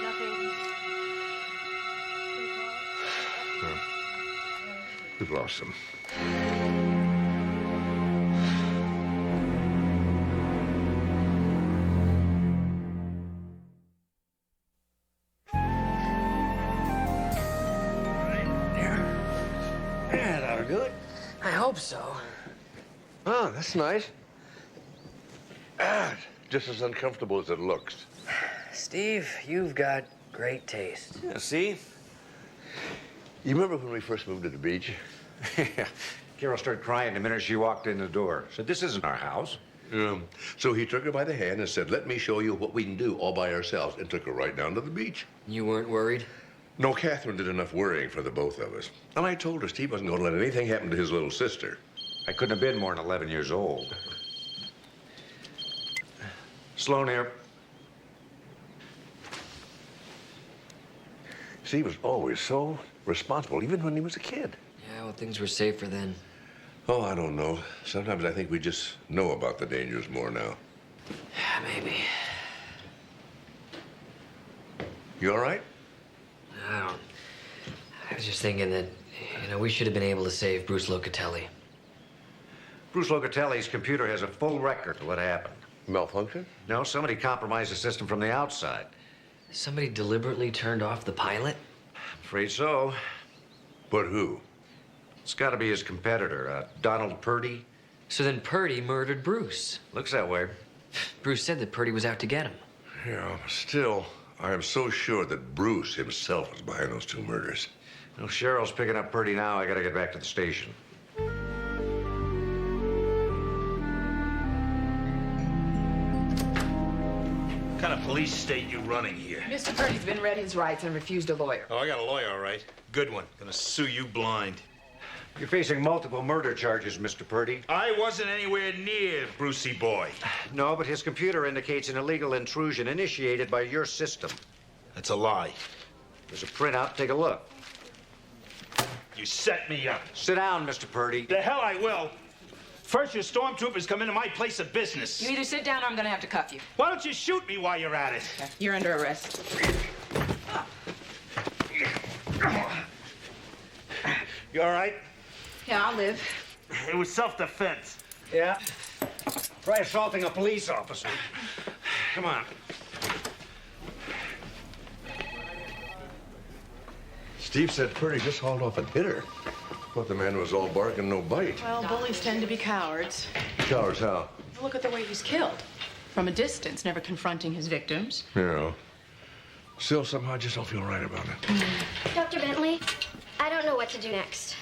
[SPEAKER 6] Nothing.
[SPEAKER 1] We've lost him.
[SPEAKER 3] Good? I hope so.
[SPEAKER 1] Oh, that's nice. Just as uncomfortable as it looks.
[SPEAKER 3] Steve, you've got great taste.
[SPEAKER 14] Yeah, see?
[SPEAKER 1] You remember when we first moved to the beach?
[SPEAKER 14] Yeah. Carol started crying the minute she walked in the door. Said, this isn't our house.
[SPEAKER 1] So he took her by the hand and said, let me show you what we can do all by ourselves, and took her right down to the beach.
[SPEAKER 3] You weren't worried?
[SPEAKER 1] No, Catherine did enough worrying for the both of us. And I told her Steve wasn't going to let anything happen to his little sister.
[SPEAKER 14] I couldn't have been more than 11 years old. Sloan here.
[SPEAKER 1] Steve was always so responsible, even when he was a kid.
[SPEAKER 3] Yeah, well, things were safer then.
[SPEAKER 1] Oh, I don't know. Sometimes I think we just know about the dangers more now.
[SPEAKER 3] Yeah, maybe.
[SPEAKER 1] You all right?
[SPEAKER 3] I was just thinking that, we should have been able to save Bruce Locatelli.
[SPEAKER 14] Bruce Locatelli's computer has a full record of what happened.
[SPEAKER 1] Malfunction?
[SPEAKER 14] No, somebody compromised the system from the outside.
[SPEAKER 3] Somebody deliberately turned off the pilot?
[SPEAKER 14] I'm afraid so.
[SPEAKER 1] But who?
[SPEAKER 14] It's got to be his competitor, Donald Purdy.
[SPEAKER 3] So then Purdy murdered Bruce.
[SPEAKER 14] Looks that way.
[SPEAKER 3] Bruce said that Purdy was out to get him.
[SPEAKER 1] Yeah, still, I am so sure that Bruce himself was behind those two murders.
[SPEAKER 14] Well, Cheryl's picking up Purdy now. I got to get back to the station.
[SPEAKER 7] What kind of police state you running here?
[SPEAKER 22] Mr. Purdy's been read his rights and refused a lawyer.
[SPEAKER 7] Oh, I got a lawyer, all right. Good one. Gonna sue you blind.
[SPEAKER 14] You're facing multiple murder charges, Mr. Purdy.
[SPEAKER 7] I wasn't anywhere near Brucey boy.
[SPEAKER 14] No, but his computer indicates an illegal intrusion initiated by your system.
[SPEAKER 7] That's a lie.
[SPEAKER 14] There's a printout. Take a look.
[SPEAKER 7] You set me up.
[SPEAKER 14] Sit down, Mr. Purdy.
[SPEAKER 7] The hell I will. First, your stormtroopers come into my place of business.
[SPEAKER 12] You either sit down or I'm gonna have to cuff you.
[SPEAKER 7] Why don't you shoot me while you're at it?
[SPEAKER 12] Okay. You're under arrest.
[SPEAKER 7] You all right?
[SPEAKER 12] Yeah, I'll live.
[SPEAKER 7] It was self-defense.
[SPEAKER 14] Yeah. Try assaulting a police officer. Come on.
[SPEAKER 1] Steve said Purdy just hauled off and hit her. Thought the man was all bark and no bite.
[SPEAKER 12] Well, bullies tend to be cowards.
[SPEAKER 1] Cowards how?
[SPEAKER 12] Look at the way he's killed. From a distance, never confronting his victims.
[SPEAKER 1] Yeah. Still, somehow I just don't feel right about it.
[SPEAKER 11] Dr. Bentley, I don't know what to do next.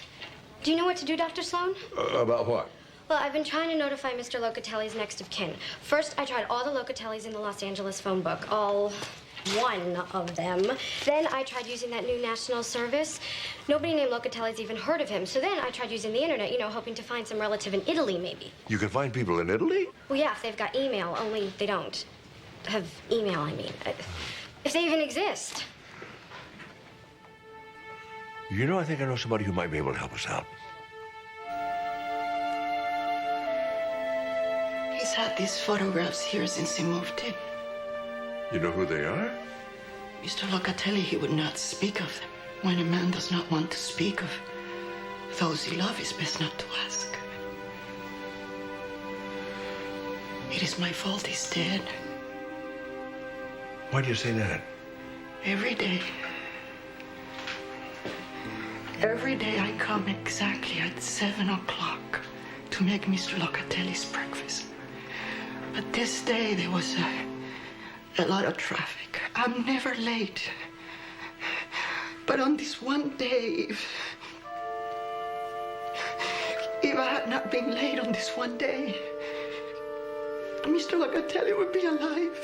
[SPEAKER 11] Do you know what to do, Dr. Sloan?
[SPEAKER 1] About what?
[SPEAKER 11] Well, I've been trying to notify Mr. Locatelli's next of kin. First, I tried all the Locatellis in the Los Angeles phone book, all one of them. Then I tried using that new national service. Nobody named Locatelli's even heard of him. So then I tried using the internet, hoping to find some relative in Italy, maybe.
[SPEAKER 1] You can find people in Italy?
[SPEAKER 11] Well, yeah, if they've got email, only they don't have email, I mean. If they even exist.
[SPEAKER 1] I think I know somebody who might be able to help us out.
[SPEAKER 15] He's had these photographs here since he moved in.
[SPEAKER 1] You know who they are?
[SPEAKER 15] Mr. Locatelli, he would not speak of them. When a man does not want to speak of
[SPEAKER 4] Those he loves is best not to ask. It is my fault he's dead.
[SPEAKER 1] Why do you say that?
[SPEAKER 4] Every day I come exactly at 7 o'clock to make Mr. Locatelli's breakfast. But this day there was a lot of traffic. I'm never late. But on this one day, if I had not been late on this one day, Mr. Locatelli would be alive.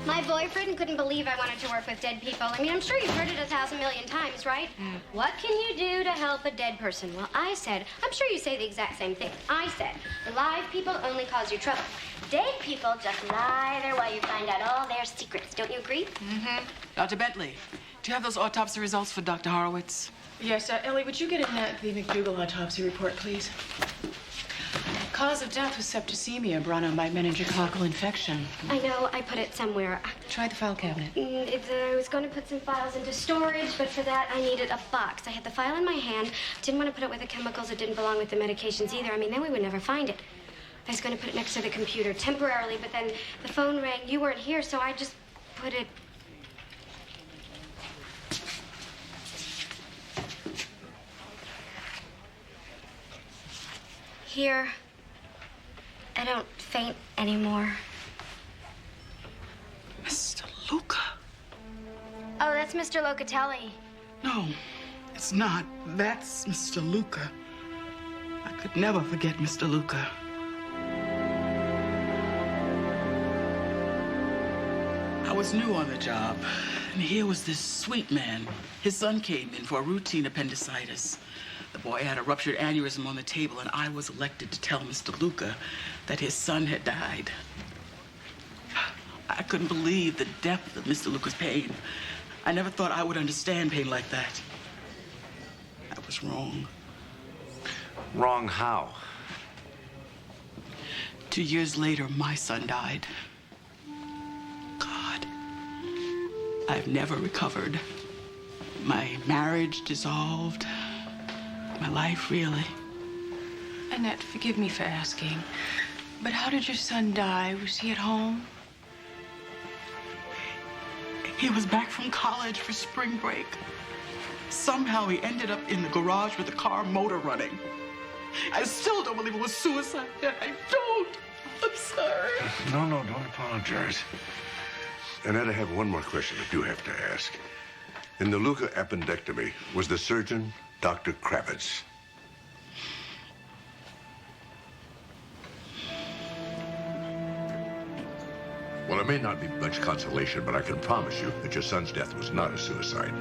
[SPEAKER 11] My boyfriend couldn't believe I wanted to work with dead people. I mean, I'm sure you've heard it 1,000 million times, right? What can you do to help a dead person? Well, I said, I'm sure you say the exact same thing. I said, live people only cause you trouble. Dead people just lie there while you find out all their secrets. Don't you agree?
[SPEAKER 12] Mm-hmm. Dr. Bentley, do you have those autopsy results for Dr. Horowitz?
[SPEAKER 6] Yes, Ellie, would you get in the McDougal autopsy report, please? Cause of death was septicemia brought on by meningococcal infection.
[SPEAKER 11] I know, I put it somewhere.
[SPEAKER 6] Try the file cabinet.
[SPEAKER 11] I was going to put some files into storage, but for that I needed a box. I had the file in my hand. Didn't want to put it with the chemicals. It didn't belong with the medications either. I mean, then we would never find it. I was going to put it next to the computer temporarily, but then the phone rang. You weren't here, so I just put it... here. I don't faint anymore.
[SPEAKER 4] Mr. Luca.
[SPEAKER 11] Oh, that's Mr. Locatelli.
[SPEAKER 4] No, it's not. That's Mr. Luca. I could never forget Mr. Luca. I was new on the job, and here was this sweet man. His son came in for a routine appendicitis. The boy had a ruptured aneurysm on the table, and I was elected to tell Mr. Luca that his son had died. I couldn't believe the depth of Mr. Luca's pain. I never thought I would understand pain like that. I was wrong.
[SPEAKER 14] Wrong how?
[SPEAKER 4] 2 years later, my son died. God, I've never recovered. My marriage dissolved. My life, really.
[SPEAKER 6] Annette, forgive me for asking, but how did your son die? Was he at home?
[SPEAKER 4] He was back from college for spring break. Somehow he ended up in the garage with the car motor running. I still don't believe it was suicide. I don't. I'm sorry.
[SPEAKER 1] No, don't apologize. Annette, I have one more question I do have to ask. In the Luca appendectomy, was the surgeon Dr. Kravitz? Well, it may not be much consolation, but I can promise you that your son's death was not a suicide.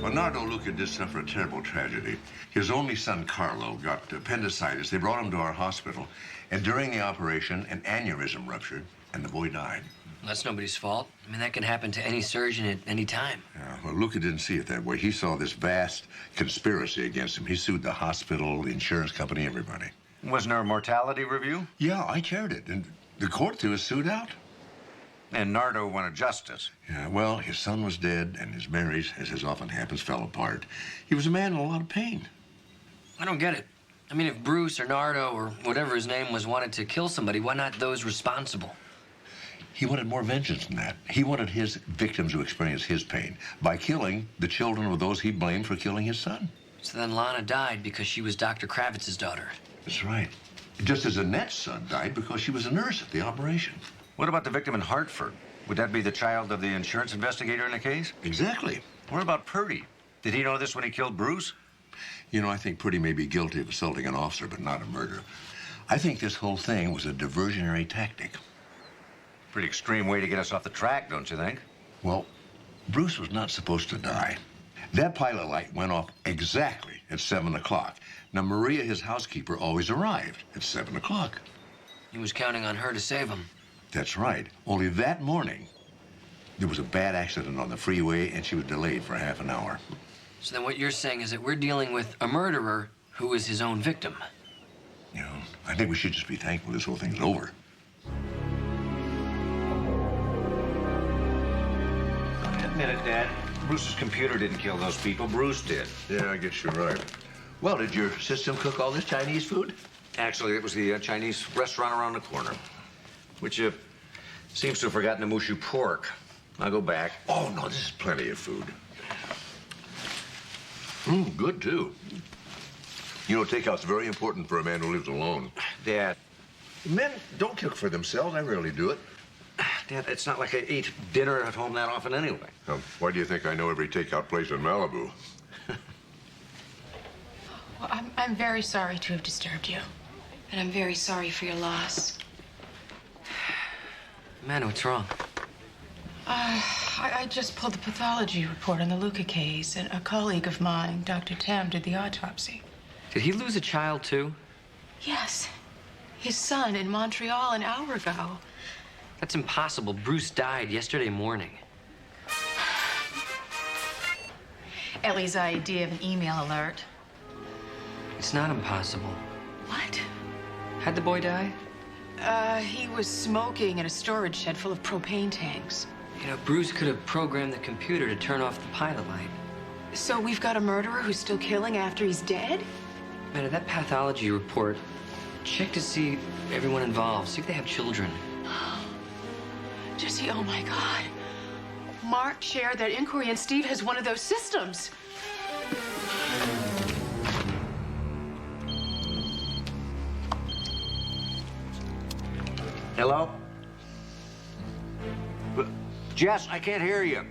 [SPEAKER 1] Bernardo Luca did suffer a terrible tragedy. His only son, Carlo, got appendicitis. They brought him to our hospital, and during the operation, an aneurysm ruptured, and the boy died.
[SPEAKER 3] That's nobody's fault. I mean, that can happen to any surgeon at any time.
[SPEAKER 1] Yeah, well, Luca didn't see it that way. He saw this vast conspiracy against him. He sued the hospital, the insurance company, everybody.
[SPEAKER 14] Wasn't there a mortality review?
[SPEAKER 1] Yeah, I chaired it, and the court threw his suit out.
[SPEAKER 14] And Nardo wanted justice.
[SPEAKER 1] Yeah, well, his son was dead, and his marriage, as often happens, fell apart. He was a man in a lot of pain.
[SPEAKER 3] I don't get it. I mean, if Bruce or Nardo or whatever his name was wanted to kill somebody, why not those responsible?
[SPEAKER 1] He wanted more vengeance than that. He wanted his victims to experience his pain by killing the children of those he blamed for killing his son.
[SPEAKER 3] So then Lana died because she was Dr. Kravitz's daughter.
[SPEAKER 1] That's right. Just as Annette's son died because she was a nurse at the operation.
[SPEAKER 14] What about the victim in Hartford? Would that be the child of the insurance investigator in the case?
[SPEAKER 1] Exactly.
[SPEAKER 14] What about Purdy? Did he know this when he killed Bruce?
[SPEAKER 1] You know, I think Purdy may be guilty of assaulting an officer, but not a murder. I think this whole thing was a diversionary tactic.
[SPEAKER 14] Pretty extreme way to get us off the track, don't you think?
[SPEAKER 1] Well, Bruce was not supposed to die. That pilot light went off exactly at 7 o'clock. Now, Maria, his housekeeper, always arrived at 7 o'clock.
[SPEAKER 3] He was counting on her to save him.
[SPEAKER 1] That's right. Only that morning, there was a bad accident on the freeway, and she was delayed for half an hour.
[SPEAKER 3] So then what you're saying is that we're dealing with a murderer who is his own victim.
[SPEAKER 1] You know, I think we should just be thankful this whole thing's over.
[SPEAKER 14] minute, Dad. Bruce's computer didn't kill those people. Bruce did.
[SPEAKER 1] Yeah, I guess you're right. Well, did your system cook all this Chinese food?
[SPEAKER 14] Actually, it was the Chinese restaurant around the corner, which seems to have forgotten the mushu pork. I'll go back.
[SPEAKER 1] Oh, no, this is plenty of food. Good, too. You know, takeout's very important for a man who lives alone.
[SPEAKER 14] Dad.
[SPEAKER 1] Men don't cook for themselves. I rarely do it.
[SPEAKER 14] Dad, it's not like I eat dinner at home that often anyway.
[SPEAKER 1] Why do you think I know every takeout place in Malibu?
[SPEAKER 6] Well, I'm very sorry to have disturbed you. And I'm very sorry for your loss.
[SPEAKER 3] Man, what's wrong?
[SPEAKER 6] I just pulled the pathology report on the Luca case, and a colleague of mine, Dr. Tam, did the autopsy.
[SPEAKER 3] Did he lose a child, too?
[SPEAKER 6] Yes. His son in Montreal an hour ago.
[SPEAKER 3] That's impossible. Bruce died yesterday morning.
[SPEAKER 6] Ellie's idea of an email alert.
[SPEAKER 3] It's not impossible.
[SPEAKER 6] What?
[SPEAKER 3] How'd the boy die?
[SPEAKER 6] He was smoking in a storage shed full of propane tanks.
[SPEAKER 3] You know, Bruce could have programmed the computer to turn off the pilot light.
[SPEAKER 6] So we've got a murderer who's still killing after he's dead?
[SPEAKER 3] Man, that pathology report, check to see everyone involved. See if they have children.
[SPEAKER 6] Jesse, oh my God. Mark shared that inquiry, and Steve has one of those systems.
[SPEAKER 14] Hello? Jess, I can't hear you.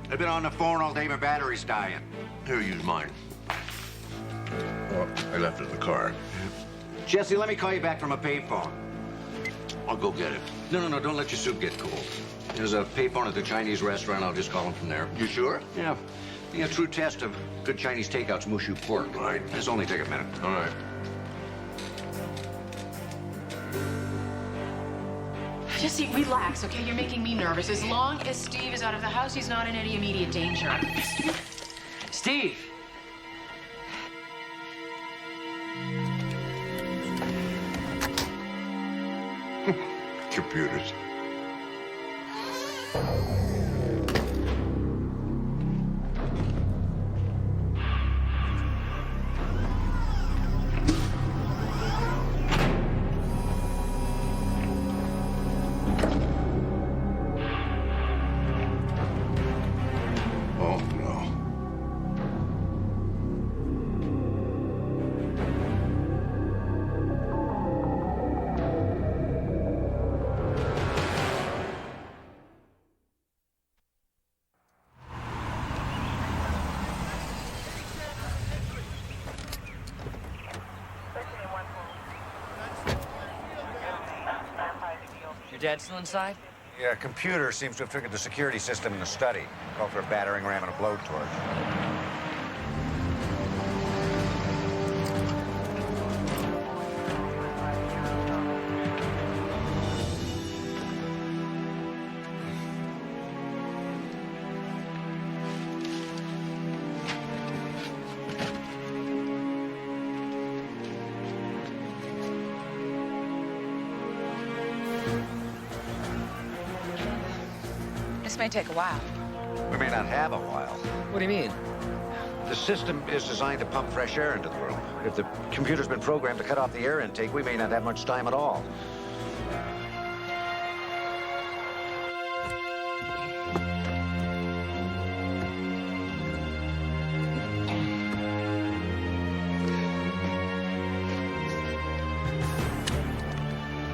[SPEAKER 14] I've been on the phone all day. My battery's dying.
[SPEAKER 1] Here, use mine. Oh, I left it in the car.
[SPEAKER 14] Jesse, let me call you back from a payphone.
[SPEAKER 1] I'll go get it.
[SPEAKER 14] No, don't let your soup get cold. There's a payphone at the Chinese restaurant. I'll just call him from there.
[SPEAKER 1] You sure?
[SPEAKER 14] Yeah. A true test of good Chinese takeout's mushu pork.
[SPEAKER 1] All right.
[SPEAKER 14] This only take a minute.
[SPEAKER 1] All right.
[SPEAKER 6] Jesse, relax, okay? You're making me nervous. As long as Steve is out of the house, he's not in any immediate danger.
[SPEAKER 3] Steve!
[SPEAKER 1] Computers. Oh, no.
[SPEAKER 3] Your dad still inside?
[SPEAKER 14] Yeah, computer seems to have triggered the security system in the study. Call for a battering ram and a blowtorch.
[SPEAKER 22] This may take a while.
[SPEAKER 14] We may not have a while.
[SPEAKER 3] What do you mean?
[SPEAKER 14] The system is designed to pump fresh air into the room. If the computer's been programmed to cut off the air intake, we may not have much time at all.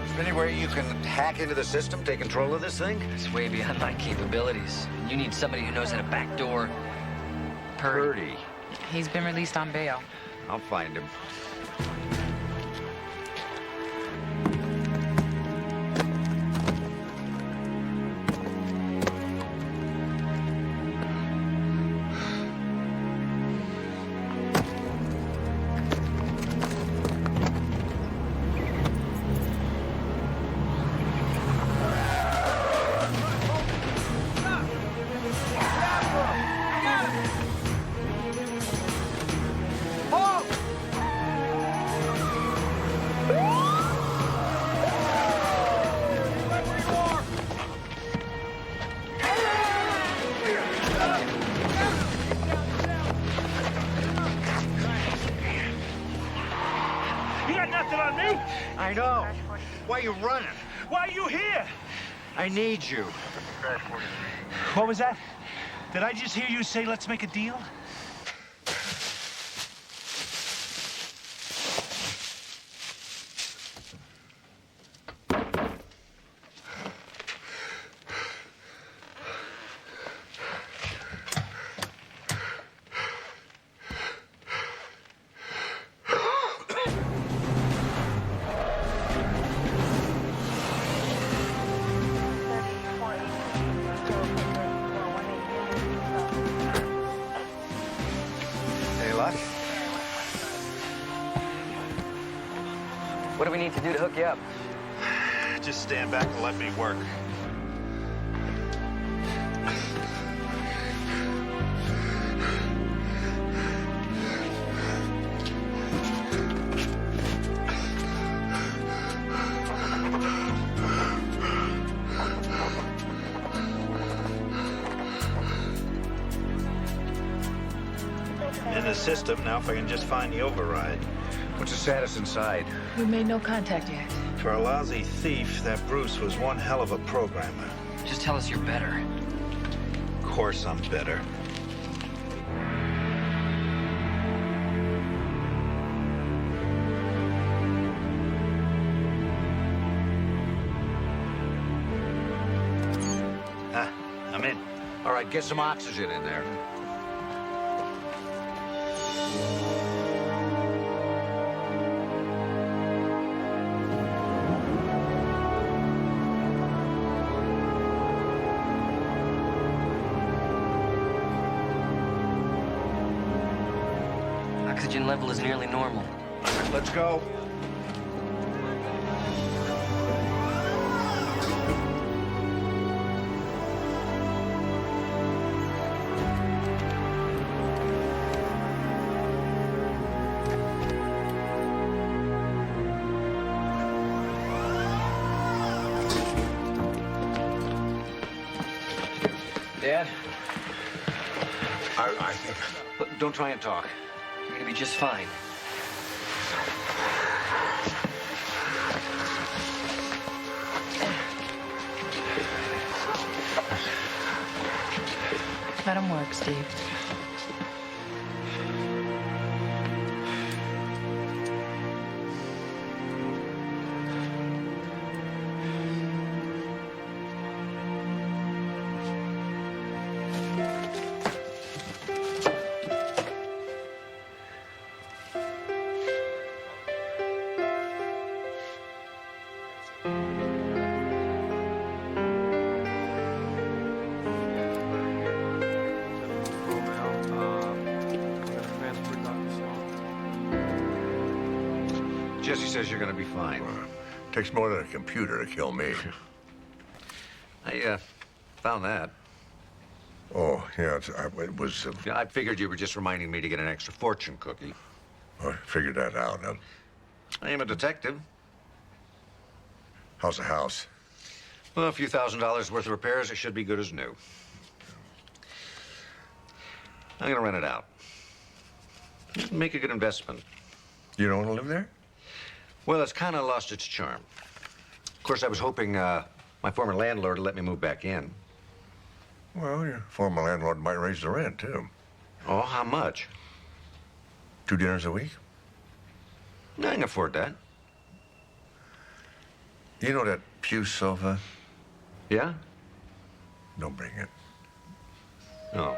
[SPEAKER 14] Is there any way you can hack into the system, take control of this thing?
[SPEAKER 3] It's way beyond my capabilities. You need somebody who knows how to backdoor Purdy.
[SPEAKER 22] He's been released on bail.
[SPEAKER 14] I'll find him.
[SPEAKER 7] I know. Why are you running? Why are you here? I need you. What was that? Did I just hear you say, let's make a deal?
[SPEAKER 3] What do we need to do to hook you up?
[SPEAKER 7] Just stand back and let me work. In the system, now if I can just find the override.
[SPEAKER 14] What's the status inside?
[SPEAKER 6] We made no contact yet.
[SPEAKER 7] For a lousy thief, that Bruce was one hell of a programmer.
[SPEAKER 3] Just tell us you're better.
[SPEAKER 7] Of course I'm better. I'm in.
[SPEAKER 14] All right, get some oxygen in there.
[SPEAKER 3] Oxygen level is nearly normal.
[SPEAKER 14] Let's go.
[SPEAKER 3] Dad?
[SPEAKER 14] I think... Look, don't try and talk.
[SPEAKER 3] You're gonna be just fine.
[SPEAKER 6] Let him work, Steve.
[SPEAKER 14] Jesse says you're going to be fine.
[SPEAKER 1] Takes more than a computer to kill me.
[SPEAKER 14] I found that.
[SPEAKER 1] Oh, yeah, it was...
[SPEAKER 14] I figured you were just reminding me to get an extra fortune cookie.
[SPEAKER 1] I figured that out.
[SPEAKER 14] I am a detective.
[SPEAKER 1] How's the house?
[SPEAKER 14] Well, a few $1,000s worth of repairs, it should be good as new. I'm gonna rent it out. Make a good investment.
[SPEAKER 1] You don't want to live there?
[SPEAKER 14] Well, it's kind of lost its charm. Of course, I was hoping my former landlord would let me move back in.
[SPEAKER 1] Well, your former landlord might raise the rent, too.
[SPEAKER 14] Oh, how much?
[SPEAKER 1] 2 dinners a week?
[SPEAKER 14] I can afford that.
[SPEAKER 1] You know that pew sofa?
[SPEAKER 14] Yeah?
[SPEAKER 1] Don't bring it.
[SPEAKER 14] No.